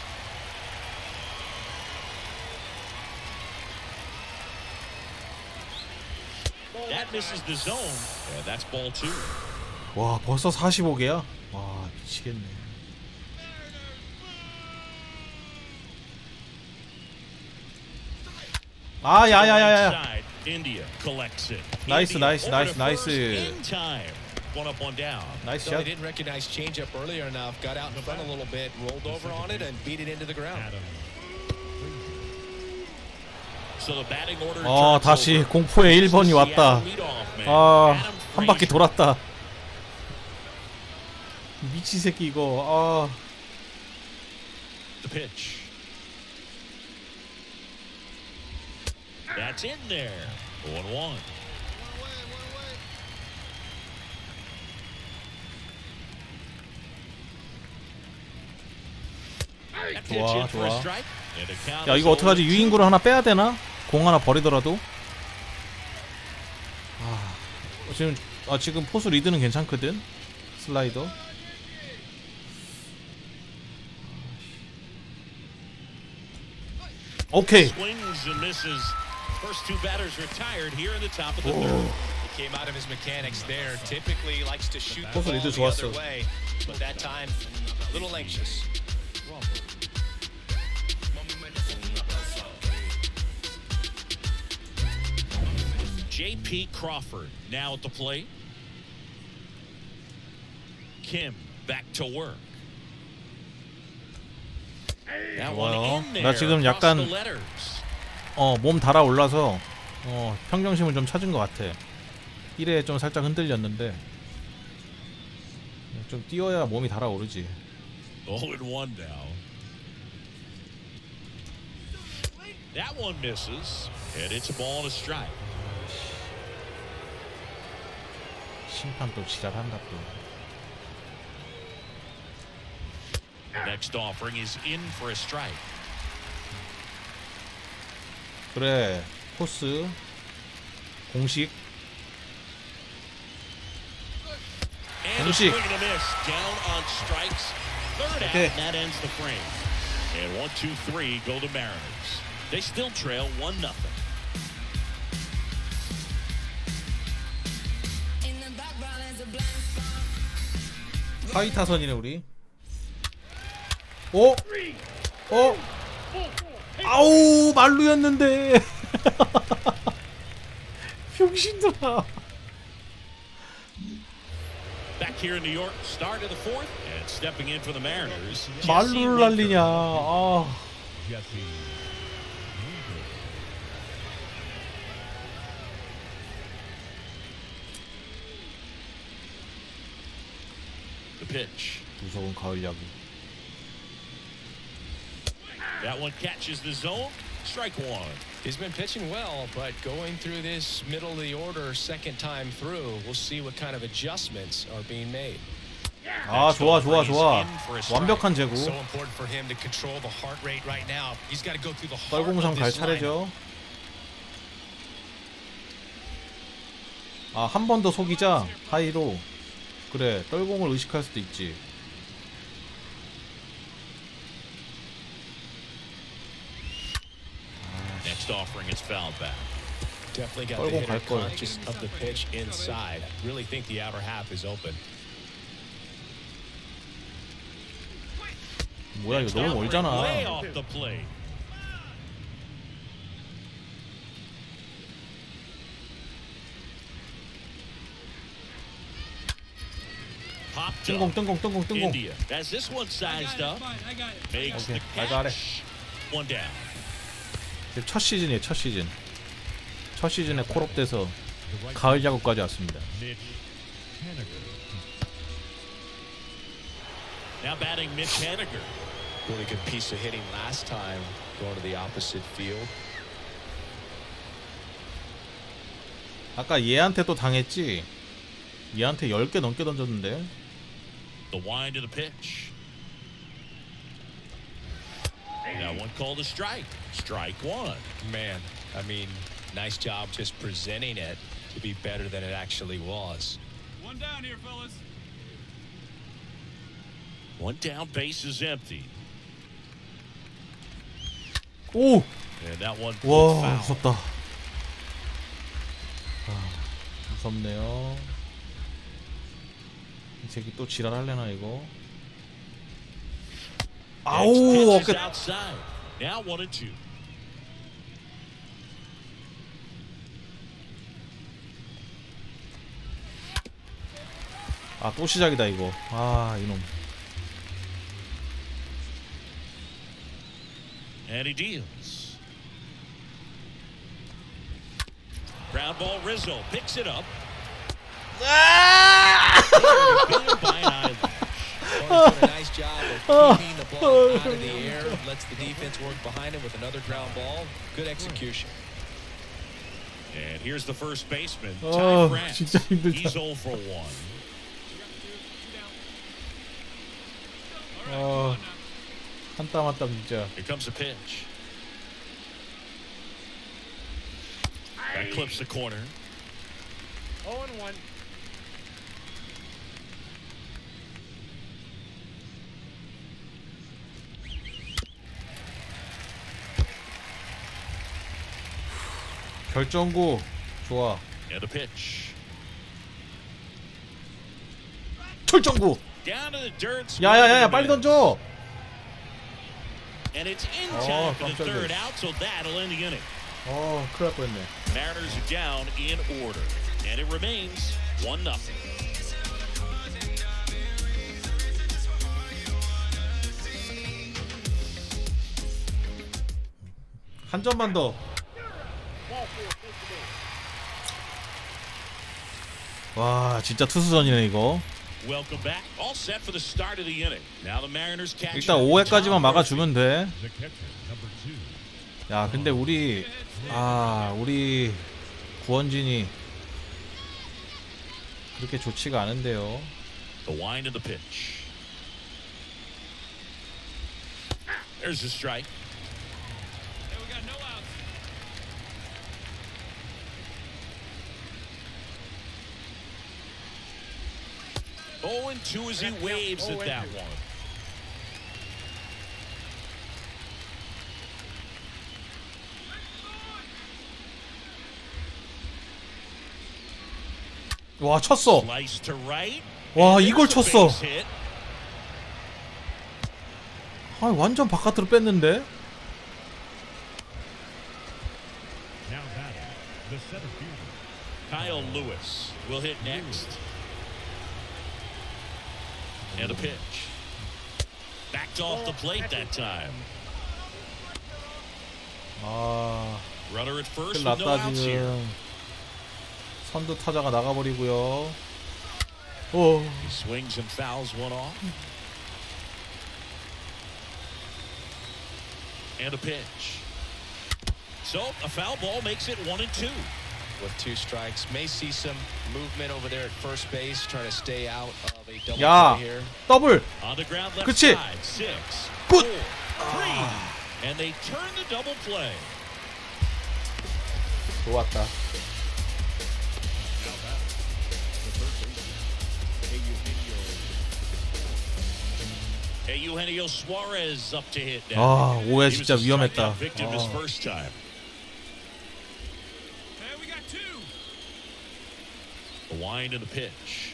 That misses the zone. And that's ball two. 와, 벌써 45개야? 와, 미치겠네. 아, 야야야야. India collects it. 나이스, 나이스, 나이스, 나이스. In time. One up, one down. Nice So shot. they didn't recognize changeup earlier enough, got out in front a little bit, rolled over on it, and beat it into the ground. So the batting order 아, 다시 공포의 1번이 왔다. 아, 한 바퀴 돌았다. 미치 새끼 이거. 아. The pitch. That's in there. 1-1. 좋아, 좋아. 야, 이거 어떡하지? 유인구를 하나 빼야 되나? 공 하나 버리더라도. 아, 지금 포수 리드는 괜찮거든. 슬라이더. 오케이. First two batters retired here in the top of the third. He came out of his mechanics there. Typically likes to shoot the ball the other way, but that time a little anxious. J.P. Crawford now at the plate. Kim back to work. 좋아요. 나 지금 약간 몸 달아올라서 평정심을 좀 찾은 것 같아. 1회에 좀 살짝 흔들렸는데 좀 뛰어야 몸이 달아오르지. All in one now. That one misses, and it's a ball and a strike. 심판 또 지랄한다 또. Next offering is in for a strike. 그래, 코스 공식. And a swing and a miss down on strikes. Third out, and that ends the frame. And 1, 2, 3 go to Mariners. They still trail 1-0. 하위 타선이네 우리. 오, 아우 말루였는데. 병신들아. Back here in New York, start of the fourth, and stepping in for the Mariners. 말루를 날리냐. 아. The pitch. 무서운 가을 야구. That one catches the zone. Strike one. He's been pitching well, but going through this middle of the order second time through, we'll see what kind of adjustments are being made. 아, 좋아. 완벽한 제구. So important for him to control the heart rate right now. He's got to go through the heart 떨공상 of 갈 this line. 차례죠. 아, 한 번 더 속이자. 하이로. 그래, 떨공을 의식할 수도 있지. Next offering is fouled back. Definitely got the hitter conscious of the pitch inside. Really think the outer half is open. 뭐야 이거 너무 멀잖아. Way off the plate. 뜬공. India has this one sized up. Makes the catch. One down. 첫 시즌이에요, 첫 시즌. 첫 시즌에 콜업돼서 가을 야구까지 왔습니다. Now batting Mitch Haniger. Really good piece of hitting last time, going to the opposite field. 아까 얘한테 또 당했지? 얘한테 10개 넘게 던졌는데. The wind of the pitch. That one called a strike. Strike one. Man, I mean, nice job just presenting it to be better than it actually was. One down here, fellas. One down, base is empty. 오! And that one 와, 무섭다. 아, 무섭네요. 이 새끼 또 지랄할래나 이거? 아우, 어깨. Now 1-2. 아, 또 시작이다 이거. 아, 이놈. And he deals. Ground ball, Rizzo picks it up. By an eyelash. Doing a nice job of keeping the ball out of the air. Lets the defense work behind him with another ground ball. Good execution. And here's the first baseman, Ty France. He's 0 for 1. 한 땀 한 땀 진짜. Here comes a pitch. That clips the corner. 0-1. 결정구 좋아. And the pitch. 결정구. Down to the dirt. 야야야, 빨리 던져. And it's in time for the third out, so that'll end the inning. 큰일 날 뻔했네. Mariners are down in order, and it remains 1-0. 한 점만 더. 와, 진짜 투수전이네 이거. Welcome back. All set for the start of the inning. Now the Mariners catch. 일단 5회까지만 막아주면 돼. The catcher, number 2. 야, 근데 우리 구원진이 그렇게 좋지가 않은데요. The wind of the pitch. There's a strike. Hey, we got no outs. Oh, and 2 as he waves at that one. 와, 쳤어. Slice to right. 와, And 이걸 there's a 쳤어. base hit. 아, 완전 바깥으로 뺐는데. Now batting, the center fielder. Kyle Lewis will hit next. And a pitch. Backed off the plate that time. 아, Runner at first 큰일 with no 났다 outs here. 지금. 선두 타자가 나가버리고요. 오. He swings and fouls one off. And a pitch. So a foul ball makes it 1-2. With 2 strikes, may see some movement over there at first base, trying to stay out of a double 야, play here. 더블. On the ground left 그치? side. 6, 굿. 4, 3. And they turn the double play. 좋았다. Eugenio Suarez up to hit now. 아, 5회 He was 진짜 a 위험했다. strikeout victim his 아. first time. Hey, we got 2. The wind and the pitch.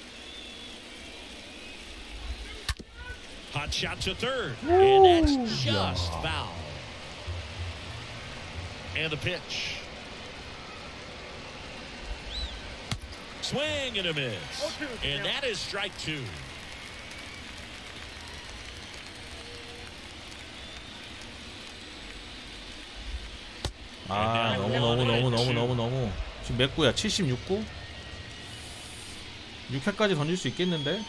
Hot shot to third. And that's just foul. And the pitch. Swing and a miss. And that is strike 2. 아, 너무. 지금 몇 구야? 76구? 6회까지 던질 수 있겠는데?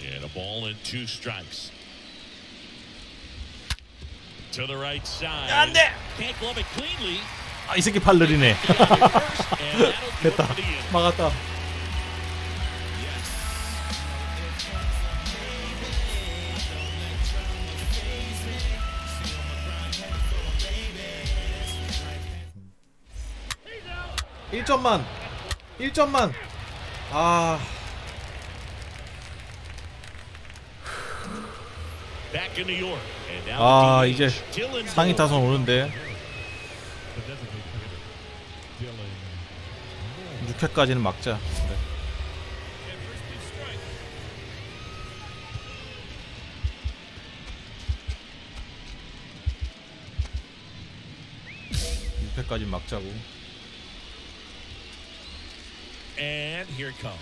And a ball and 2 strikes. To the right side. 안 돼! Can't glove it cleanly. 아, 이 새끼 팔 느리네. 됐다. 막았다. 일 점만. 아. Back in New York. And now 아, the 이제 DH, Dylan 상위 Moore. 타선 오는데. The designated hitter, Dylan. 6회까지는 막자. 그래. 까지 막자고. And here it comes.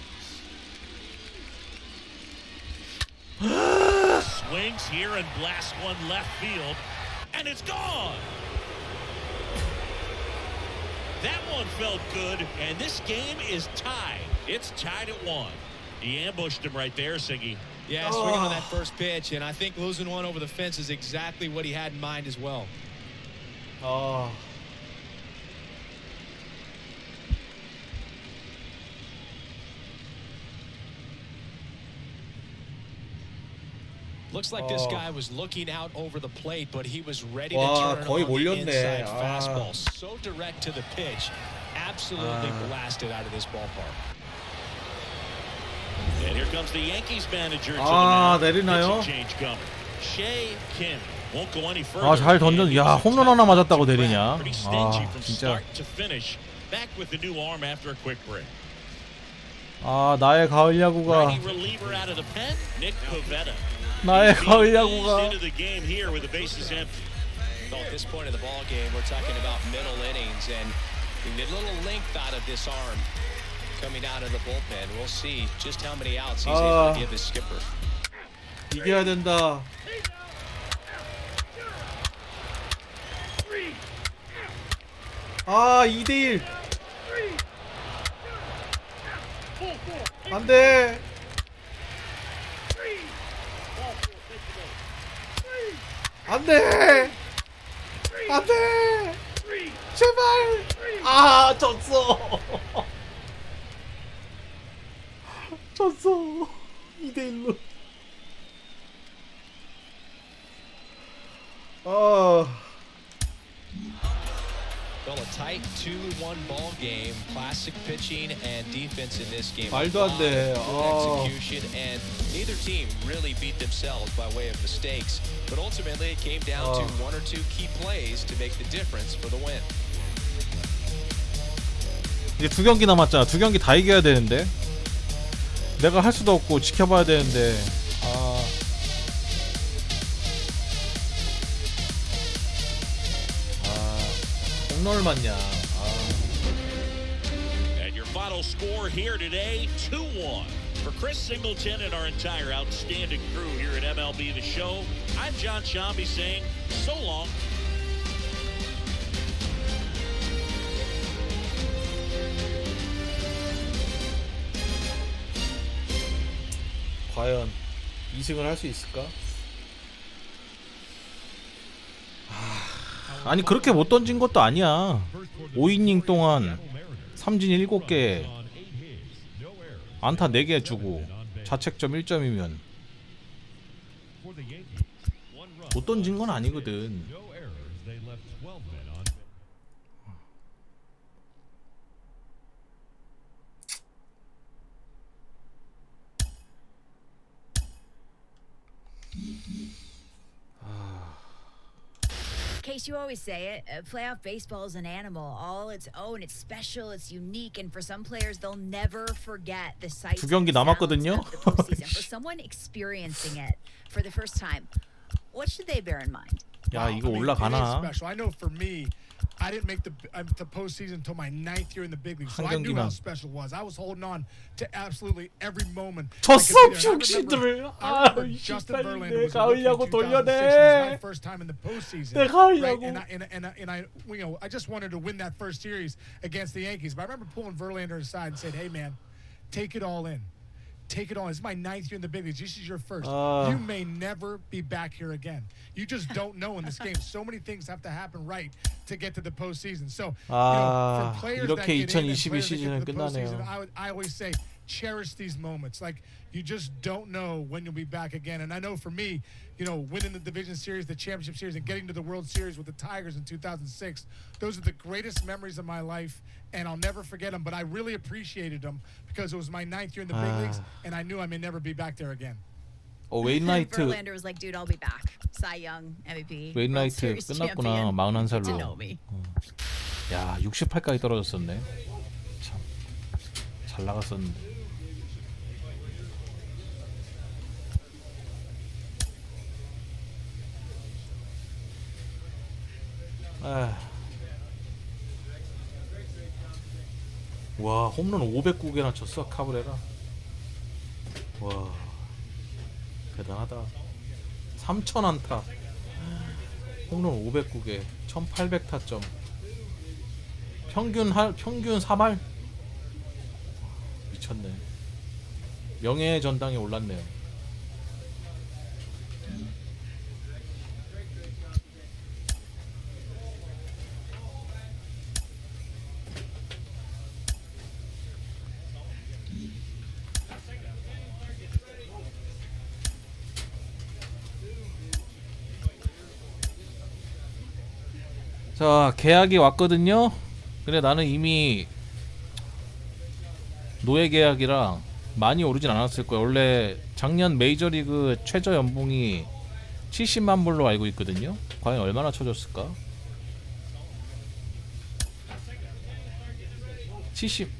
Swings here and blasts one left field, and it's gone. That one felt good, and this game is tied. It's tied at 1. He ambushed him right there, Siggy. Yeah, swinging on that first pitch, and I think losing one over the fence is exactly what he had in mind as well. 아. Looks like this guy was looking out over the plate, but he was ready to 와, turn 거의 on the 몰렸네. inside 아. fastball. So direct to the pitch. Absolutely blasted out of this ballpark. And here comes the Yankees manager to 아, the 내리나요? pitching change coming. Shea Kim won't go any further. 아, 잘 던졌. 야, 홈런 하나 맞았다고 내리냐? Pretty stingy 아, from 진짜. start to finish. Back with the new arm after a quick break. 아, 나의 가을 야구가. Righty reliever out of the pen, Nick Pivetta. 나의 가을 Eased 야구가. into the game here with the bases empty. So at this point of the ball game, we're talking about middle innings and the little length out of this arm coming out of the bullpen. We'll see just how many outs he's able to give his skipper. 이겨야 된다. 아 2대1 안돼. 안돼 안돼 제발. 아 졌어. 졌어 2대1로. Well, a tight 2-1 ball game. Classic pitching and defense in this game. 말도 안 돼. Execution, and neither team really beat themselves by way of mistakes. But ultimately, it came down to one or two key plays to make the difference for the win. 이제 2경기 남았잖아. 2경기 다 이겨야 되는데 내가 할 수도 없고 지켜봐야 되는데. 홈런을 맞냐. And your final score here today, 2-1. For Chris Singleton and our entire outstanding crew here at MLB The Show, I'm John Shambi saying so long. 과연 2승을 할 수 있을까? 아니 그렇게 못 던진 것도 아니야. 5이닝 동안 삼진 7개, 안타 4개 주고 자책점 1점이면 못 던진 건 아니거든. Case, you always say it, playoff baseball is an animal, all its own. It's special, it's unique, and for some players, they'll never forget the sights 두 경기 남았거든요. of the postseason. For someone experiencing it for the first time, what should they bear in mind? 야 이거 올라가나? Special. I know for me, I didn't make the postseason until my 9th year in the big leagues, so I knew how special it was. I was holding on to absolutely every moment. 졌어 병신들. 아 Justin Verlander 내 was 가을야구 돌려내. my first time in the postseason. 내 가을야구. And I, you know, I just wanted to win that first series against the Yankees. But I remember pulling Verlander aside and said, "Hey man, take it all in. Take it all. It's my 9th year in the big leagues. This is your first. You may never be back here again. You just don't know in this game. So many things have to happen right to get to the postseason. So, you know, for players that 이렇게 get in and 2022 players that 시즌은 get to the postseason, 끝나네요. I always say, cherish these moments. Like, you just don't know when you'll be back again. And I know for me, you know, winning the division series, the championship series, and getting to the World Series with the Tigers in 2006, those are the greatest memories of my life, and I'll never forget them. But I really appreciated them because it was my 9th year in the big leagues, and I knew I may never be back there again. 웨인라이트. Verlander was like, dude, I'll be back. Cy Young, MVP. 웨인라이트 끝났구나. 41살로. 야 68까지 떨어졌었네. 참 잘 나갔었는데. 와 홈런 509개나 쳤어 카브레라. 와 대단하다. 3000안타, 홈런 509개, 1800타점, 평균 3할. 미쳤네. 명예의 전당에 올랐네요. 자 계약이 왔거든요. 근데 나는 이미 노예 계약이라 많이 오르진 않았을 거야. 원래 작년 메이저리그 최저 연봉이 70만 불로 알고 있거든요. 과연 얼마나 쳐줬을까? 70.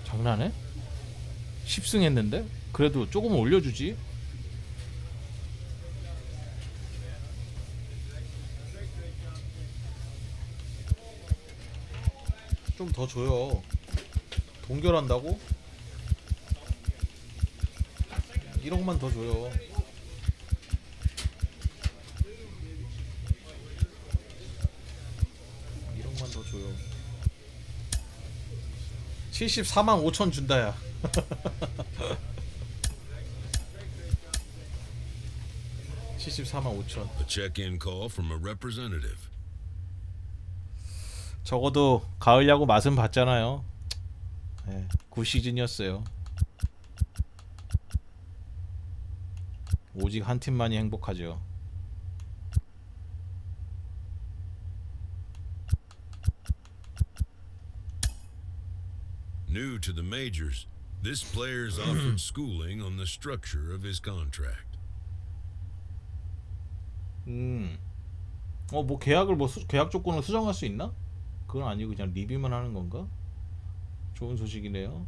장난해? 10승 했는데? 그래도 조금 올려주지. 좀 더 줘요. 동결한다고? 1억만 더 줘요. 줘요. 74만 5천 준다야. 74만 5천. A check-in call from a representative. 적어도 가을 야구 맛은 봤잖아요. 네, 굿 시즌이었어요. 오직 한 팀만이 행복하죠. New to the majors, this player's offered schooling on the structure of his contract. 뭐 계약을 계약 조건을 수정할 수 있나? 그건 아니고 그냥 리뷰만 하는 건가? 좋은 소식이네요.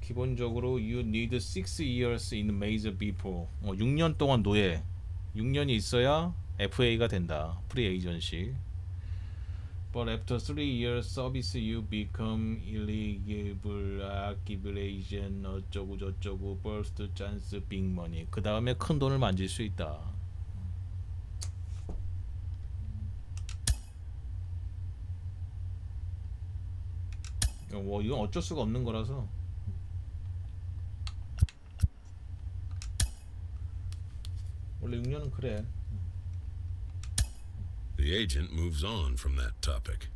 기본적으로 you need 6 years in major before. 6년 동안 노예. 6년이 있어야 FA가 된다. 프리 에이전시. But after 3 years service you become eligible accumulation 어쩌고 저쩌고 first chance big money. 그 다음에 큰 돈을 만질 수 있다. 이건 어쩔 수가 없는 거라서. 원래 6년은 그래. The agent moves on from that topic.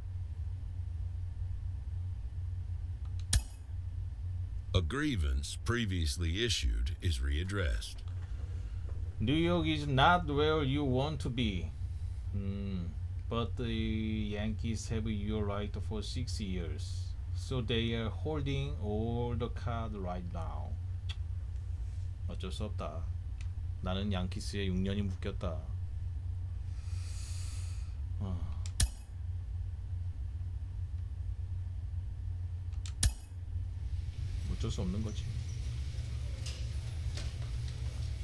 A grievance previously issued is readdressed. New York is not where you want to be. But the Yankees have your right for 6 years. So they are holding all the cards right now. 어쩔 수 없다. 나는 양키스에 6년이 묶였다. 어쩔 수 없는 거지.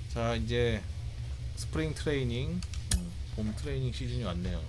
자, 이제 스프링 트레이닝, 봄 트레이닝 시즌이 왔네요.